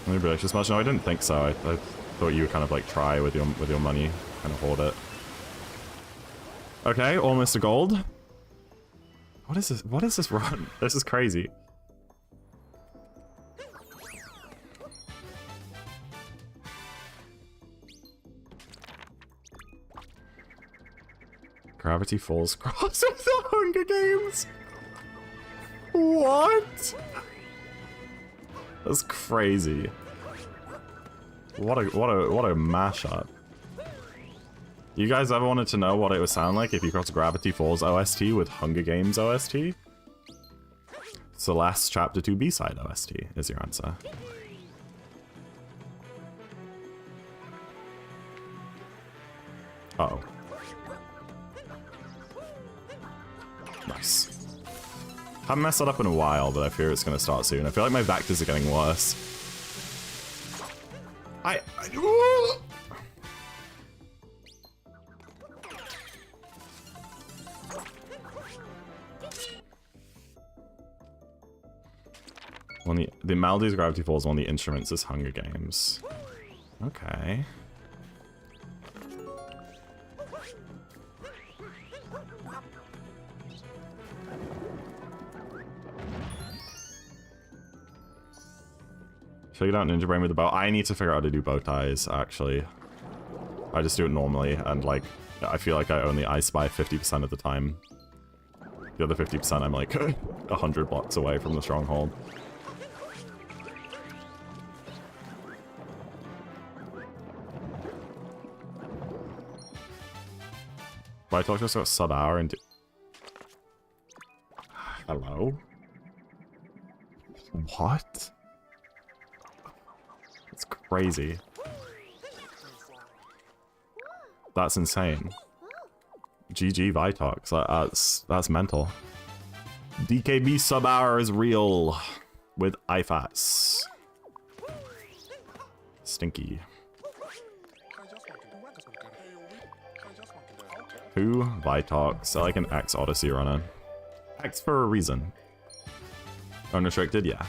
Maybe I just much. No, I didn't think so. I thought you would kind of like try with your money, kind of hoard it. Okay, almost a gold. What is this? What is this run? This is crazy. Gravity Falls cross with the Hunger Games. What? That's crazy. What a mashup. You guys ever wanted to know what it would sound like if you crossed Gravity Falls OST with Hunger Games OST? Celeste Chapter 2 B-side OST is your answer. Uh-oh. Nice. Haven't messed that up in a while, but I fear it's going to start soon. I feel like my vectors are getting worse. The Maldives Gravity Falls, one of the instruments is Hunger Games. Okay. Figured out Ninja Brain with the bow. I need to figure out how to do bow ties, actually. I just do it normally, and like, I feel like I only I spy 50% of the time. The other 50% I'm like 100 blocks away from the stronghold. But I talked to us about sub-hour and... Hello? What? It's crazy. That's insane. GG Vitox. That's mental. DKB sub-hour is real with IFAS. Stinky. Who? Vitox. I like an X Odyssey runner. X for a reason. Unrestricted? Yeah.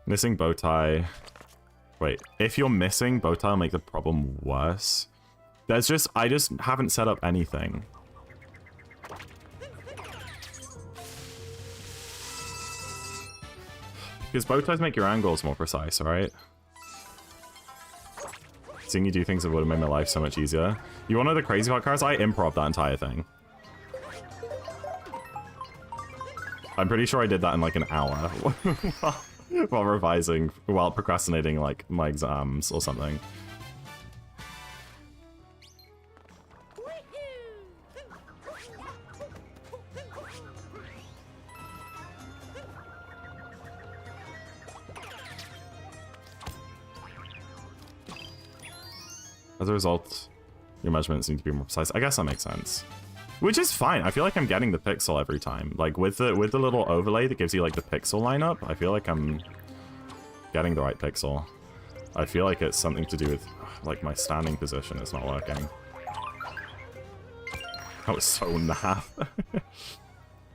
Missing bow tie. Wait, if you're missing bow tie, will make the problem worse. There's just, I just haven't set up anything. Because bow ties make your angles more precise, right? Seeing you do things that would have made my life so much easier. You want to know the crazy part, Cars? I improv that entire thing. I'm pretty sure I did that in like an hour. While revising, while procrastinating like my exams or something. As a result, your measurements need to be more precise. I guess that makes sense. Which is fine. I feel like I'm getting the pixel every time. Like with the little overlay that gives you like the pixel lineup, I feel like I'm getting the right pixel. I feel like it's something to do with like my standing position is not working. That was so naff.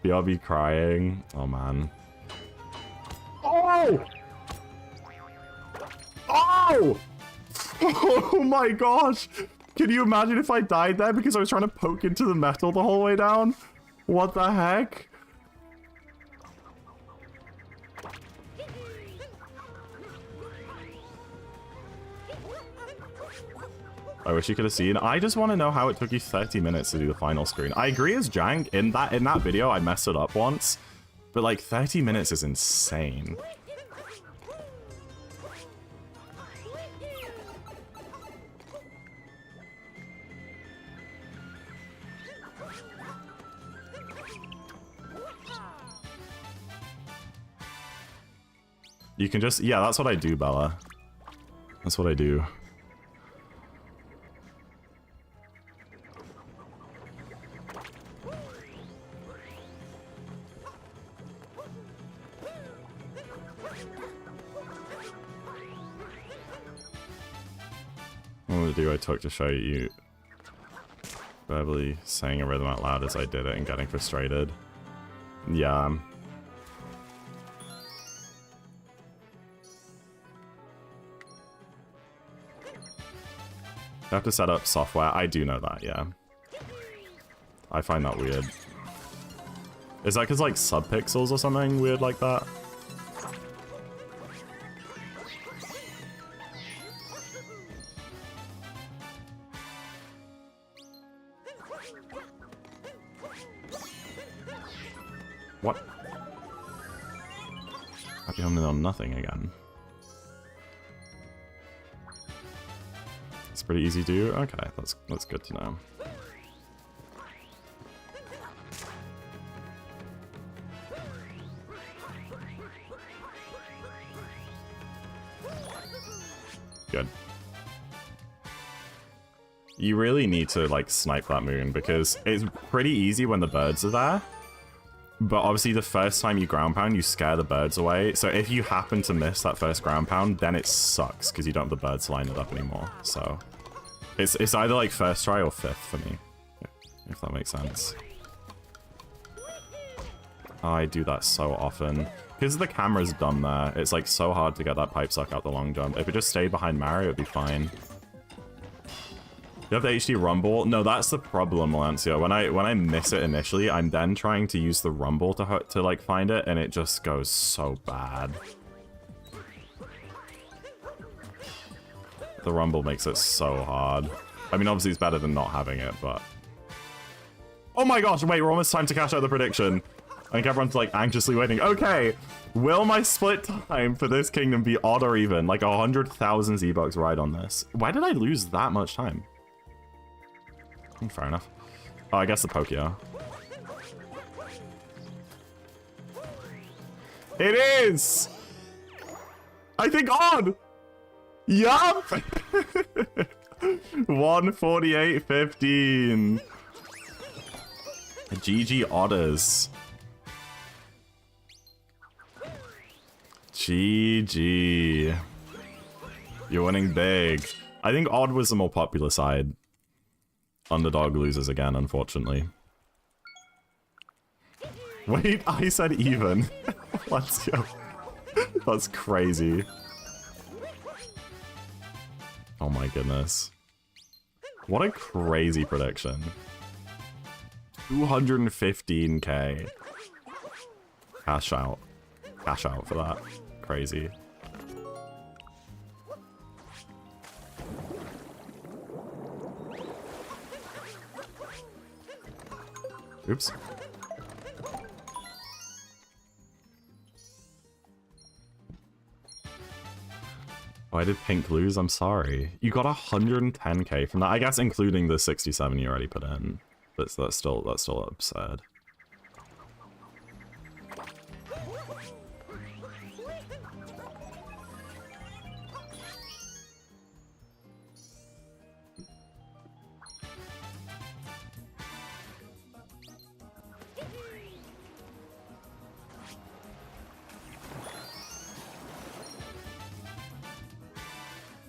BRB crying. Oh man. Oh! Oh! Oh my gosh! Can you imagine if I died there because I was trying to poke into the metal the whole way down? What the heck? I wish you could have seen. I just want to know how it took you 30 minutes to do the final screen. I agree as jank. In that video, I messed it up once. But like 30 minutes is insane. You can just, yeah, that's what I do, Bella. That's what I do. What would I do? I took to show you verbally saying a rhythm out loud as I did it and getting frustrated. Yeah. You have to set up software. I do know that, yeah. I find that weird. Is that because like subpixels or something weird like that? What? I've been on nothing again. It's pretty easy to do. Okay, that's good to know. Good. You really need to like snipe that moon because it's pretty easy when the birds are there. But obviously the first time you ground pound, you scare the birds away. So if you happen to miss that first ground pound, then it sucks because you don't have the birds lined up anymore. So it's either like first try or fifth for me, if that makes sense. I do that so often. Because the camera's dumb there, it's like so hard to get that pipe suck out the long jump. If it just stayed behind Mario, it would be fine. You have the HD rumble? No, that's the problem, Lancia. When I miss it initially, I'm then trying to use the rumble to like find it, and it just goes so bad. The rumble makes it so hard. I mean, obviously it's better than not having it, but... Oh my gosh, wait, we're almost time to cash out the prediction. I think everyone's like anxiously waiting. Okay, will my split time for this kingdom be odd or even? Like 100,000 Z-Bucks ride on this. Why did I lose that much time? Fair enough. Oh, I guess the Pokio. It is! I think odd! Yup! 148.15. GG Otters. GG. You're winning big. I think odd was the more popular side. Underdog loses again, unfortunately. Wait, I said even. Let's go. That's crazy. Oh my goodness. What a crazy prediction. 215k. Cash out. Cash out for that. Crazy. Oops. Why did Pink lose? I'm sorry. You got 110k from that. I guess including the 67 you already put in. But that's still absurd.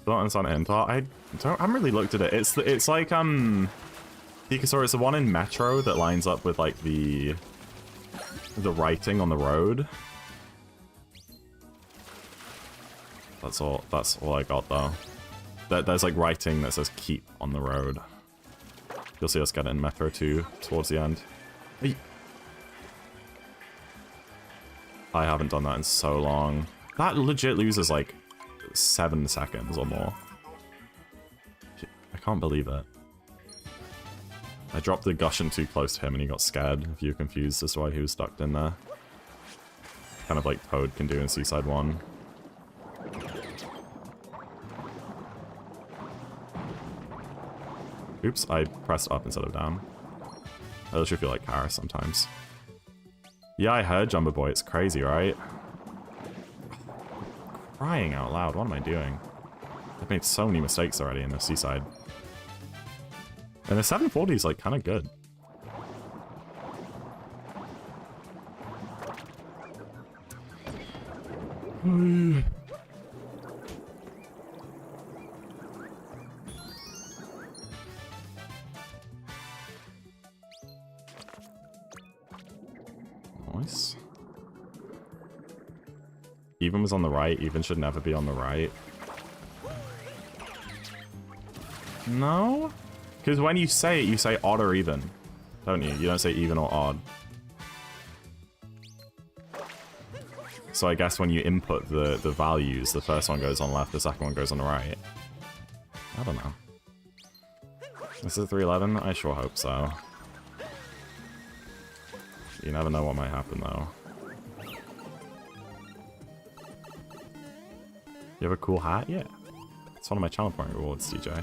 Don't understand Intar. I haven't really looked at it. It's like Pikasaur, it's the one in Metro that lines up with like the writing on the road. That's all I got though. There's like writing that says keep on the road. You'll see us get it in Metro 2 towards the end. I haven't done that in so long. That legit loses like 7 seconds or more. I can't believe it. I dropped the Gushin too close to him and he got scared. If you're confused as to why he was stuck in there. Kind of like Toad can do in Seaside 1. Oops, I pressed up instead of down. I literally feel like Karis sometimes. Yeah, I heard Jumbo Boy. It's crazy, right? Crying out loud. What am I doing? I've made so many mistakes already in the Seaside. And the 740 is like kind of good. Nice. Even was on the right. Even should never be on the right. No? Because when you say it, you say odd or even. Don't you? You don't say even or odd. So I guess when you input the values, the first one goes on left, the second one goes on the right. I don't know. Is it 311? I sure hope so. You never know what might happen, though. You have a cool hat? Yeah. It's one of my channel point rewards, DJ.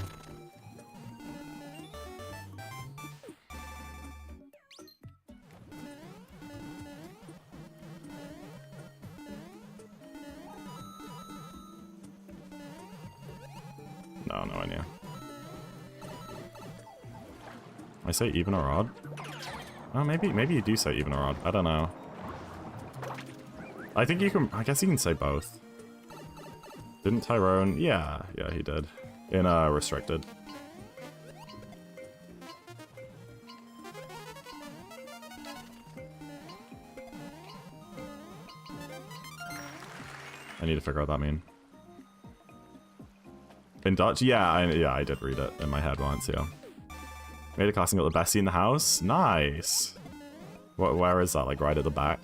No, no idea. I say even or odd? Oh, maybe you do say even or odd. I don't know. I think you can... I guess you can say both. Didn't Tyrone? Yeah, he did. In restricted. I need to figure out what that means. In Dutch? Yeah, I did read it in my head once, yeah. Made a class and got the best seat in the house? Nice. Where is that? Like right at the back?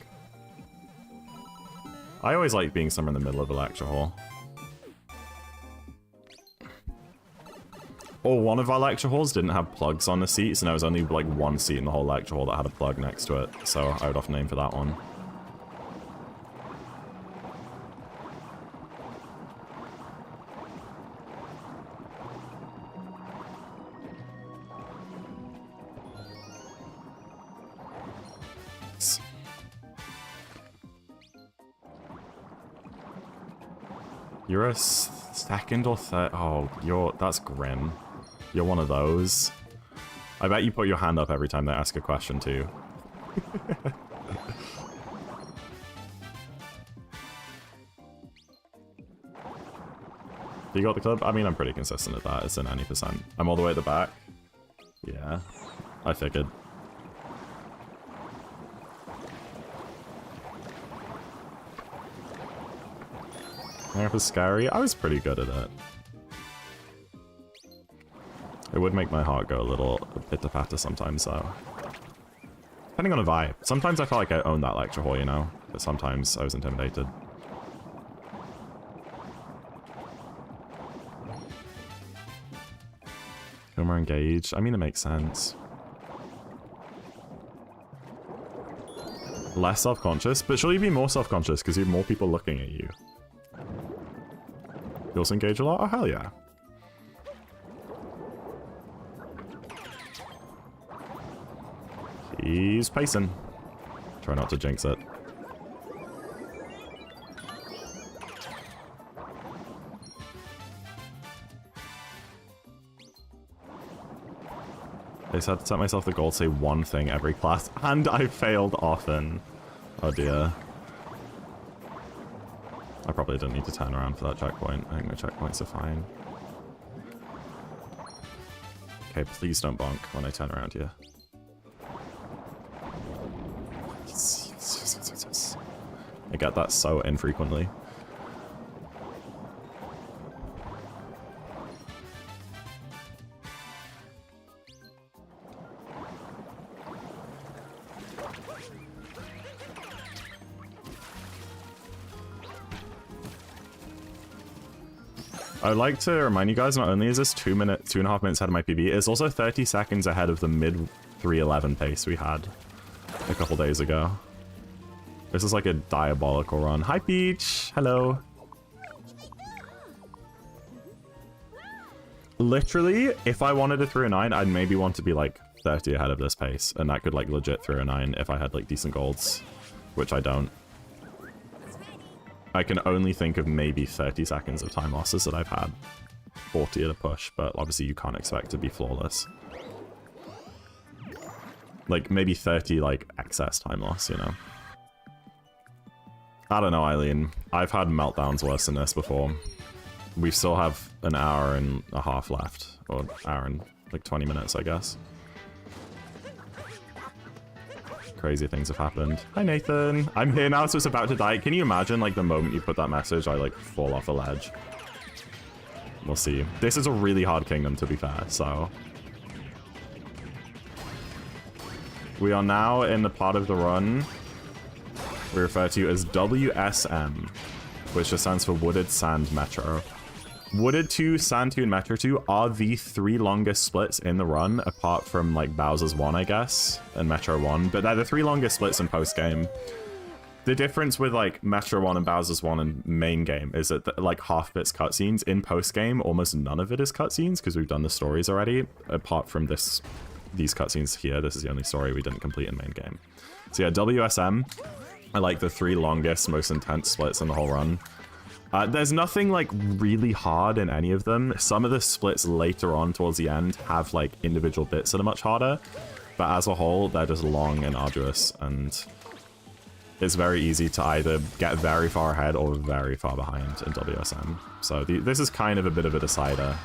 I always like being somewhere in the middle of a lecture hall. Or one of our lecture halls didn't have plugs on the seats, and there was only like one seat in the whole lecture hall that had a plug next to it, so I would often aim for that one. You're a second or third? Oh, that's grim. You're one of those. I bet you put your hand up every time they ask a question too. You got the club? I mean, I'm pretty consistent at that. It's in any percent. I'm all the way at the back. Yeah, I figured. It was scary. I was pretty good at it. It would make my heart go a bit faster sometimes, though. Depending on a vibe. Sometimes I felt like I owned that lecture hall, you know? But sometimes I was intimidated. Feel more engaged. I mean, it makes sense. Less self-conscious, but surely you'd be more self-conscious because you have more people looking at you. You also engage a lot? Oh, hell yeah. He's pacing. Try not to jinx it. I said to set myself the goal to say one thing every class, and I failed often. Oh dear. I probably didn't need to turn around for that checkpoint. I think my checkpoints are fine. Okay, please don't bonk when I turn around here. I get that so infrequently. I'd like to remind you guys, not only is this 2.5 minutes ahead of my PB, it's also 30 seconds ahead of the mid 3:11 pace we had a couple days ago. This is like a diabolical run. Hi, Peach! Hello! Literally, if I wanted a 309, I'd maybe want to be like 30 ahead of this pace, and that could like legit 309 if I had like decent golds, which I don't. I can only think of maybe 30 seconds of time losses that I've had. 40 at a push, but obviously you can't expect to be flawless. Like, maybe 30, like, excess time loss, you know? I don't know, Eileen. I've had meltdowns worse than this before. We still have an hour and a half left. Or hour and, like, 20 minutes, I guess. Crazy things have happened. Hi, Nathan. I'm here now, so it's about to die. Can you imagine, like, the moment you put that message, I, like, fall off a ledge? We'll see. This is a really hard kingdom, to be fair, so... We are now in the part of the run we refer to as WSM, which just stands for Wooded Sand Metro. Wooded 2, Sand 2, and Metro 2 are the 3 longest splits in the run, apart from, like, Bowser's 1, I guess, and Metro 1, but they're the 3 longest splits in post-game. The difference with, like, Metro 1 and Bowser's 1 and main game is that, like, half of it's cutscenes. In post-game, almost none of it is cutscenes, because we've done the stories already, apart from these cutscenes here. This is the only story we didn't complete in main game. So yeah, WSM, I like the 3 longest, most intense splits in the whole run. There's nothing, like, really hard in any of them. Some of the splits later on towards the end have, like, individual bits that are much harder. But as a whole, they're just long and arduous, and it's very easy to either get very far ahead or very far behind in WSM. So this is kind of a bit of a decider.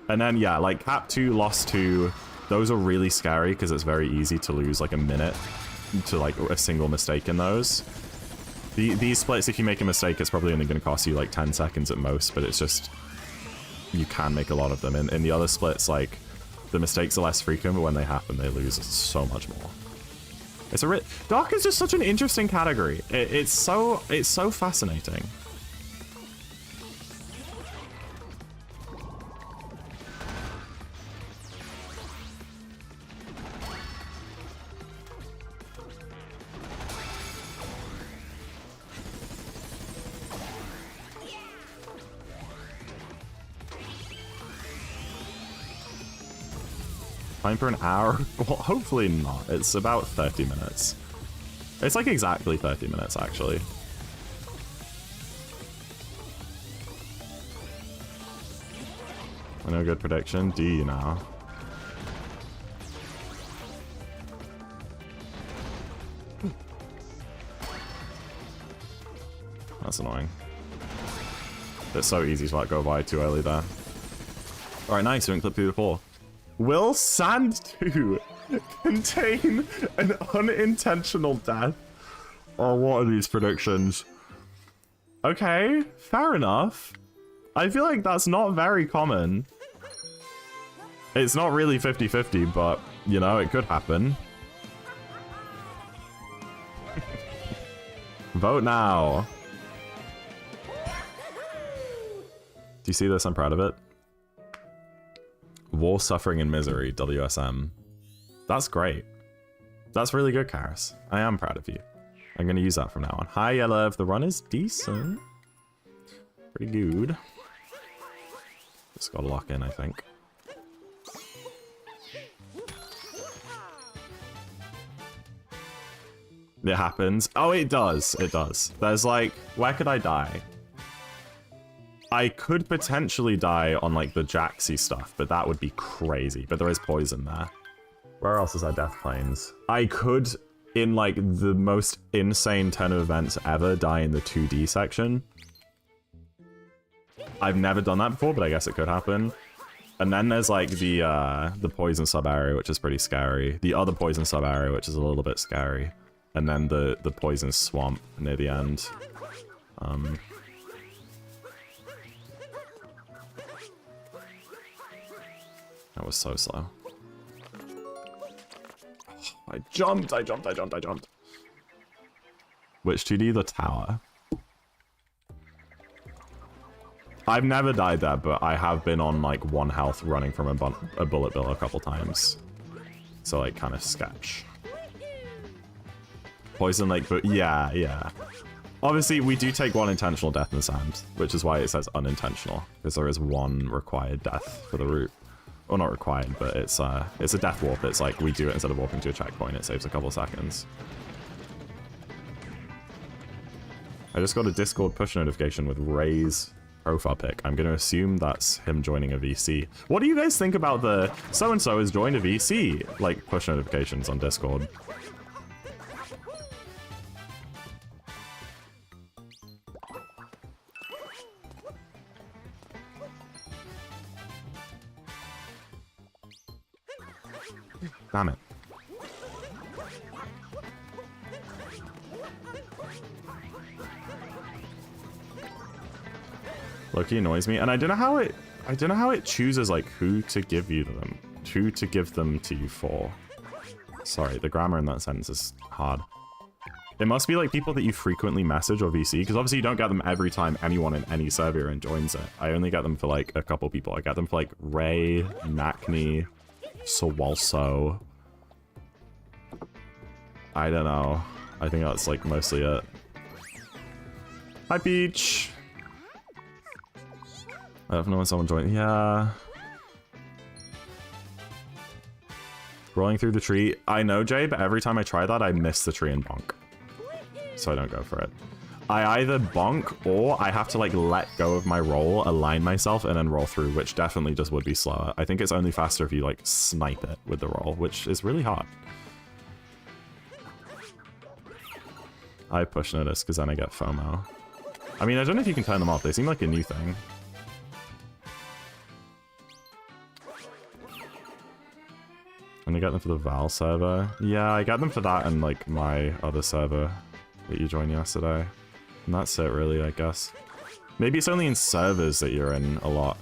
And then, yeah, like, Cap 2, Lost 2, those are really scary because it's very easy to lose, like, a minute to, like, a single mistake in those. These splits, if you make a mistake, it's probably only going to cost you like 10 seconds at most, but it's just you can make a lot of them. In the other splits, like, the mistakes are less frequent, but when they happen, they lose so much more. It's a Dark is just such an interesting category. It's so fascinating. Time for an hour? Well, hopefully not. It's about 30 minutes. It's like exactly 30 minutes, actually. I know a good prediction. Do you now? That's annoying. It's so easy to let go by too early there. Alright, nice. We didn't clip through the floor. Will Sand 2 contain an unintentional death? Oh, what are these predictions? Okay, fair enough. I feel like that's not very common. It's not really 50-50, but, you know, it could happen. Vote now. Do you see this? I'm proud of it. War, Suffering, and Misery, WSM. That's great. That's really good, Karis. I am proud of you. I'm going to use that from now on. Hi, Yellow. The run is decent. Pretty good. Just got to lock in, I think. It happens. Oh, it does. It does. There's like, where could I die? I could potentially die on like the Jaxie stuff, but that would be crazy. But there is poison there. Where else is there death planes? I could, in like the most insane 10 events ever, die in the 2D section. I've never done that before, but I guess it could happen. And then there's like the poison sub area, which is pretty scary. The other poison sub area, which is a little bit scary. And then the poison swamp near the end. That was so slow. Oh, I jumped. Which 2D? The tower. I've never died there, but I have been on like 1 health running from a bullet bill a couple times. So like kind of sketch. Poison Lake, but yeah. Obviously, we do take 1 intentional death in the sand, which is why it says unintentional, because there is 1 required death for the route. Or not required, but it's a death warp. It's like we do it instead of warping to a checkpoint. It saves a couple seconds. I just got a Discord push notification with Ray's profile pic. I'm going to assume that's him joining a VC. What do you guys think about the so-and-so has joined a VC, like, push notifications on Discord? Damn it. Loki annoys me, and I don't know how it chooses like who to give you them, who to give them to you for. Sorry, the grammar in that sentence is hard. It must be like people that you frequently message or VC, because obviously you don't get them every time anyone in any server and joins it. I only get them for like a couple people. I get them for like Ray, Nakni, Sawalso. I don't know. I think that's like mostly it. Hi, Peach. I don't know when someone joined. Yeah. Rolling through the tree. I know, Jay, but every time I try that, I miss the tree and bonk. So I don't go for it. I either bonk or I have to like let go of my roll, align myself, and then roll through, which definitely just would be slower. I think it's only faster if you like snipe it with the roll, which is really hard. I push notice because then I get FOMO. I mean, I don't know if you can turn them off. They seem like a new thing. And I get them for the Val server. Yeah, I got them for that and like my other server that you joined yesterday. And that's it really, I guess. Maybe it's only in servers that you're in a lot.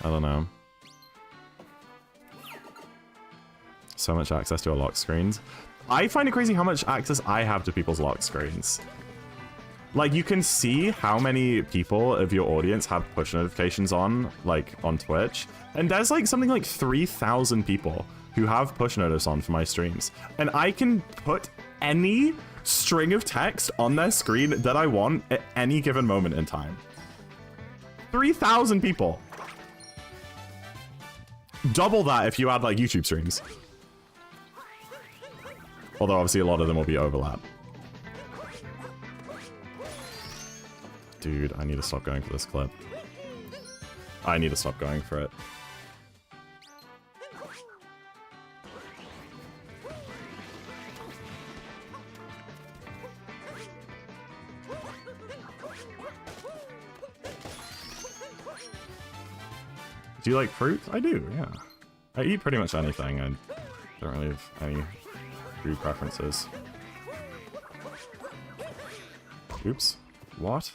I don't know. So much access to our lock screens. I find it crazy how much access I have to people's lock screens. Like, you can see how many people of your audience have push notifications on, like, on Twitch. And there's, like, something like 3,000 people who have push notice on for my streams. And I can put any string of text on their screen that I want at any given moment in time. 3,000 people. Double that if you add, like, YouTube streams. Although, obviously, a lot of them will be overlap. Dude, I need to stop going for this clip. I need to stop going for it. Do you like fruit? I do, yeah. I eat pretty much anything. I don't really have any food preferences. Oops. What?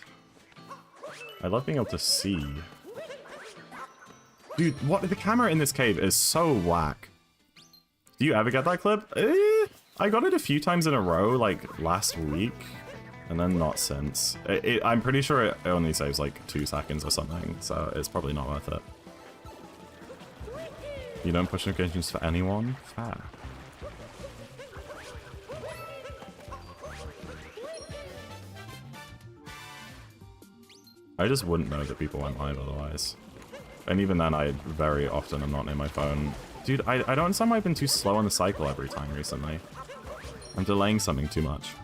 I love being able to see. Dude, what? The camera in this cave is so whack. Do you ever get that clip? I got it a few times in a row, like last week, and then not since. I'm pretty sure it only saves like 2 seconds or something, so it's probably not worth it. You don't push notifications for anyone? Fair. I just wouldn't know that people went live otherwise. And even then, I very often am not near my phone. Dude, I don't understand why I've been too slow on the cycle every time recently. I'm delaying something too much.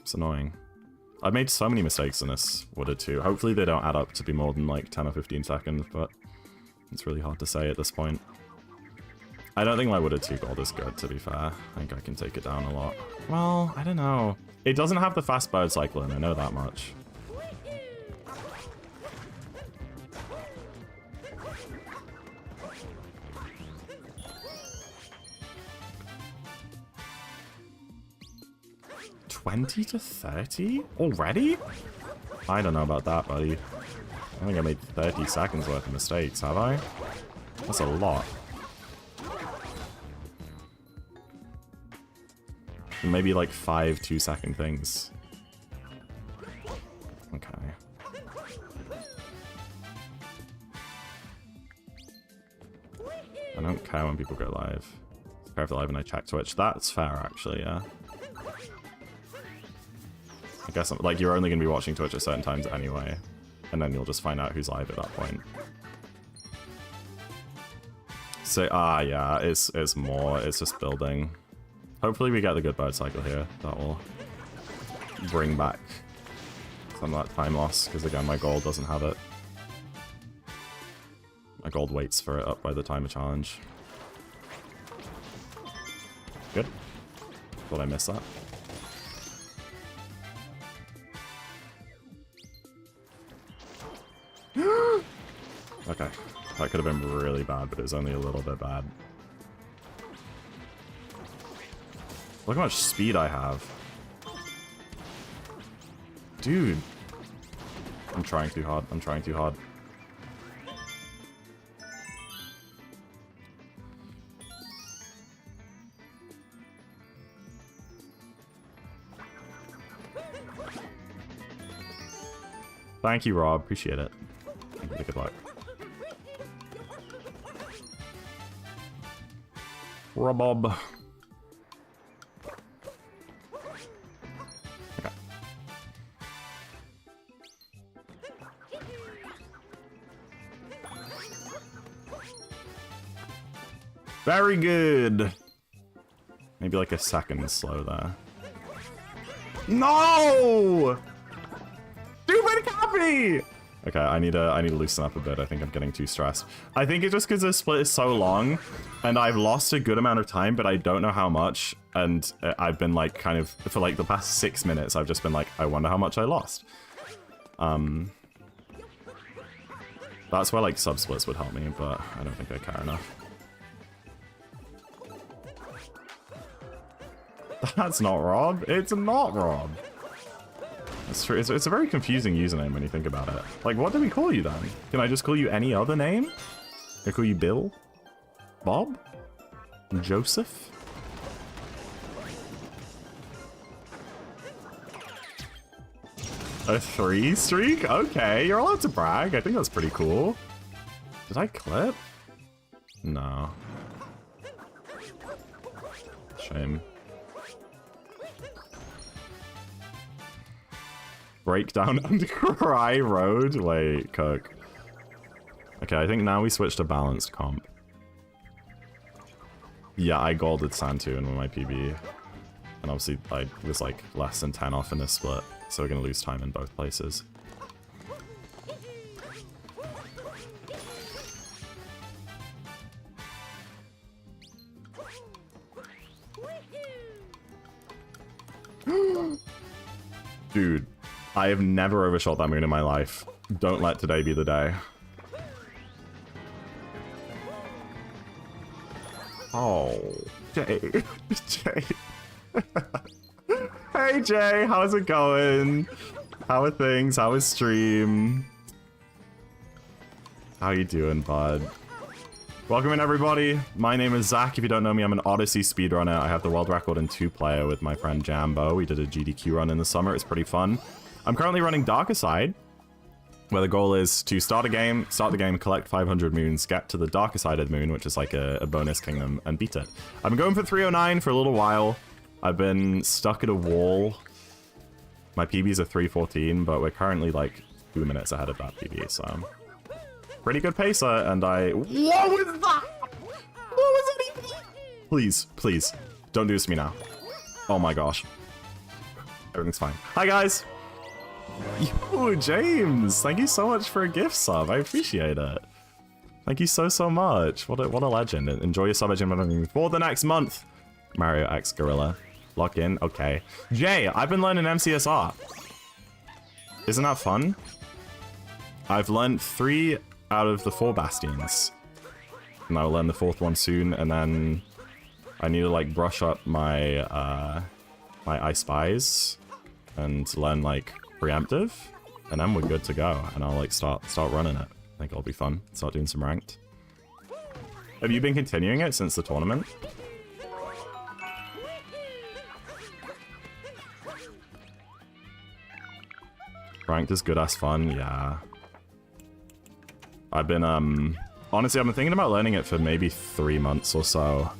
It's annoying. I've made so many mistakes in this Wooded 2. Hopefully they don't add up to be more than like 10 or 15 seconds, but it's really hard to say at this point. I don't think my Wooded 2 gold is good, to be fair. I think I can take it down a lot. Well, I don't know. It doesn't have the fast bird cycle in, I know that much. $20 to $30? Already? I don't know about that, buddy. I think I made 30 seconds worth of mistakes, have I? That's a lot. Maybe like 5 2-second things. Okay. I don't care when people go live. I care if they're live and I check Twitch. That's fair, actually, yeah. I guess, like, you're only going to be watching Twitch at certain times anyway. And then you'll just find out who's live at that point. So, yeah, it's more. It's just building. Hopefully we get the good bird cycle here. That will bring back some of that time loss, because again, my gold doesn't have it. My gold waits for it up by the timer challenge. Good. Thought I missed that. Okay. That could have been really bad, but it was only a little bit bad. Look how much speed I have. Dude. I'm trying too hard. I'm trying too hard. Thank you, Rob. Appreciate it. Good luck. Rob. Okay. Very good. Maybe like a second slow there. No! Stupid copy! Okay, I need to loosen up a bit. I think I'm getting too stressed. I think it's just because the split is so long, and I've lost a good amount of time, but I don't know how much. And I've been like, kind of, for like the past 6 minutes, I've just been like, I wonder how much I lost. That's where like sub splits would help me, but I don't think I care enough. That's not Rob. It's not Rob. It's a very confusing username when you think about it. Like, what do we call you then? Can I just call you any other name? Can I call you Bill? Bob? Joseph? A 3 streak? Okay, you're allowed to brag. I think that's pretty cool. Did I clip? No. Shame. Breakdown and Cry Road? Wait, Cook. Okay, I think now we switch to balanced comp. Yeah, I golded Santu in my PB. And obviously I was like less than 10 off in this split, so we're gonna lose time in both places. Dude, I have never overshot that moon in my life. Don't let today be the day. Oh, Jay. Jay. Hey, Jay. How's it going? How are things? How is stream? How you doing, bud? Welcome in, everybody. My name is Zach. If you don't know me, I'm an Odyssey speedrunner. I have the world record in 2-player with my friend Jambo. We did a GDQ run in the summer. It's pretty fun. I'm currently running Darker Side, where the goal is to start the game, collect 500 moons, get to the darker side of the moon, which is like a bonus kingdom, and beat it. I've been going for 309 for a little while. I've been stuck at a wall. My PB's are 314, but we're currently like 2 minutes ahead of that PB, so... Pretty good pacer, and I... What was that? What was that even? Please, please, don't do this to me now. Oh my gosh. Everything's fine. Hi, guys! Yo, James! Thank you so much for a gift sub. I appreciate it. Thank you so, so much. What a legend. Enjoy your sub for the next month. Mario X Gorilla. Lock in. Okay. Jay, I've been learning MCSR. Isn't that fun? I've learned 3 out of the 4 bastions. And I'll learn the 4th one soon, and then I need to like brush up my my I Spies and learn like preemptive, and then we're good to go, and I'll like start running it. I think it'll be fun. Start doing some ranked. Have you been continuing it since the tournament? Ranked is good as fun, yeah. I've been honestly I've been thinking about learning it for maybe 3 months or so.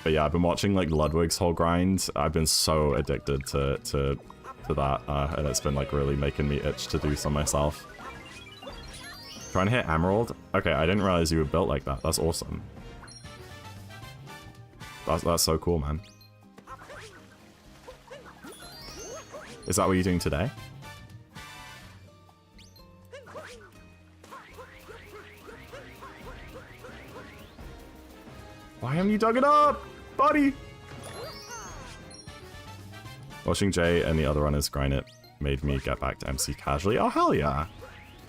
But yeah, I've been watching like Ludwig's whole grind. I've been so addicted to that, and it's been like really making me itch to do some myself. Trying to hit Emerald? Okay, I didn't realize you were built like that. That's awesome. That's so cool, man. Is that what you're doing today? Why haven't you dug it up, buddy? Watching Jay and the other runners grind it made me get back to MC casually. Oh, hell yeah.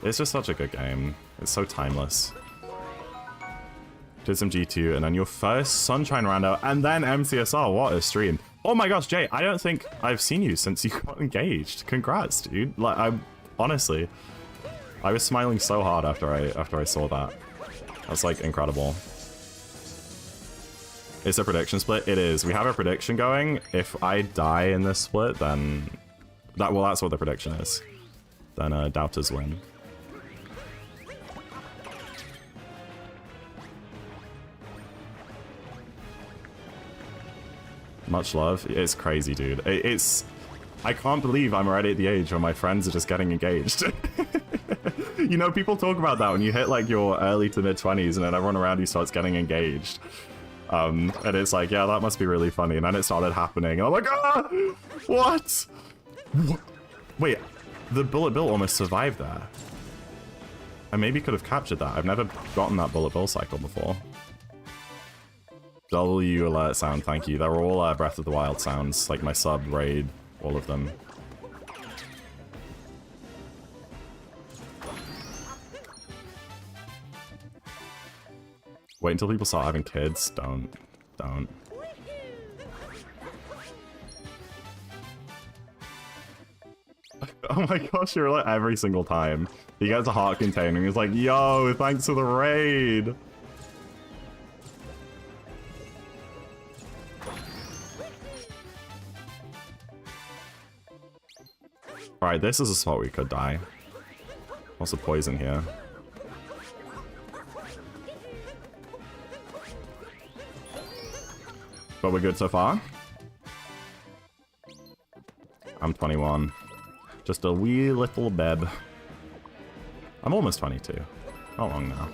It's just such a good game. It's so timeless. Did some G2, and then your first Sunshine rando, and then MCSR. What a stream. Oh my gosh, Jay, I don't think I've seen you since you got engaged. Congrats, dude. Like, honestly, I was smiling so hard after I saw that. That's like incredible. It's a prediction split? It is. We have a prediction going. If I die in this split, then... that's what the prediction is. Then Doubters win. Much love. It's crazy, dude. I can't believe I'm already at the age where my friends are just getting engaged. You know, people talk about that when you hit like your early to mid-20s and then everyone around you starts getting engaged. And it's like, yeah, that must be really funny. And then it started happening. And I'm like, ah! What? Wait, the Bullet Bill almost survived there. I maybe could have captured that. I've never gotten that Bullet Bill cycle before. W alert sound, thank you. They're all Breath of the Wild sounds, like my sub, raid, all of them. Wait until people start having kids. Don't. Oh my gosh, you're like every single time. He gets a heart container and he's like, yo, thanks for the raid. Alright, this is a spot we could die. What's the poison here? But we're good so far. I'm 21. Just a wee little beb. I'm almost 22. Not long now.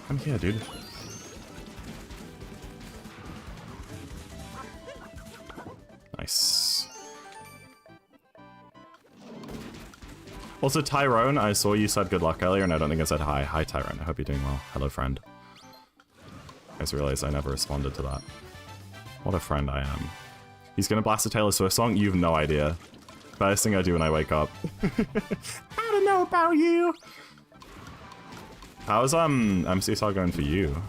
I'm here, dude. Nice. Also, Tyrone, I saw you said good luck earlier, and I don't think I said hi. Hi, Tyrone. I hope you're doing well. Hello, friend. I just realized I never responded to that. What a friend I am. He's gonna blast a Taylor Swift song? You've no idea. First thing I do when I wake up. I don't know about you. How's MCSR going for you?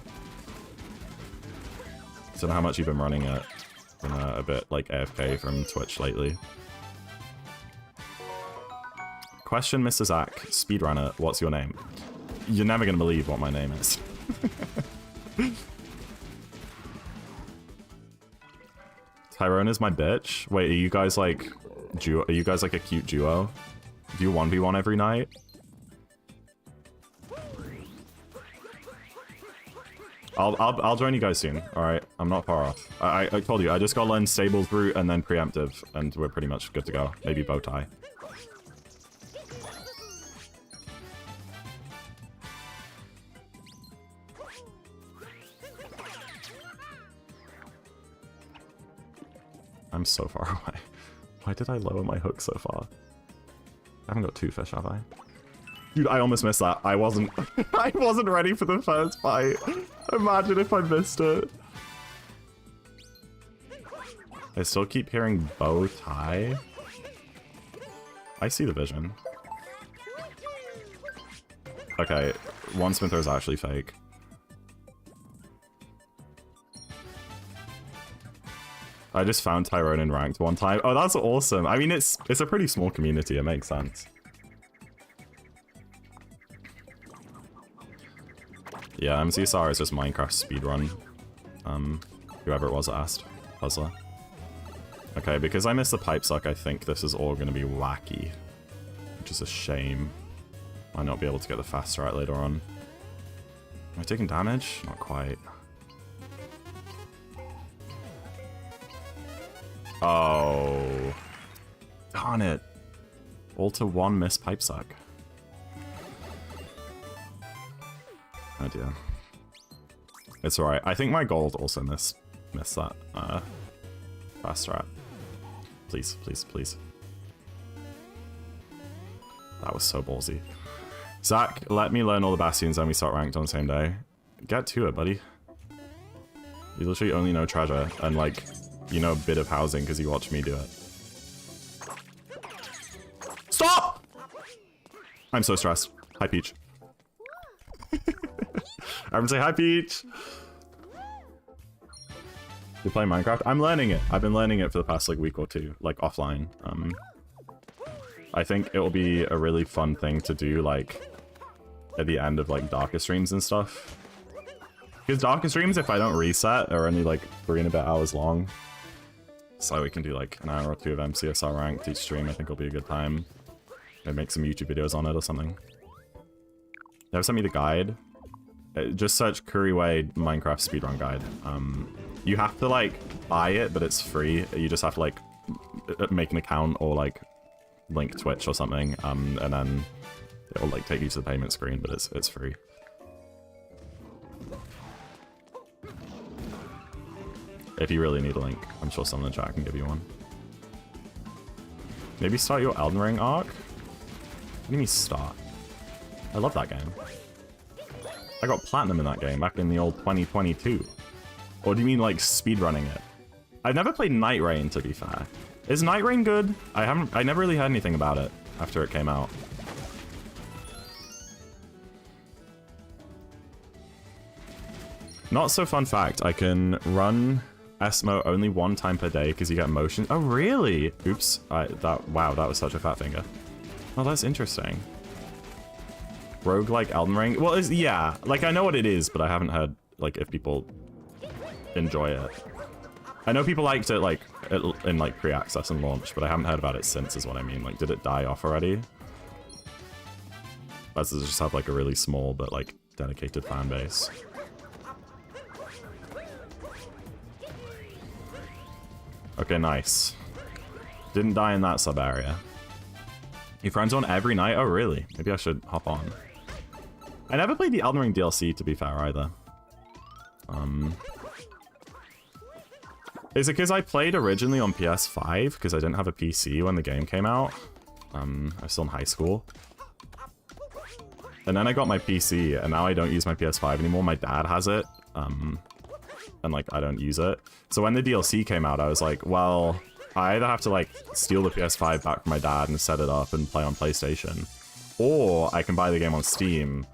I don't know how much you've been running it. Been a bit like AFK from Twitch lately. Question, Mr. Zach, speedrunner, what's your name? You're never gonna believe what my name is. Tyrone is my bitch. Wait, are you guys like duo? Are you guys like a cute duo? Do you 1v1 every night? I'll join you guys soon. All right, I'm not far off. I told you, I just gotta learn Stables Brute and then Preemptive, and we're pretty much good to go. Maybe Bowtie. I'm so far away. Why did I lower my hook so far? I haven't got 2 fish, have I? Dude, I almost missed that. I wasn't I wasn't ready for the first fight. Imagine if I missed it. I still keep hearing bow tie. I see the vision. Okay, one spin throw is actually fake. I just found Tyrone in ranked one time. Oh, that's awesome. I mean, it's a pretty small community. It makes sense. Yeah, MCSR is just Minecraft speedrun. Whoever it was that asked. Puzzler. Okay, because I missed the pipe suck, I think this is all going to be wacky. Which is a shame. Might not be able to get the fast strat later on. Am I taking damage? Not quite. Oh. Darn it. All to 1 miss pipe suck. Oh dear. It's alright. I think my gold also missed that fast strat. Please, please, please. That was so ballsy. Zach, let me learn all the bastions and we start ranked on the same day. Get to it, buddy. You literally only know treasure and like, you know a bit of housing because you watch me do it. Stop! I'm so stressed. Hi, Peach. Everyone say hi, Peach. You play Minecraft? I'm learning it. I've been learning it for the past like week or two, like offline. I think it will be a really fun thing to do like at the end of like darker streams and stuff. Because darker streams, if I don't reset, are only like 3 and a bit hours long. So we can do like an hour or 2 of MCSR ranked each stream. I think it'll be a good time. Maybe make some YouTube videos on it or something. They have sent me the guide. Just search Curryway Minecraft speedrun guide. You have to like buy it, but it's free. You just have to like make an account or like link Twitch or something, and then it'll like take you to the payment screen, but it's free. If you really need a link, I'm sure someone in the chat can give you one. Maybe start your Elden Ring arc? What do you mean start? I love that game. I got platinum in that game back in the old 2022. Or do you mean like speedrunning it? I've never played Night Rain, to be fair. Is Night Rain good? I never really heard anything about it after it came out. Not so fun fact, I can run Esmo only 1 time per day because you get motion. Oh, really? Oops. Wow, that was such a fat finger. Oh, that's interesting. Roguelike Elden Ring? Well, yeah. Like, I know what it is, but I haven't heard, like, if people enjoy it. I know people liked it, like, in, like, pre-access and launch, but I haven't heard about it since, is what I mean. Like, did it die off already? Does it just have, like, a really small but, like, dedicated fan base? Okay, nice. Didn't die in that sub-area. Your friends on every night? Oh, really? Maybe I should hop on. I never played the Elden Ring DLC, to be fair, either. Is it because I played originally on PS5? Because I didn't have a PC when the game came out? I was still in high school. And then I got my PC, and now I don't use my PS5 anymore. My dad has it. And, like, I don't use it. So when the DLC came out, I was like, well, I either have to, like, steal the PS5 back from my dad and set it up and play on PlayStation, or I can buy the game on Steam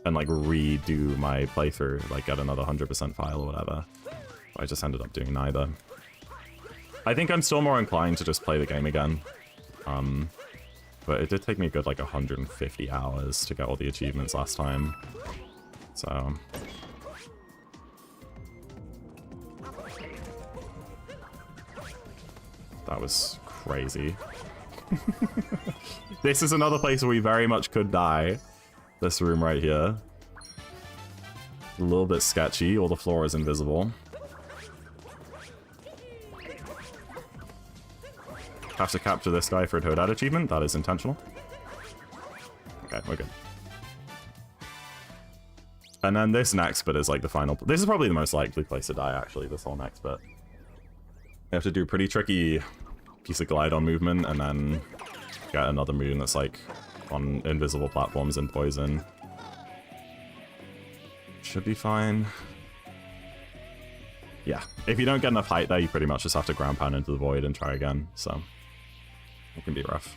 and, like, redo my playthrough, like, get another 100% file or whatever. I just ended up doing neither. I think I'm still more inclined to just play the game again. But it did take me a good, like, 150 hours to get all the achievements last time. So... that was crazy. This is another place where we very much could die. This room right here. A little bit sketchy. All the floor is invisible. Have to capture this guy for a Toadad achievement. That is intentional. Okay, we're good. And then this next bit is like the final... this is probably the most likely place to die, actually, this whole next bit. You have to do a pretty tricky piece of glide-on movement, and then get another moon that's, like, on invisible platforms in poison. Should be fine. Yeah. If you don't get enough height there, you pretty much just have to ground pound into the void and try again, so... it can be rough.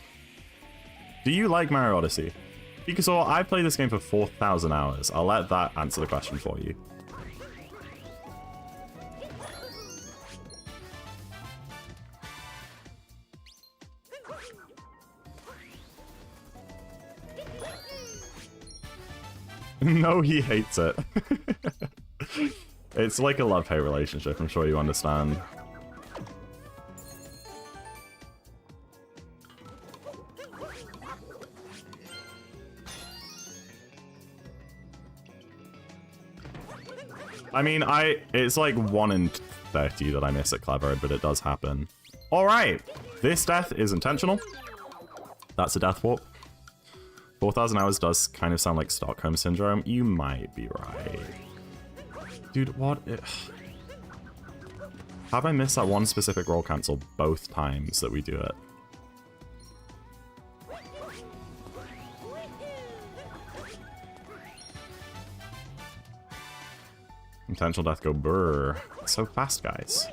Do you like Mario Odyssey? Because I played this game for 4,000 hours. I'll let that answer the question for you. No, he hates it. It's like a love-hate relationship, I'm sure you understand. I mean, it's like 1 in 30 that I miss at Clever, but it does happen. Alright, this death is intentional. That's a death warp. 4,000 hours does kind of sound like Stockholm Syndrome. You might be right. Dude, what? Have I missed that one specific roll cancel both times that we do it? Intentional death go brr. It's so fast, guys.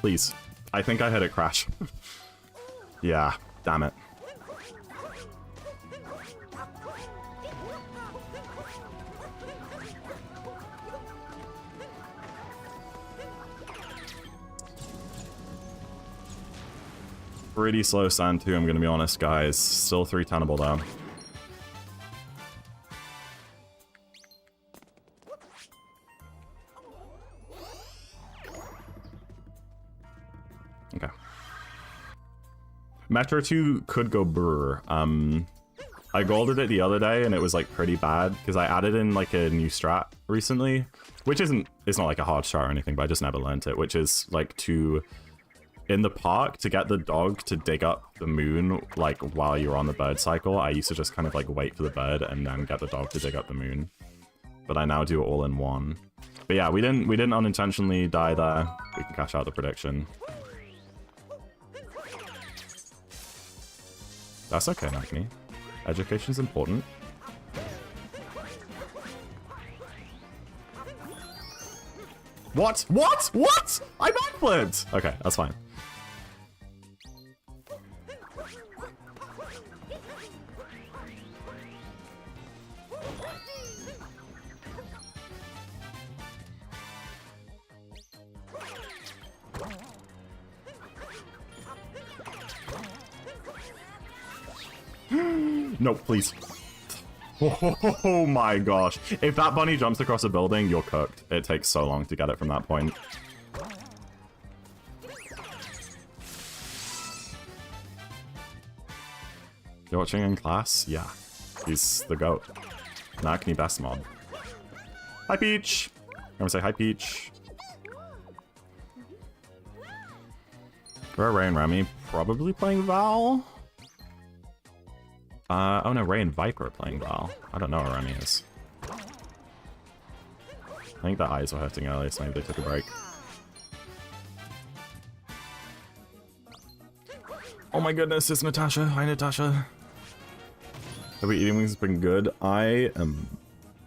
Please. I think I hit it crash. Yeah, damn it. Pretty slow sand too, I'm gonna be honest, guys. Still 3 tenable though. Okay. Metro 2 could go brr. I golded it the other day and it was like pretty bad because I added in like a new strat recently, which it's not like a hard strat or anything, but I just never learned it, which is like in the park to get the dog to dig up the moon like while you're on the bird cycle. I used to just kind of like wait for the bird and then get the dog to dig up the moon. But I now do it all in one. But yeah, we didn't unintentionally die there. We can cash out the prediction. That's okay, Magni. Education's important. What? What? What? I backflipped! Okay, that's fine. No, please. Oh my gosh. If that bunny jumps across a building, you're cooked. It takes so long to get it from that point. You're watching in class? Yeah. He's the GOAT. Nakni best mob. Hi, Peach! I'm gonna say hi, Peach. Where are Ray and Remy? Probably playing Val? Oh no, Ray and Viper are playing Val. I don't know where Remy is. I think their eyes were hurting earlier, so maybe they took a break. Oh my goodness, it's Natasha. Hi, Natasha. Have we eating wings has been good? I am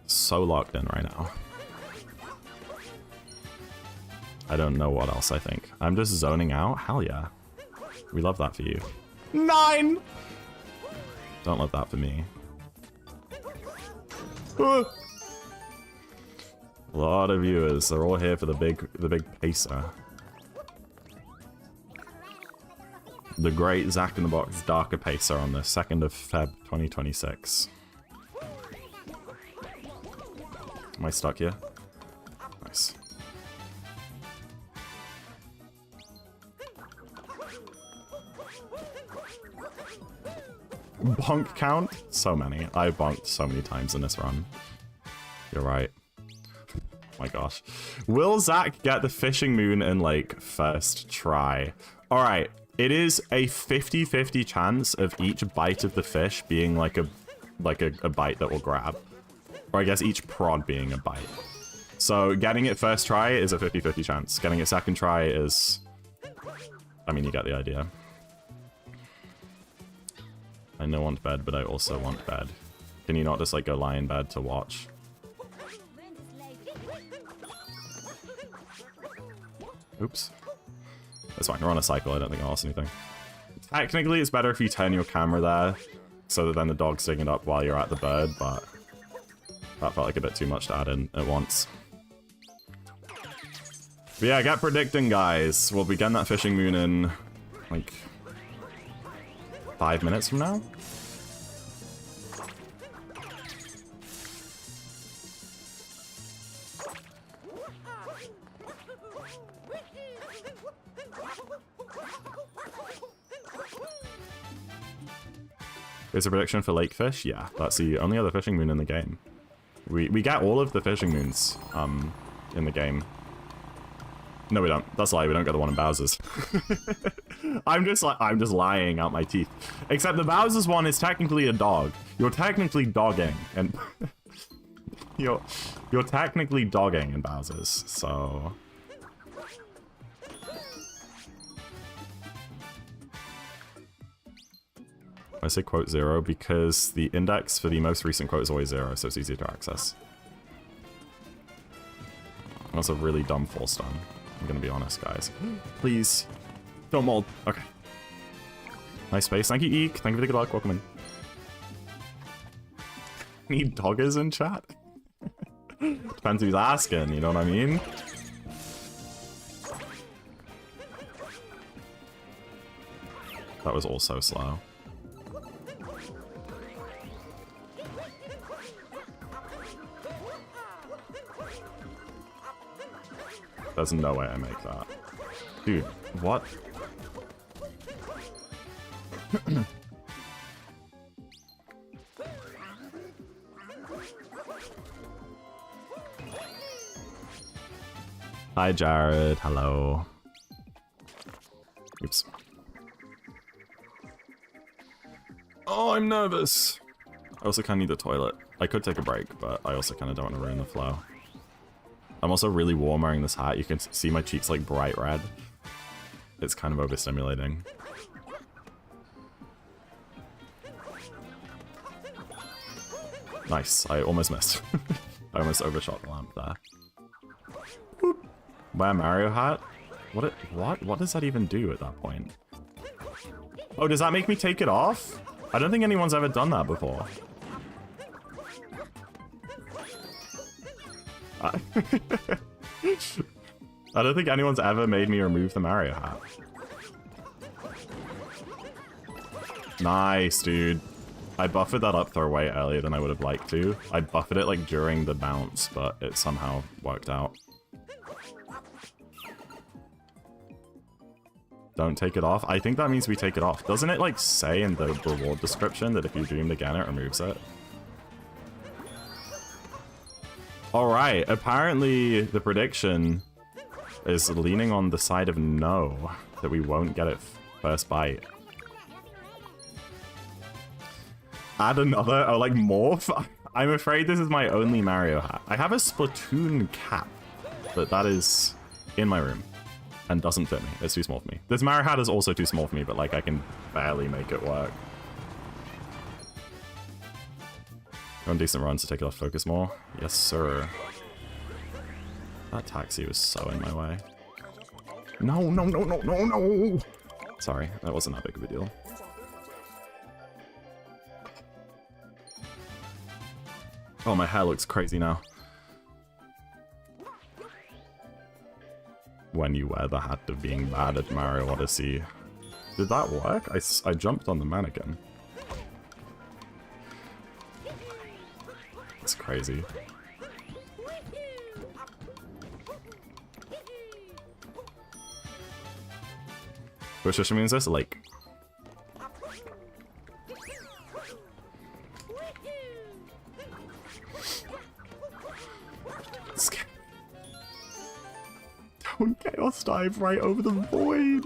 so locked in right now. I don't know what else I think. I'm just zoning out? Hell yeah. We love that for you. 9! Don't love that for me. A lot of viewers. They're all here for the big pacer. The great ZackInTheBox Darker Pacer on the 2nd of Feb 2026. Am I stuck here? Nice. Bonk count? So many. I've bonked so many times in this run. You're right. Oh my gosh. Will Zach get the fishing moon in, like, first try? Alright. It is a 50-50 chance of each bite of the fish being like a bite that will grab. Or I guess each prod being a bite. So getting it first try is a 50-50 chance. Getting it second try is... I mean, you get the idea. I know I want bed, but I also want bed. Can you not just like go lie in bed to watch? Oops. That's fine, we're on a cycle, I don't think I lost anything. Technically, it's better if you turn your camera there, so that then the dog's digging it up while you're at the bird, but that felt like a bit too much to add in at once. But yeah, get predicting, guys. We'll be getting that fishing moon in, like, 5 minutes from now? Is a prediction for lakefish? Yeah, that's the only other fishing moon in the game. We get all of the fishing moons in the game. No, we don't. That's a lie. We don't get the one in Bowser's. I'm just lying out my teeth. Except the Bowser's one is technically a dog. You're technically dogging, and you're technically dogging in Bowser's. So. I say quote 0 because the index for the most recent quote is always 0, so it's easier to access. That's a really dumb full stun. I'm gonna be honest, guys. Please. Don't mold. Okay. Nice space. Thank you, Eek. Thank you for the good luck. Welcome in. Need doggers in chat? Depends who's asking, you know what I mean? That was all so slow. There's no way I make that. Dude, what? Hi, Jared. Hello. Oops. Oh, I'm nervous. I also kind of need the toilet. I could take a break, but I also kind of don't want to ruin the flow. I'm also really warm wearing this hat. You can see my cheeks like bright red. It's kind of overstimulating. Nice. I almost missed. I almost overshot the lamp there. Boop. Wear Mario hat? What does that even do at that point? Oh, does that make me take it off? I don't think anyone's ever done that before. I don't think anyone's ever made me remove the Mario hat. Nice, dude. I buffered that up throw way earlier than I would have liked to. I buffered it like during the bounce, but it somehow worked out. Don't take it off? I think that means we take it off. Doesn't it like say in the reward description that if you dreamed again it removes it? Alright, apparently the prediction is leaning on the side of no, that we won't get it first bite. Add another, oh, like morph? I'm afraid this is my only Mario hat. I have a Splatoon cap, but that is in my room and doesn't fit me. It's too small for me. This Mario hat is also too small for me, but like I can barely make it work. Run decent runs to take it off focus more. Yes, sir. That taxi was so in my way. No, no, no, no, no, no! Sorry, that wasn't that big of a deal. Oh, my hair looks crazy now. When you wear the hat of being bad at Mario Odyssey. Did that work? I jumped on the mannequin. It's crazy. Which just means this? Lake. Don't chaos dive right over the void.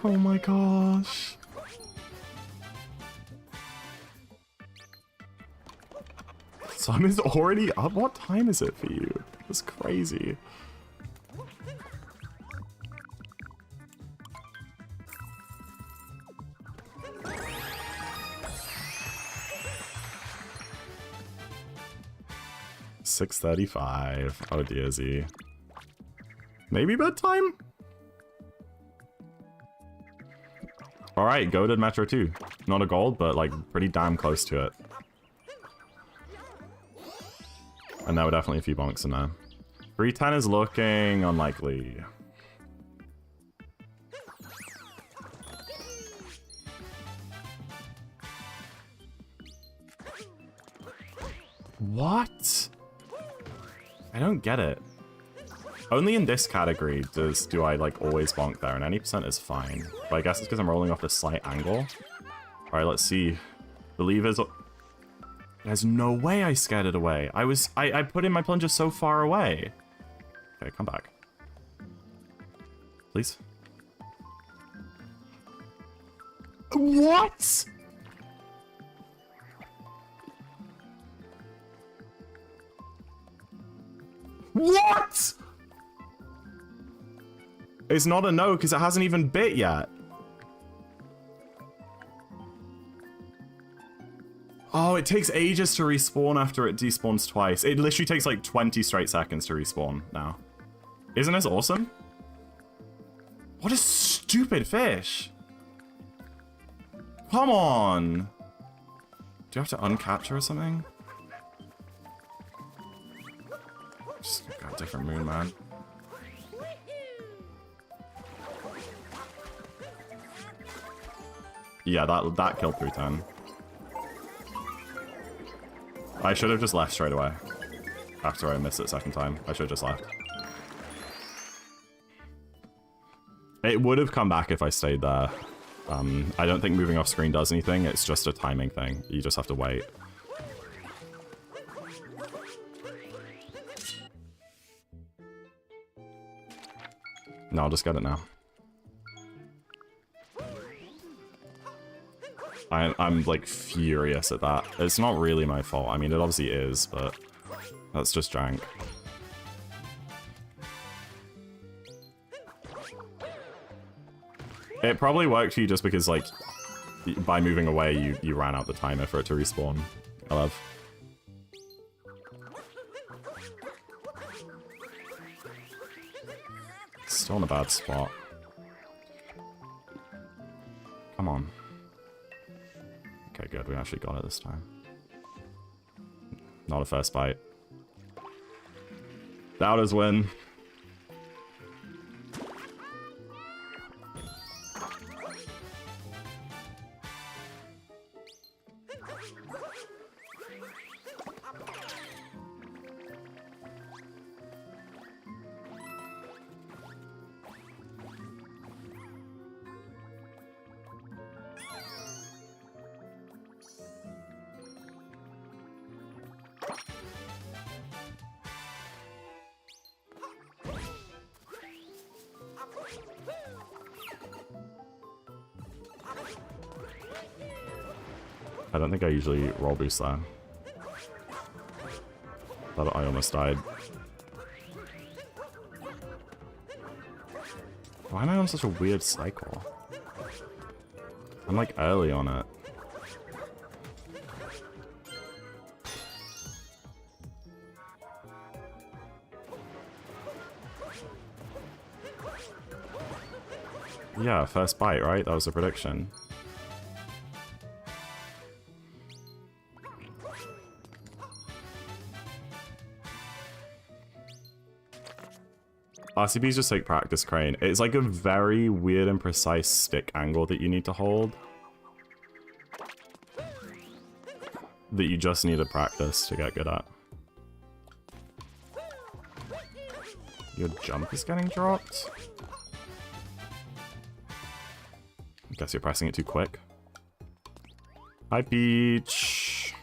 Oh my gosh. Sun is already up? What time is it for you? That's crazy. $6:35. Oh dear Z. Maybe bedtime? Alright, goated Metro 2. Not a gold, but like pretty damn close to it. And there were definitely a few bonks in there. 310 is looking unlikely. What? I don't get it. Only in this category do I like always bonk there, and any percent is fine. But I guess it's because I'm rolling off this slight angle. Alright, let's see. The levers. There's no way I scared it away. I put in my plunger so far away. Okay, come back. Please. What? What? It's not a no because it hasn't even bit yet. Oh, it takes ages to respawn after it despawns twice. It literally takes like 20 straight seconds to respawn now. Isn't this awesome? What a stupid fish. Come on. Do you have to uncapture or something? Just got a different moon, man. Yeah, that killed 310. I should have just left straight away. After I missed it second time. I should have just left. It would have come back if I stayed there. I don't think moving off screen does anything. It's just a timing thing. You just have to wait. No, I'll just get it now. I'm like furious at that. It's not really my fault. I mean, it obviously is, but that's just jank. It probably worked for you just because, like, by moving away, you ran out the timer for it to respawn. I love. Still in a bad spot. Come on. Okay, good. We actually got it this time. Not a first bite. Doubters win. I don't think I usually roll boost there. Thought I almost died. Why am I on such a weird cycle? I'm like early on it. Yeah, first bite, right? That was the prediction. RCB's just like practice crane. It's like a very weird and precise stick angle that you need to hold. That you just need to practice to get good at. Your jump is getting dropped? I guess you're pressing it too quick. Hi, Peach.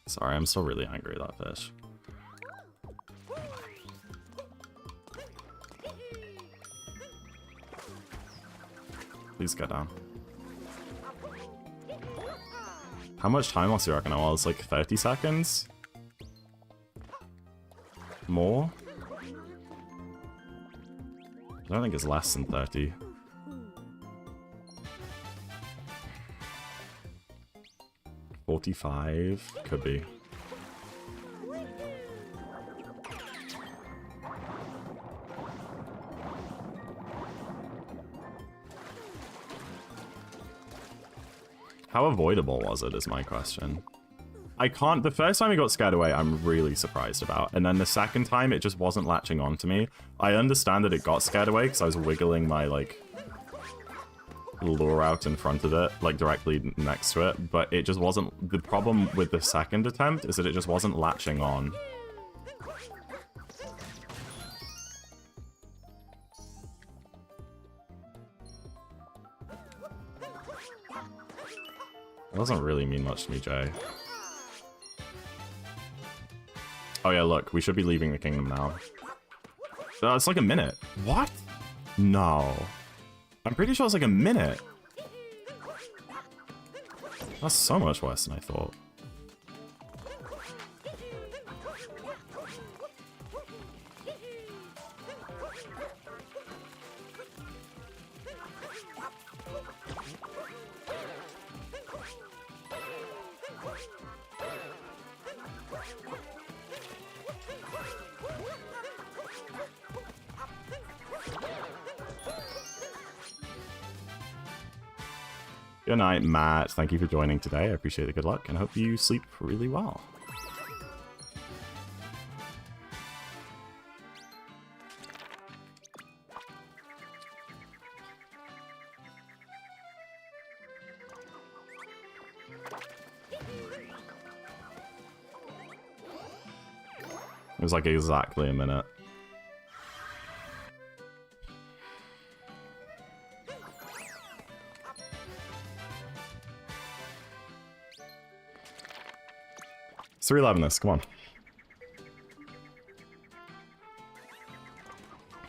Sorry, I'm still really angry at that fish. Please get down. How much time loss do you reckon I was? Like 30 seconds? More? I don't think it's less than 30. $45? Could be. How avoidable was it is my question. I can't... The first time he got scared away, I'm really surprised about. And then the second time, it just wasn't latching on to me. I understand that it got scared away because I was wiggling my, like, lure out in front of it, like, directly next to it. But it just wasn't... The problem with the second attempt is that it just wasn't latching on. That doesn't really mean much to me, Jay. Oh yeah, look, we should be leaving the kingdom now. It's like a minute. What? No. I'm pretty sure it's like a minute. That's so much worse than I thought. Good night, Matt. Thank you for joining today. I appreciate the good luck and hope you sleep really well. It was like exactly a minute. It's 311 this, come on.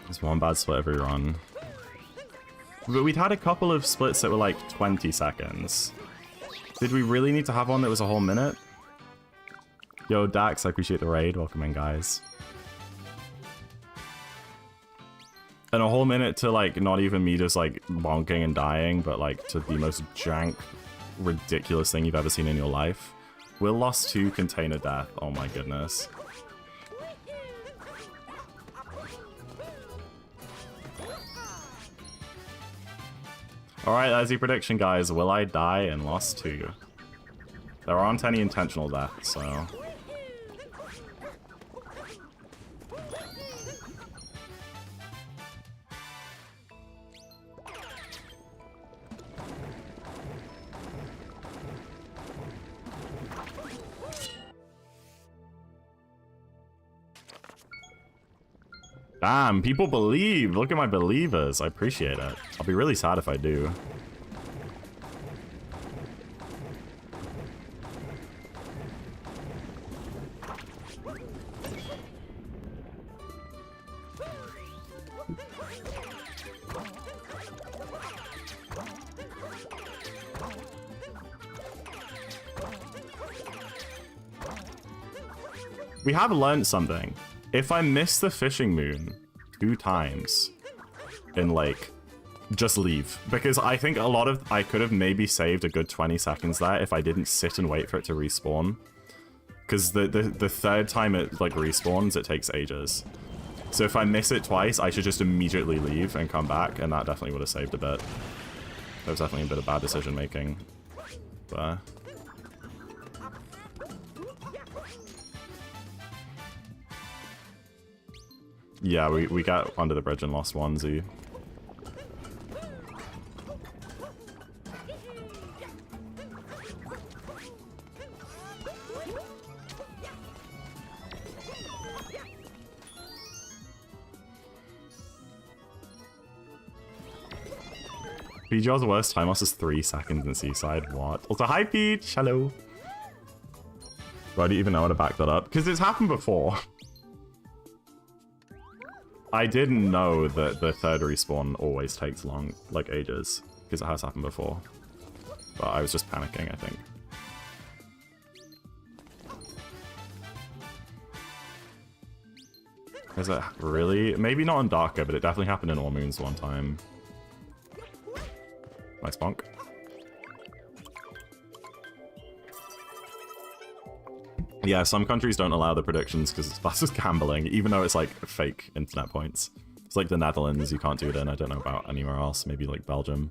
There's one bad split every run. But we'd had a couple of splits that were like 20 seconds. Did we really need to have one that was a whole minute? Yo, Dax, I appreciate the raid. Welcome in, guys. And a whole minute to like not even me just like bonking and dying, but like to the most jank, ridiculous thing you've ever seen in your life. Will lost 2 container death. Oh my goodness. Alright, that's the prediction, guys. Will I die in lost 2? There aren't any intentional deaths, so... Damn, people believe. Look at my believers. I appreciate it. I'll be really sad if I do. We have learned something. If I miss the fishing moon 2 times in like, just leave. Because I think I could have maybe saved a good 20 seconds there if I didn't sit and wait for it to respawn. Because the third time it like respawns, it takes ages. So if I miss it twice, I should just immediately leave and come back, and that definitely would have saved a bit. That was definitely a bit of bad decision making. But yeah, we got under the bridge and lost 1Z. PGR's worst time loss is 3 seconds in Seaside. What? Also, hi Peach! Hello! Why do you even know how to back that up? Because it's happened before. I didn't know that the third respawn always takes long, like ages. Because it has happened before. But I was just panicking, I think. Is it really? Maybe not on Darker, but it definitely happened in All Moons one time. Nice bonk. Yeah, some countries don't allow the predictions because that's just gambling, even though it's like fake internet points. It's like the Netherlands, you can't do it in. I don't know about anywhere else, maybe like Belgium.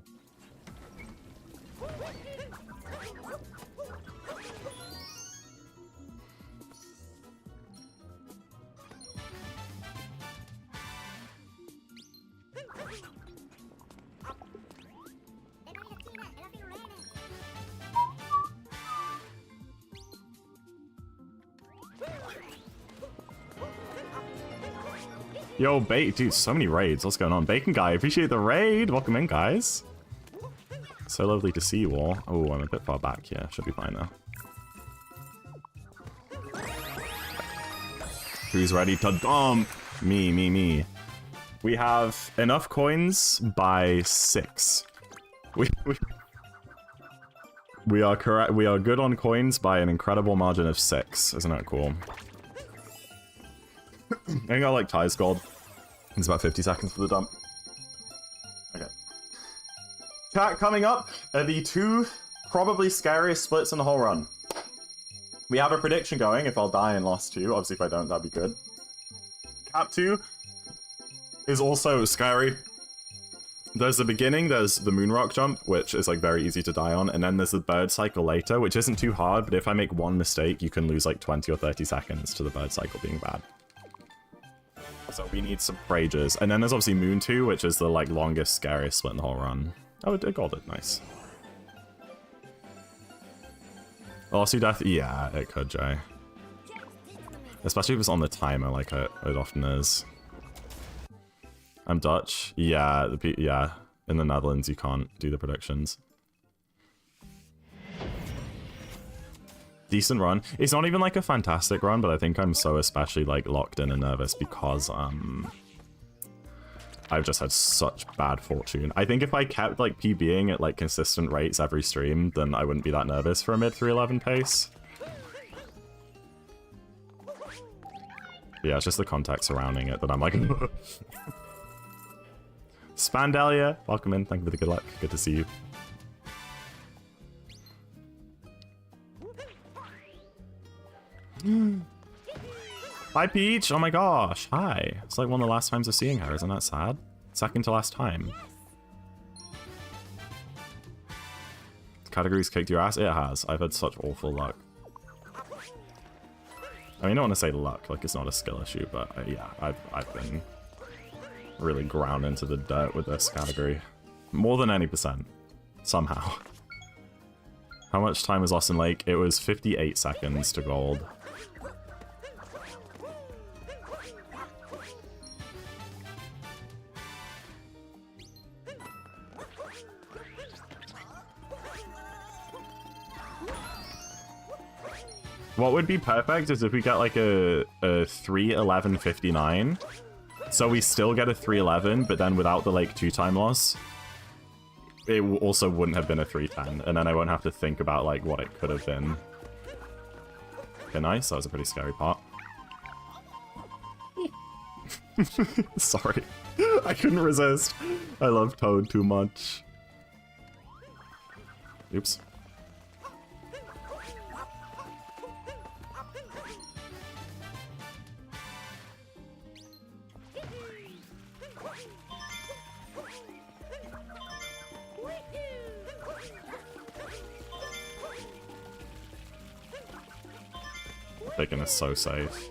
Yo, dude, so many raids. What's going on? Bacon Guy, appreciate the raid. Welcome in, guys. So lovely to see you all. Oh, I'm a bit far back here. Should be fine now. Who's ready to dump? Me. We have enough coins by 6. We are correct. We are good on coins by an incredible margin of 6. Isn't that cool? I think I like Ty's gold. It's about 50 seconds for the dump. Okay. Chat, coming up are the 2 probably scariest splits in the whole run. We have a prediction going if I'll die in Lost 2. Obviously, if I don't, that'd be good. Cap 2 is also scary. There's the beginning, there's the Moonrock jump, which is like very easy to die on, and then there's the bird cycle later, which isn't too hard, but if I make one mistake, you can lose like 20 or 30 seconds to the bird cycle being bad. So we need some prages. And then there's obviously Moon 2, which is the like longest, scariest split in the whole run. Oh, it got it. Nice. Velocity Death? Yeah, it could, Jay. Especially if it's on the timer like it often is. I'm Dutch. Yeah, yeah. In the Netherlands, you can't do the predictions. Decent run. It's not even like a fantastic run, but I think I'm so especially like locked in and nervous because I've just had such bad fortune. I think if I kept like PBing at like consistent rates every stream, then I wouldn't be that nervous for a mid 311 pace. But yeah, it's just the context surrounding it that I'm like Spandalia, welcome in. Thank you for the good luck. Good to see you. Hi, Peach. Oh my gosh. Hi. It's like one of the last times of seeing her. Isn't that sad? Second to last time. The category's kicked your ass? It has. I've had such awful luck. I mean, I don't want to say luck. Like, it's not a skill issue, but yeah, I've been really ground into the dirt with this category. More than any percent. Somehow. How much time was lost in Lake? It was 58 seconds to gold. What would be perfect is if we get like a 3:11:59. So we still get a 3:11, but then without the like 2 time loss. It also wouldn't have been a 3:10, and then I won't have to think about like what it could have been. Okay, nice. That was a pretty scary part. Sorry. I couldn't resist. I love Toad too much. Oops. Bacon is so safe.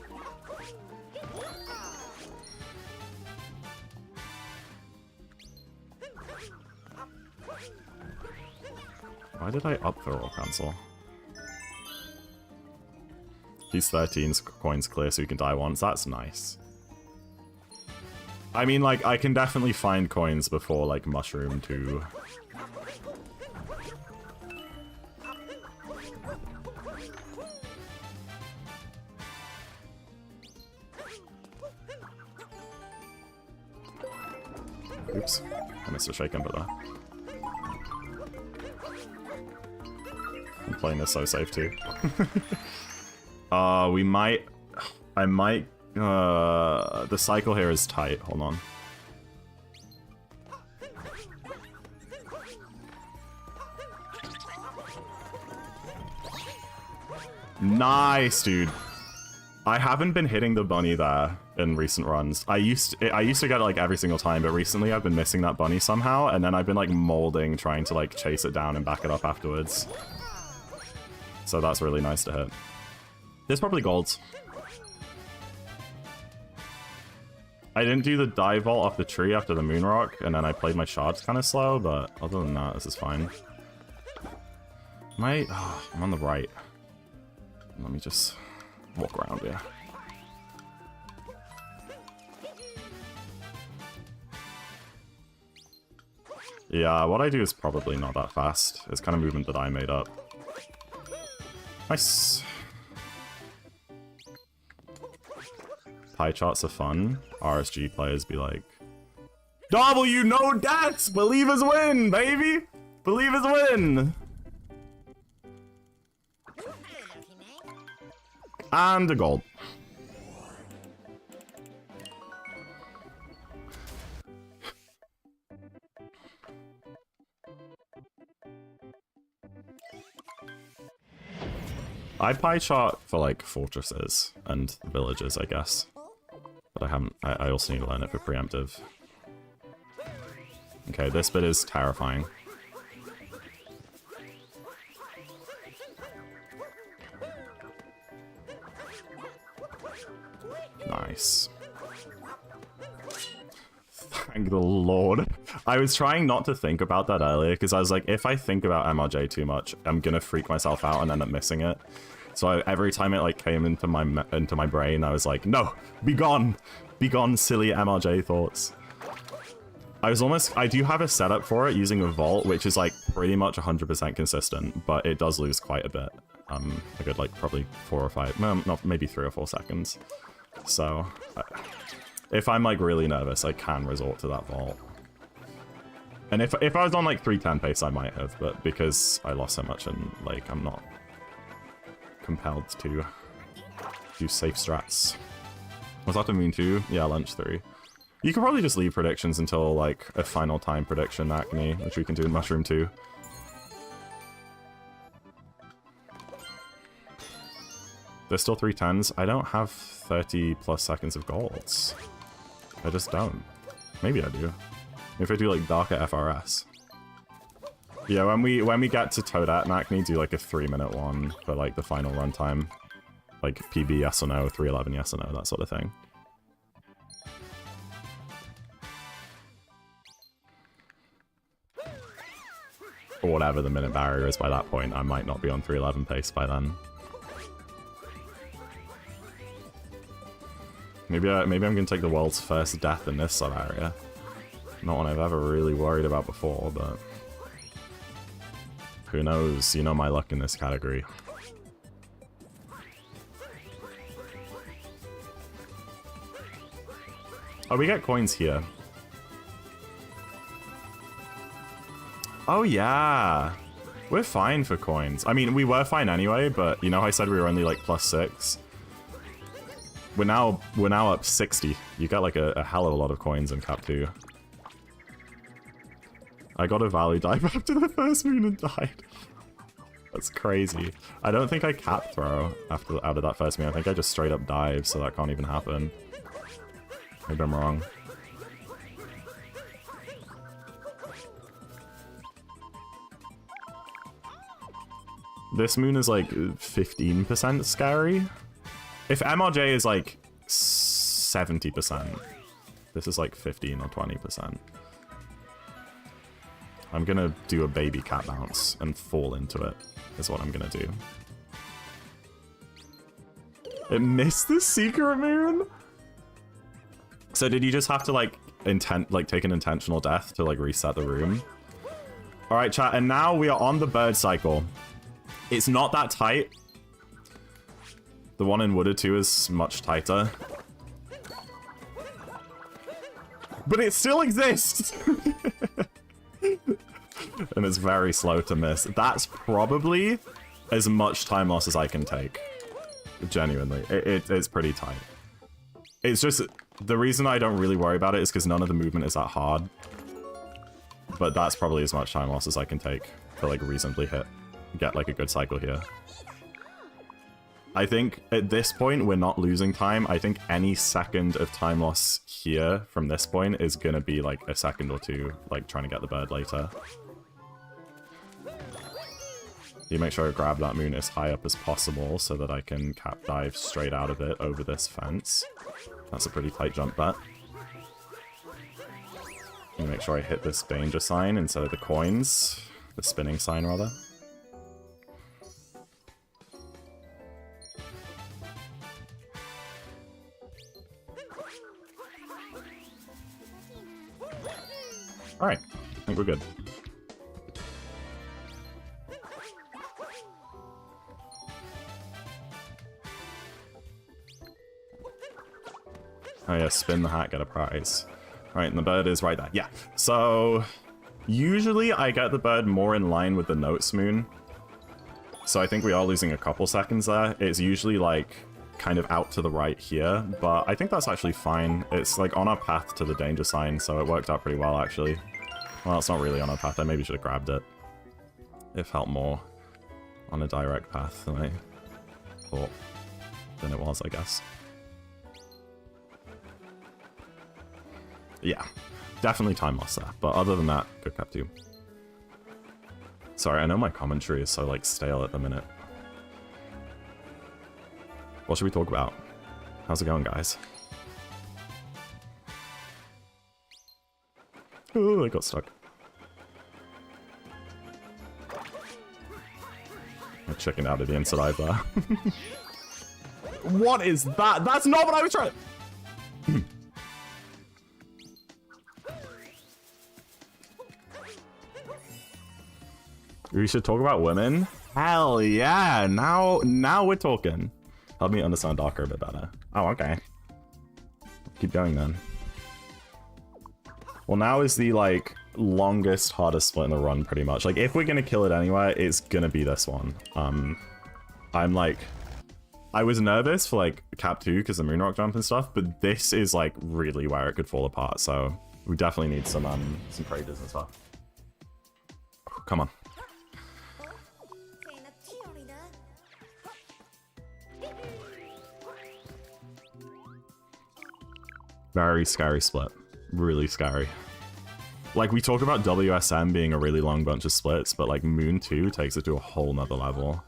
Why did I up the roll cancel? He's 13 coins clear so he can die once. That's nice. I mean, like, I can definitely find coins before, like, Mushroom 2. Oops. I missed a shake under there. I'm playing this so safe too. We might... I might... the cycle here is tight. Hold on. Nice, dude. I haven't been hitting the bunny there in recent runs. I used to get it like every single time, but recently I've been missing that bunny somehow, and then I've been like molding, trying to like chase it down and back it up afterwards. So that's really nice to hit. There's probably golds. I didn't do the dive vault off the tree after the moon rock, and then I played my shards kind of slow, but other than that, this is fine. I'm on the right. Let me just walk around here. Yeah, what I do is probably not that fast. It's kind of movement that I made up. Nice. Pie charts are fun. RSG players be like, W, no deaths! Believers win, baby! Believers win! And a gold. I pie chart for like fortresses and villages, I guess. But I haven't. I also need to learn it for preemptive. Okay, this bit is terrifying. Nice. Thank the Lord. I was trying not to think about that earlier because I was like, if I think about MRJ too much, I'm gonna freak myself out and end up missing it. So every time it like came into my brain, I was like, no, be gone, silly MRJ thoughts. I do have a setup for it using a vault, which is like pretty much 100% consistent, but it does lose quite a bit. A good like probably 4 or 5, not maybe 3 or 4 seconds. So if I'm like really nervous, I can resort to that vault. And if I was on like 310 pace, I might have, but because I lost so much and like I'm not compelled to do safe strats. Was that the moon 2? Yeah, lunch 3. You could probably just leave predictions until like a final time prediction acne, which we can do in mushroom 2. There's still 310s. I don't have 30 plus seconds of golds. I just don't. Maybe I do. If I do like darker FRS. Yeah, when we get to Toadette and Acne, do like a 3-minute one for like the final runtime. Like PB yes or no, 311 yes or no, that sort of thing. Or whatever the minute barrier is by that point, I might not be on 311 pace by then. Maybe I'm gonna take the world's first death in this sub-area. Not one I've ever really worried about before, but... who knows? You know my luck in this category. Oh, we get coins here. Oh yeah! We're fine for coins. I mean, we were fine anyway, but you know I said we were only like +6? We're now up 60. You got like a hell of a lot of coins in Cap 2. I got a Valley dive after the first moon and died. That's crazy. I don't think I cap throw after out of that first moon. I think I just straight up dive, so that can't even happen. Maybe I'm wrong. This moon is like 15% scary. If MRJ is like 70%, this is like 15 or 20%. I'm gonna do a baby cat bounce and fall into it, is what I'm gonna do. It missed the secret moon? So did you just have to like take an intentional death to like reset the room? All right, chat, and now we are on the bird cycle. It's not that tight. The one in Wooded 2 is much tighter. But it still exists! And it's very slow to miss. That's probably as much time loss as I can take. Genuinely. It's pretty tight. It's just, the reason I don't really worry about it is because none of the movement is that hard. But that's probably as much time loss as I can take to like reasonably get like a good cycle here. I think at this point we're not losing time. I think any second of time loss here from this point is gonna be like a second or two, like trying to get the bird later. You make sure I grab that moon as high up as possible so that I can cap dive straight out of it over this fence. That's a pretty tight jump bet. And make sure I hit this danger sign instead of the coins. The spinning sign, rather. Alright, I think we're good. Oh yeah, spin the hat, get a prize. Alright, and the bird is right there. Yeah, so usually I get the bird more in line with the notes moon. So I think we are losing a couple seconds there. It's usually like kind of out to the right here, but I think that's actually fine. It's like on our path to the danger sign, so it worked out pretty well actually. Well, it's not really on our path. I maybe should have grabbed it. It felt more on a direct path than I thought than it was, I guess. Yeah, definitely time loss there. But other than that, good cap 2. Sorry, I know my commentary is so like stale at the minute. What should we talk about? How's it going, guys? Oh, I got stuck. I chickened out of the inside eye there. What is that? That's not what I was trying to... We should talk about women? Hell yeah! Now we're talking. Help me understand Darker a bit better. Oh, okay. Keep going then. Well, now is the, like, longest, hardest split in the run, pretty much. Like, if we're gonna kill it anywhere, it's gonna be this one. I'm, like... I was nervous for, like, Cap 2 because the Moonrock jump and stuff, but this is, like, really where it could fall apart, so... We definitely need some prages and stuff. Come on. Very scary split. Really scary. Like, we talk about WSM being a really long bunch of splits, but like Moon 2 takes it to a whole nother level.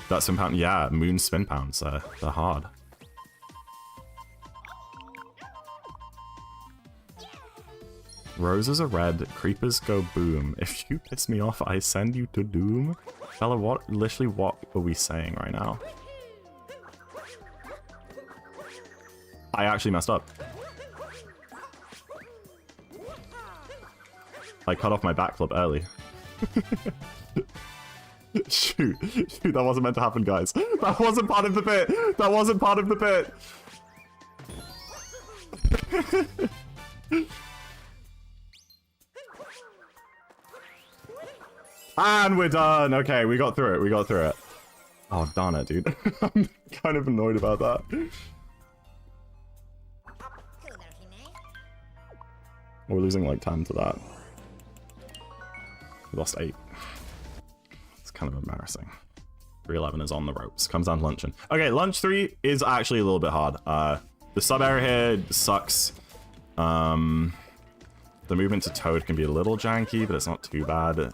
That spin pound, yeah, Moon spin pounds, they're hard. Roses are red, creepers go boom. If you piss me off, I send you to doom. Fella, literally what are we saying right now? I actually messed up. I cut off my backflip early. Shoot, that wasn't meant to happen, guys. That wasn't part of the bit. That wasn't part of the bit. And we're done. Okay, we got through it. We got through it. Oh, darn it, dude. I'm kind of annoyed about that. We're losing, like, time to that. We lost 8. It's kind of embarrassing. 311 is on the ropes. Comes down to luncheon. Okay, lunch 3 is actually a little bit hard. The sub area here sucks. The movement to Toad can be a little janky, but it's not too bad.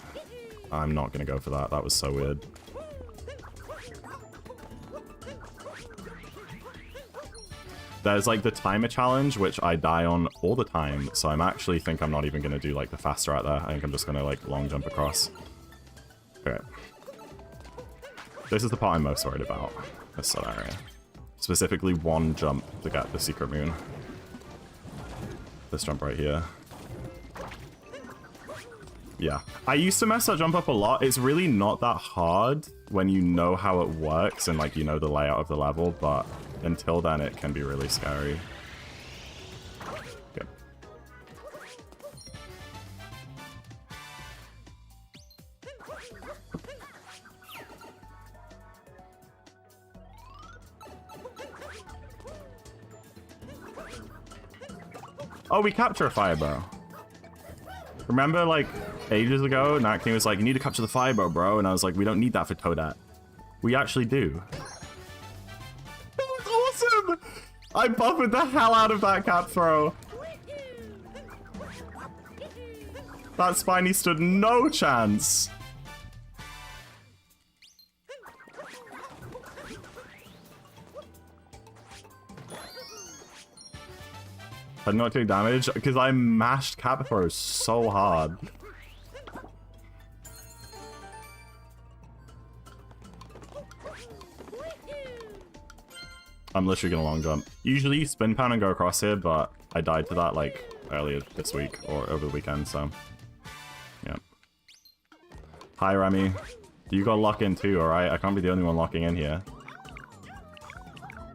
I'm not going to go for that. That was so weird. There's like the timer challenge, which I die on all the time. So I'm actually think I'm not even going to do like the fast route there. I think I'm just going to like long jump across. Okay. This is the part I'm most worried about. This sub area. Specifically one jump to get the secret moon. This jump right here. Yeah. I used to mess that jump up a lot. It's really not that hard when you know how it works and like you know the layout of the level, but until then it can be really scary. Good. Oh, we capture a fire bow. Remember, like, ages ago, Nat King was like, you need to capture the fire bow, bro. And I was like, we don't need that for Toadette. We actually do. That was awesome! I buffered the hell out of that cap throw. That Spiny stood no chance. I did not take damage because I mashed cap throws so hard. I'm literally gonna long jump. Usually you spin pound and go across here, but I died to that like earlier this week or over the weekend, so yeah. Hi Remy. You got lock in too, alright? I can't be the only one locking in here.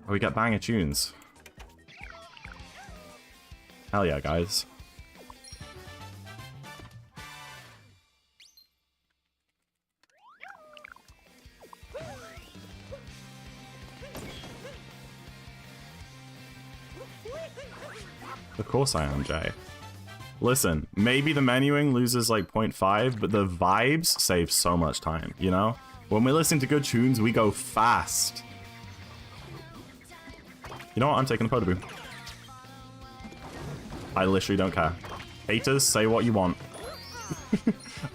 Oh, we get banger tunes. Hell yeah, guys. Of course I am, Jay. Listen, maybe the menuing loses like 0.5, but the vibes save so much time, you know? When we listen to good tunes, we go fast. You know what? I'm taking the Podoboo. I literally don't care. Haters, say what you want.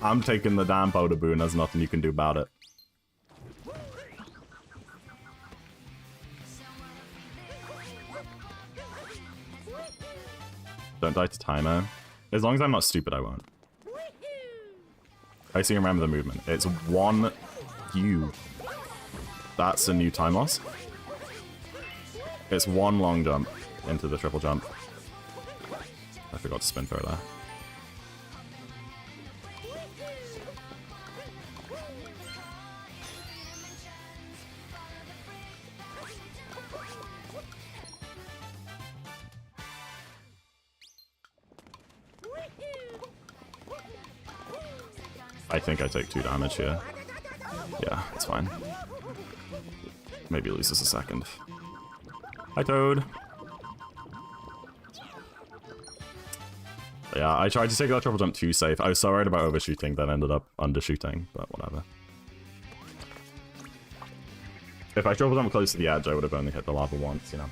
I'm taking the damn Podoboo and there's nothing you can do about it. Don't die to timer. As long as I'm not stupid, I won't. I see, remember the movement. It's 1 U. That's a new time loss. It's 1 long jump into the triple jump. I forgot to spin throw there. I think I take 2 damage here. Yeah, it's fine. Maybe it loses a second. Hi, Toad. Yeah, I tried to take that triple jump too safe. I was so worried about overshooting that ended up undershooting, but whatever. If I triple jump close to the edge, I would have only hit the lava once, you know.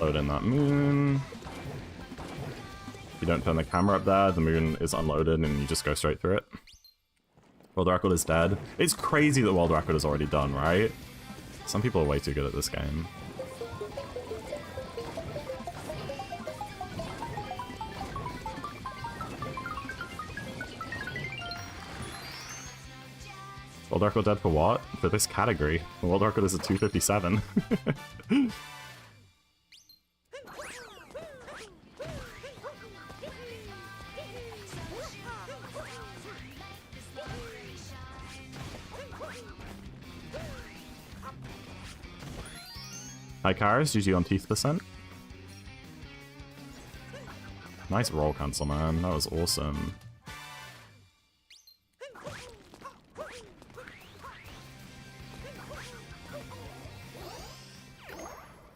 Load in that moon. If you don't turn the camera up there, the moon is unloaded and you just go straight through it. World record is dead. It's crazy that world record is already done, right? Some people are way too good at this game. World record dead for what? For this category. The world record is a 257. Hi Karis, GG on teeth percent. Nice roll cancel, man. That was awesome.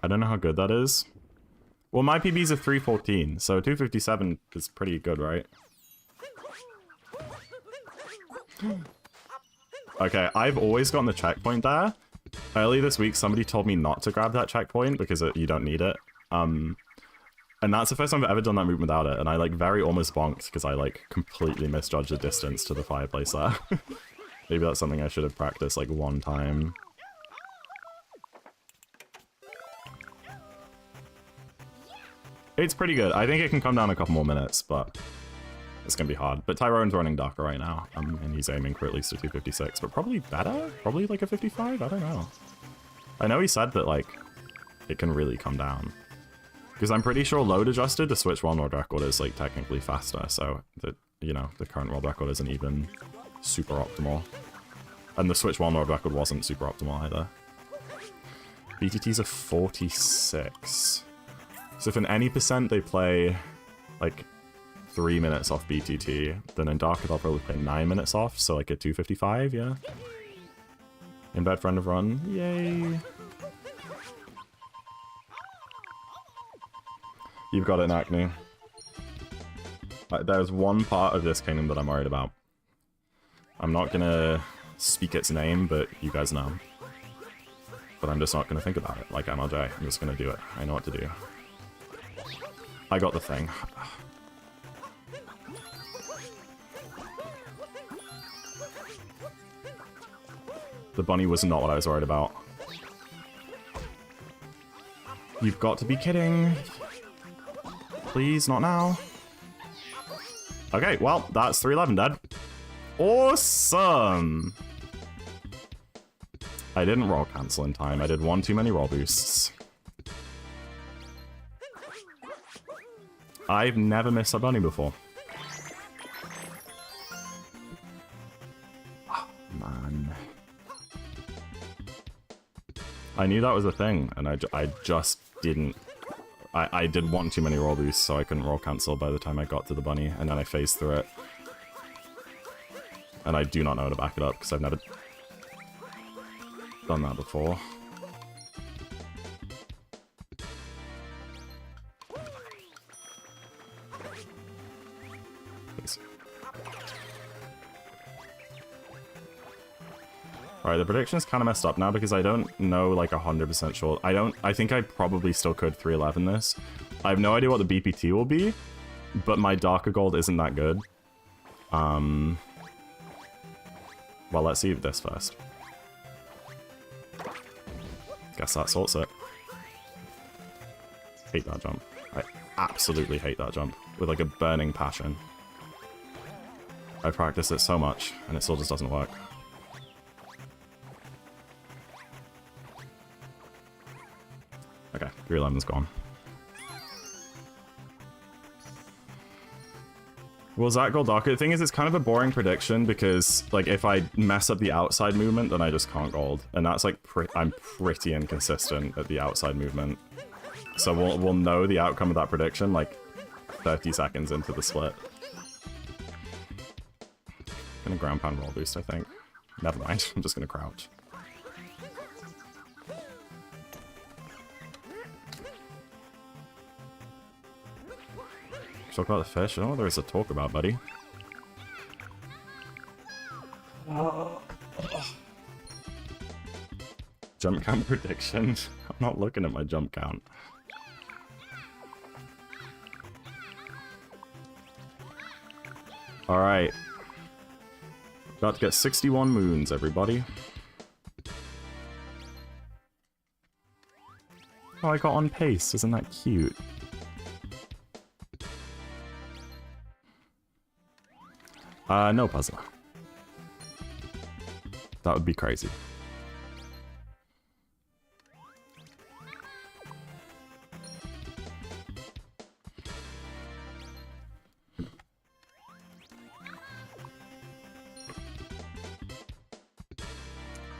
I don't know how good that is. Well, my PB's a 314, so 257 is pretty good, right? Okay, I've always gotten the checkpoint there. Early this week, somebody told me not to grab that checkpoint because you don't need it. And that's the first time I've ever done that move without it, and I, like, very almost bonked because I, like, completely misjudged the distance to the fireplace there. Maybe that's something I should have practiced, like, one time. It's pretty good. I think it can come down a couple more minutes, but it's going to be hard. But Tyrone's running Darker right now, and he's aiming for at least a 256, but probably better? Probably like a 55? I don't know. I know he said that, like, it can really come down. Because I'm pretty sure load adjusted, the Switch 1 world record is, like, technically faster, so, that you know, the current world record isn't even super optimal. And the Switch 1 world record wasn't super optimal either. BTT's a 46. So if in any percent they play, like, 3 minutes off BTT, then in Darker they'll probably play 9 minutes off, so like a 255, yeah? In bed friend of run, yay! You've got it, Acne. There's one part of this kingdom that I'm worried about. I'm not gonna speak its name, but you guys know. But I'm just not gonna think about it, like MLJ. I'm just gonna do it. I know what to do. I got the thing. The bunny was not what I was worried about. You've got to be kidding. Please, not now. Okay, well, that's 311 dead. Awesome! I didn't roll cancel in time. I did one too many roll boosts. I've never missed a bunny before. Oh, man. I knew that was a thing, and I just didn't... I did one too many roll boosts, so I couldn't roll cancel by the time I got to the bunny, and then I phased through it. And I do not know how to back it up, because I've never done that before. Please. Alright, the prediction is kind of messed up now because I don't know, like, 100% sure. I think I probably still could 311 this. I have no idea what the BPT will be, but my Darker Gold isn't that good. Well, let's see this first. Guess that sorts it. Hate that jump. I absolutely hate that jump with, like, a burning passion. I practiced it so much, and it still just doesn't work. Okay, 311's gone. Will Zach go Darker? The thing is, it's kind of a boring prediction because, like, if I mess up the outside movement, then I just can't gold. And that's, like, I'm pretty inconsistent at the outside movement. So we'll know the outcome of that prediction, like, 30 seconds into the split. Gonna ground pound roll boost, I think. Never mind, I'm just gonna crouch. Talk about the fish? I don't know what there is to talk about, buddy. Jump count prediction? I'm not looking at my jump count. Alright. About to get 61 moons, everybody. Oh, I got on pace. Isn't that cute? No puzzle. That would be crazy.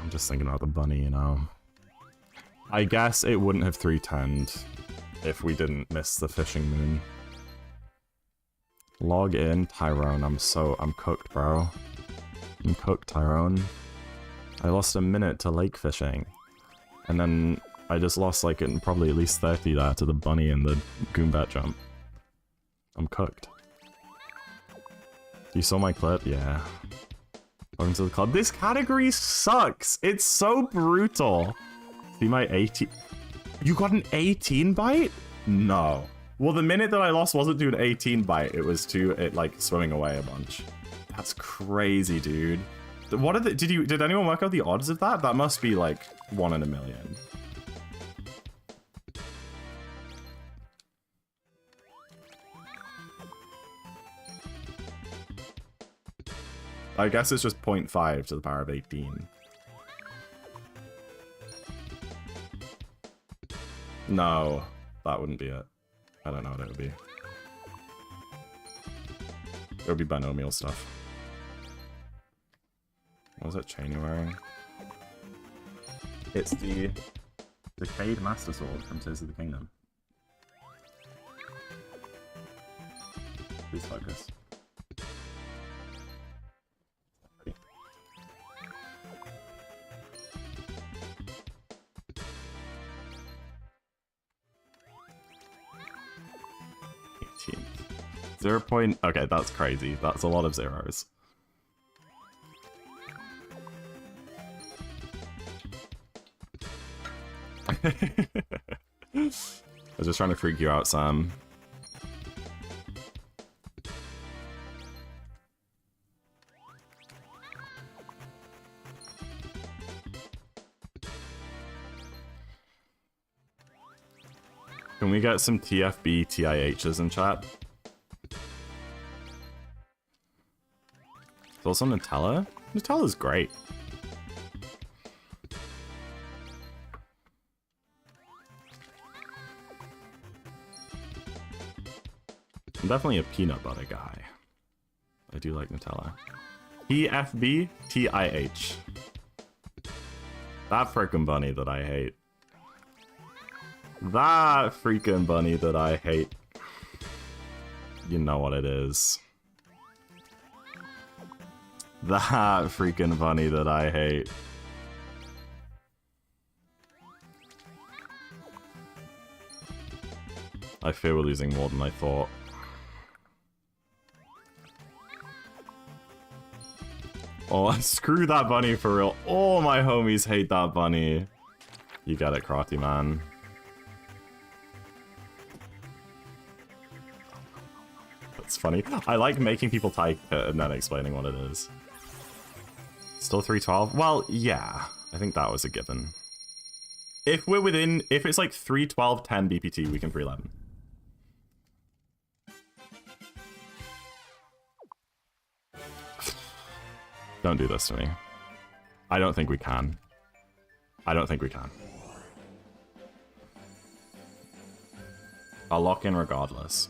I'm just thinking about the bunny, you know. I guess it wouldn't have 310'd if we didn't miss the fishing moon. Log in, Tyrone. I'm cooked, bro. I'm cooked, Tyrone. I lost a minute to lake fishing. And then I just lost like probably at least 30 there to the bunny and the Goombat jump. I'm cooked. You saw my clip? Yeah. Welcome to the club. This category sucks. It's so brutal. See my 18... You got an 18 bite? No. Well, the minute that I lost wasn't to an 18 bite. It was to it like swimming away a bunch. That's crazy, dude. What are the... Did anyone work out the odds of that? That must be like 1 in a million. I guess it's just 0.5 to the power of 18. No, that wouldn't be it. I don't know what it would be. It would be binomial stuff. What was that chain you're wearing? It's the Decayed Master Sword from Tears of the Kingdom. Please focus. 0 point... Okay, that's crazy. That's a lot of zeros. I was just trying to freak you out, Sam. Can we get some TFB TIHs in chat? There's also Nutella? Nutella's great. I'm definitely a peanut butter guy. I do like Nutella. TFB TIH. That frickin' bunny that I hate. That freaking bunny that I hate. You know what it is. That freaking bunny that I hate. I fear we're losing more than I thought. Oh, screw that bunny for real. All my homies hate that bunny. You get it, Karate Man. That's funny. I like making people type it and then explaining what it is. Still 312? Well, yeah. I think that was a given. If we're within... If it's like 312, 10 BPT, we can 311. Don't do this to me. I don't think we can. I don't think we can. I'll lock in regardless.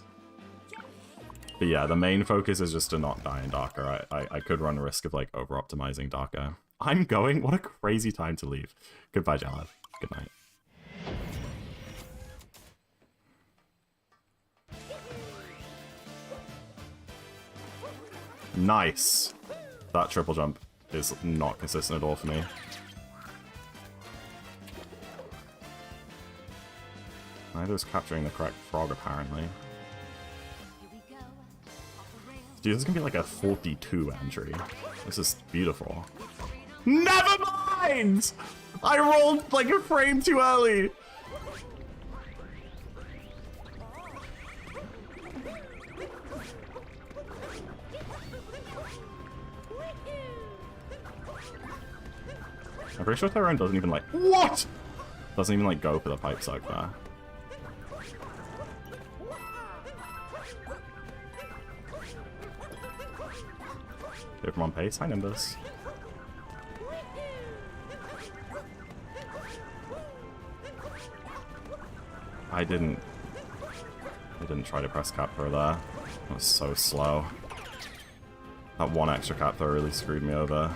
But yeah, the main focus is just to not die in Darker. I could run a risk of like over-optimizing Darker. I'm going? What a crazy time to leave. Goodbye, Jalad. Good night. Nice. That triple jump is not consistent at all for me. Neither is capturing the correct frog, apparently. Dude, this is gonna be like a 42 entry. This is beautiful. Never mind! I rolled like a frame too early! I'm pretty sure Tyrone doesn't even like... What?! Doesn't even like go for the pipe soak there. Pokemon pace, hi Nimbus. I didn't try to press cap throw there. That was so slow. That one extra cap throw really screwed me over.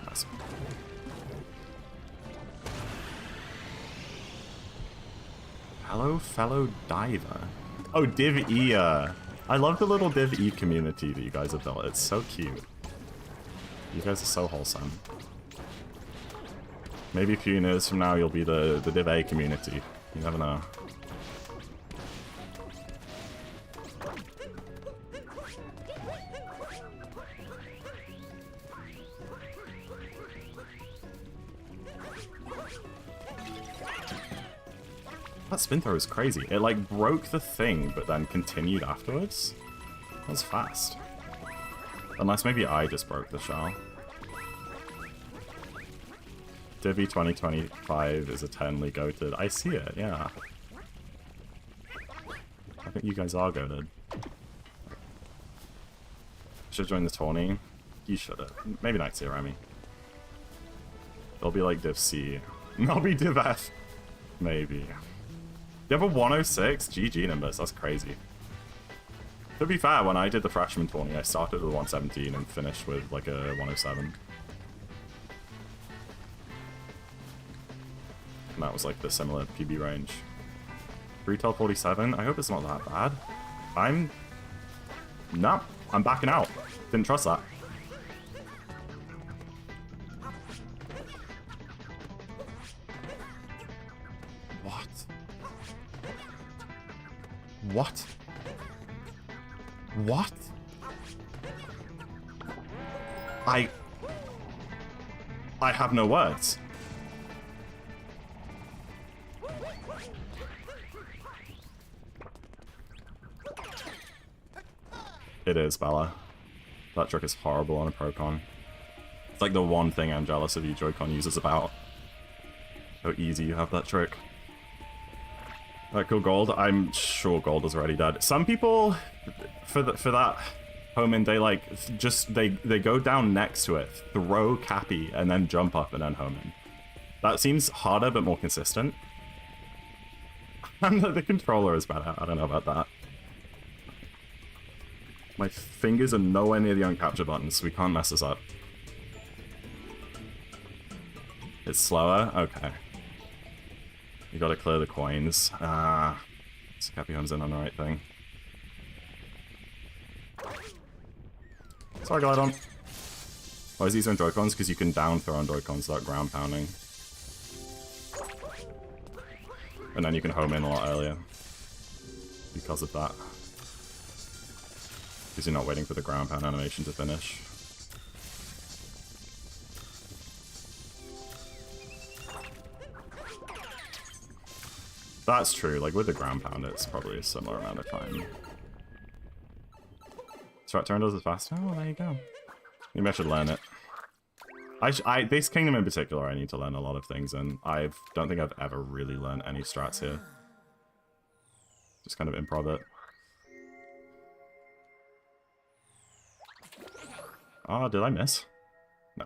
Nice. Hello, fellow diver. Oh, Div E. I love the little Div E community that you guys have built. It's so cute. You guys are so wholesome. Maybe a few years from now, you'll be the Div A community. You never know. That spin throw is crazy. It like broke the thing, but then continued afterwards. That was fast. Unless maybe I just broke the shell. Divi 2025 is eternally goated. I see it, yeah. I think you guys are goated. Should join the tourney. You should have. Maybe next year, Remy. They'll be like Div C. I'll be Div F. Maybe. You have a 106? GG Nimbus, that's crazy. To be fair, when I did the freshman tourney, I started with 117 and finished with like a 107. And that was like the similar PB range. Retail 47, I hope it's not that bad. No, I'm backing out. Didn't trust that. What? What? I have no words. It is, Bella. That trick is horrible on a Procon. It's like the one thing I'm jealous of you Joy-Con users about. How easy you have that trick. Alright, cool, Gold. I'm sure Gold is already dead. Some people, for that home in, they like, they go down next to it, throw Cappy, and then jump up and then home in. That seems harder but more consistent. And the controller is better. I don't know about that. My fingers are nowhere near the uncapture buttons, so we can't mess this up. It's slower? Okay. You gotta clear the coins. So Cappy homes in on the right thing. Sorry, Glidon. Why is these on Joy-Cons? Because you can down throw on Joy-Cons without ground pounding. And then you can home in a lot earlier. Because of that. Because you're not waiting for the ground pound animation to finish. That's true, like with the ground pound it's probably a similar amount of time. Strat turn does it faster? Oh, there you go. Maybe I should learn it. This kingdom in particular, I need to learn a lot of things, and I don't think I've ever really learned any strats here. Just kind of improv it. Oh, did I miss? No.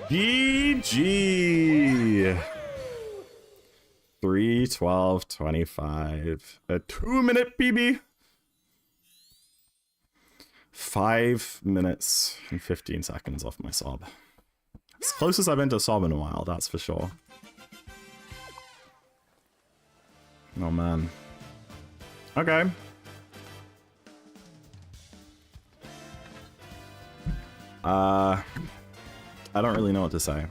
GG! 3:12:25. A 2-minute PB. 5 minutes and 15 seconds off my sob. As close as I've been to sob in a while, that's for sure. Oh man. Okay. I don't really know what to say.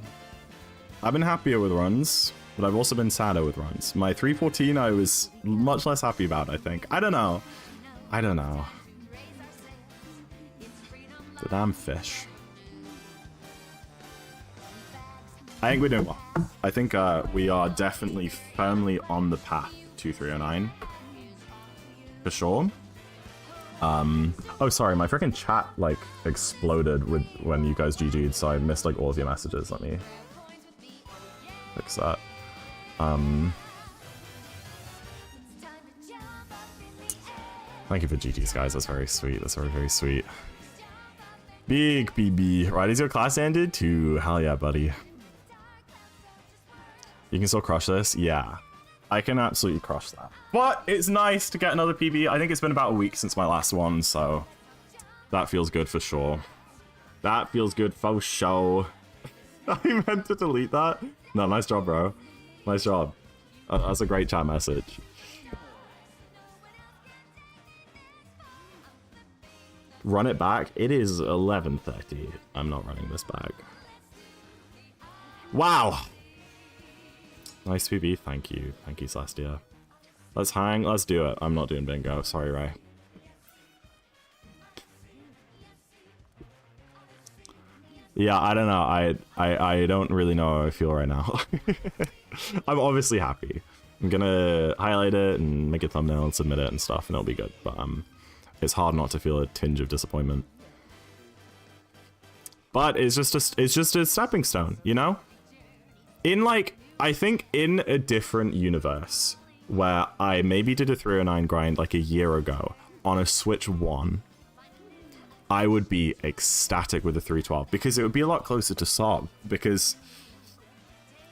I've been happier with runs, but I've also been sadder with runs. My 314 I was much less happy about, I think. I don't know. I don't know. The damn fish. I think we're doing well. I think we are definitely firmly on the path to 309. For sure. Oh, sorry, my freaking chat, like, exploded with when you guys GG'd, so I missed, like, all of your messages. Let me fix that. Thank you for GG's, guys. That's very sweet. That's very, very sweet. Big BB. Right, is your class ended? Too. Hell yeah, buddy. You can still crush this? Yeah. I can absolutely crush that. But it's nice to get another PB. I think it's been about a week since my last one, so that feels good for sure. That feels good for sure. I meant to delete that. No, nice job, bro. Nice job. That's a great chat message. Run it back. It is 11:30. I'm not running this back. Wow. Nice PB. Thank you. Thank you, Celestia. Let's hang. Let's do it. I'm not doing bingo. Sorry, Ray. Yeah, I don't know. I don't really know how I feel right now. I'm obviously happy. I'm gonna highlight it and make a thumbnail and submit it and stuff, and it'll be good. But it's hard not to feel a tinge of disappointment. But it's just a stepping stone, you know? In like, I think in a different universe where I maybe did a 309 grind like a year ago on a Switch 1, I would be ecstatic with a 312 because it would be a lot closer to Sob. Because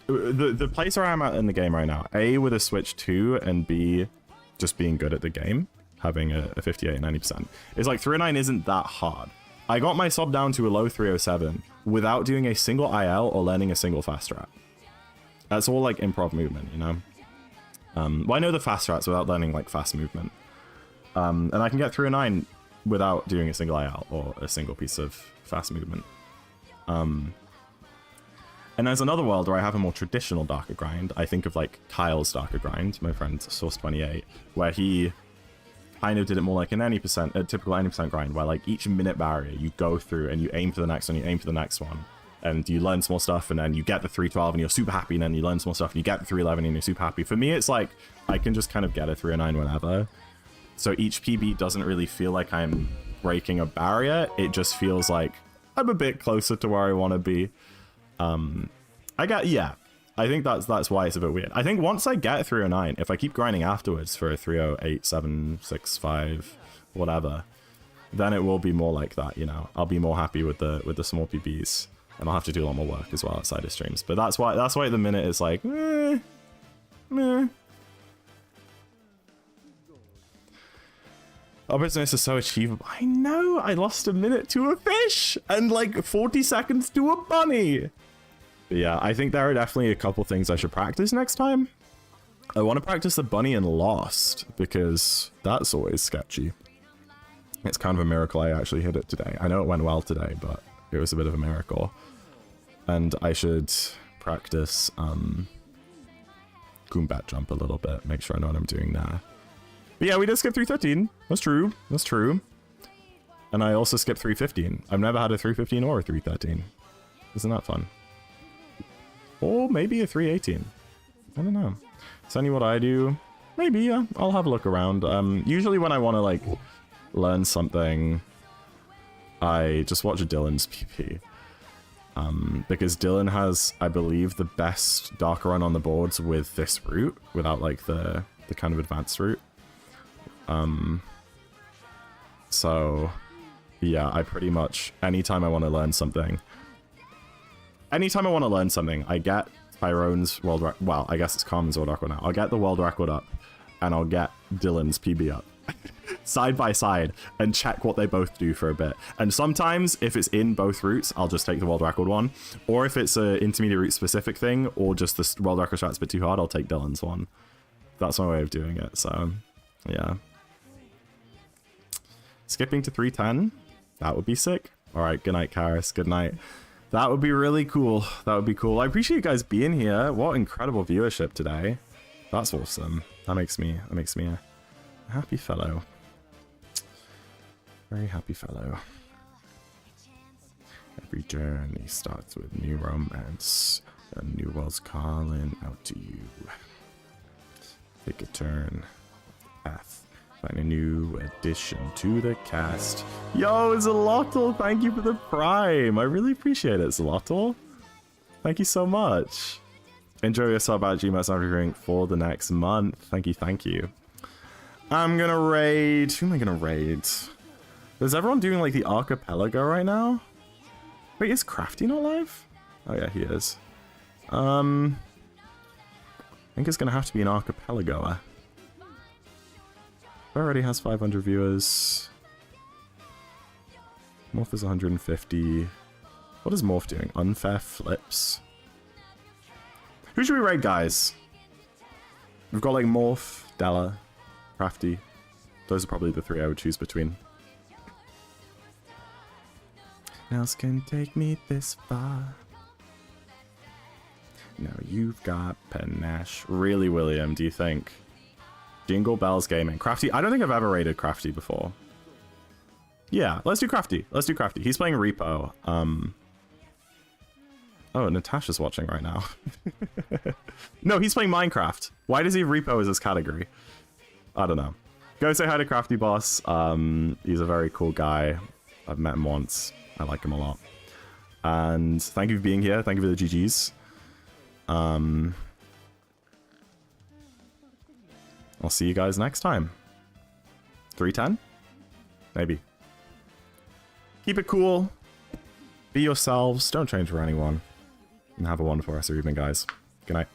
the place where I'm at in the game right now, A, with a Switch 2, and B, just being good at the game, having a 58, 90%, is like 309 isn't that hard. I got my Sob down to a low 307 without doing a single IL or learning a single fast strat. That's all like improv movement, you know? Well, I know the fast strats without learning like fast movement. And I can get 309 without doing a single IL or a single piece of fast movement. And there's another world where I have a more traditional Darker grind. I think of like Kyle's Darker grind, my friend Source28, where he kind of did it more like an a typical 90% grind, where like each minute barrier you go through and you aim for the next one, you aim for the next one. And you learn some more stuff, and then you get the 312 and you're super happy, and then you learn some more stuff and you get the 311 and you're super happy. For me, it's like I can just kind of get a 309 whenever. So each PB doesn't really feel like I'm breaking a barrier. It just feels like I'm a bit closer to where I want to be. I think that's why it's a bit weird. I think once I get 309, if I keep grinding afterwards for a 308, 7, 6, 5, whatever, then it will be more like that, you know. I'll be more happy with the small PBs. And I'll have to do a lot more work as well outside of streams. But that's why at the minute it's like, meh. Our business is so achievable. I know, I lost a minute to a fish and like 40 seconds to a bunny. But yeah, I think there are definitely a couple things I should practice next time. I want to practice the bunny and Lost because that's always sketchy. It's kind of a miracle I actually hit it today. I know it went well today, but it was a bit of a miracle. And I should practice Goombat jump a little bit, make sure I know what I'm doing there. But yeah, we did skip 313. That's true. That's true. And I also skipped 315. I've never had a 315 or a 313. Isn't that fun? Or maybe a 318. I don't know. Is that what I do? Maybe, yeah. I'll have a look around. Usually when I want to, like, learn something, I just watch Dylan's PP. Because Dylan has, I believe, the best Dark run on the boards with this route, without like the kind of advanced route. So yeah, I pretty much, anytime I want to learn something, I get Tyrone's world record. Well, I guess it's Carmen's world record now. I'll get the world record up, and I'll get Dylan's PB up. Side by side and check what they both do for a bit. And sometimes if it's in both routes, I'll just take the world record one, or if it's a intermediate route specific thing or just the world record strat's a bit too hard, I'll take Dylan's one. That's my way of doing it. So yeah, skipping to 310, that would be sick. All right, good night, Karis. Good night. That would be really cool. That would be cool. I appreciate you guys being here. What incredible viewership today. That's awesome. That makes me a happy fellow. Very happy fellow. Every journey starts with new romance. A new world's calling out to you. Take a turn. Path. Find a new addition to the cast. Yo, Zalotl, thank you for the prime. I really appreciate it, Zalotl. Thank you so much. Enjoy your sub at GMS everything for the next month. Thank you, thank you. I'm gonna raid. Who am I gonna raid? Is everyone doing like the archipelago right now? Wait, is Crafty not live? Oh yeah, he is. I think it's gonna have to be an archipelago. Already has 500 viewers. Morph is 150. What is Morph doing? Unfair flips. Who should we raid, guys? We've got like Morph, Della, Crafty. Those are probably the three I would choose between. Else can take me this far. Now you've got panache. Really, William, do you think? Jingle Bells Gaming. Crafty. I don't think I've ever raided Crafty before. Yeah, let's do Crafty. Let's do Crafty. He's playing Repo. Oh, Natasha's watching right now. No, he's playing Minecraft. Why does he have Repo as his category? I don't know. Go say hi to Crafty Boss. He's a very cool guy. I've met him once. I like him a lot. And thank you for being here. Thank you for the GGs. I'll see you guys next time. 310? Maybe. Keep it cool. Be yourselves. Don't change for anyone. And have a wonderful rest of your evening, guys. Good night.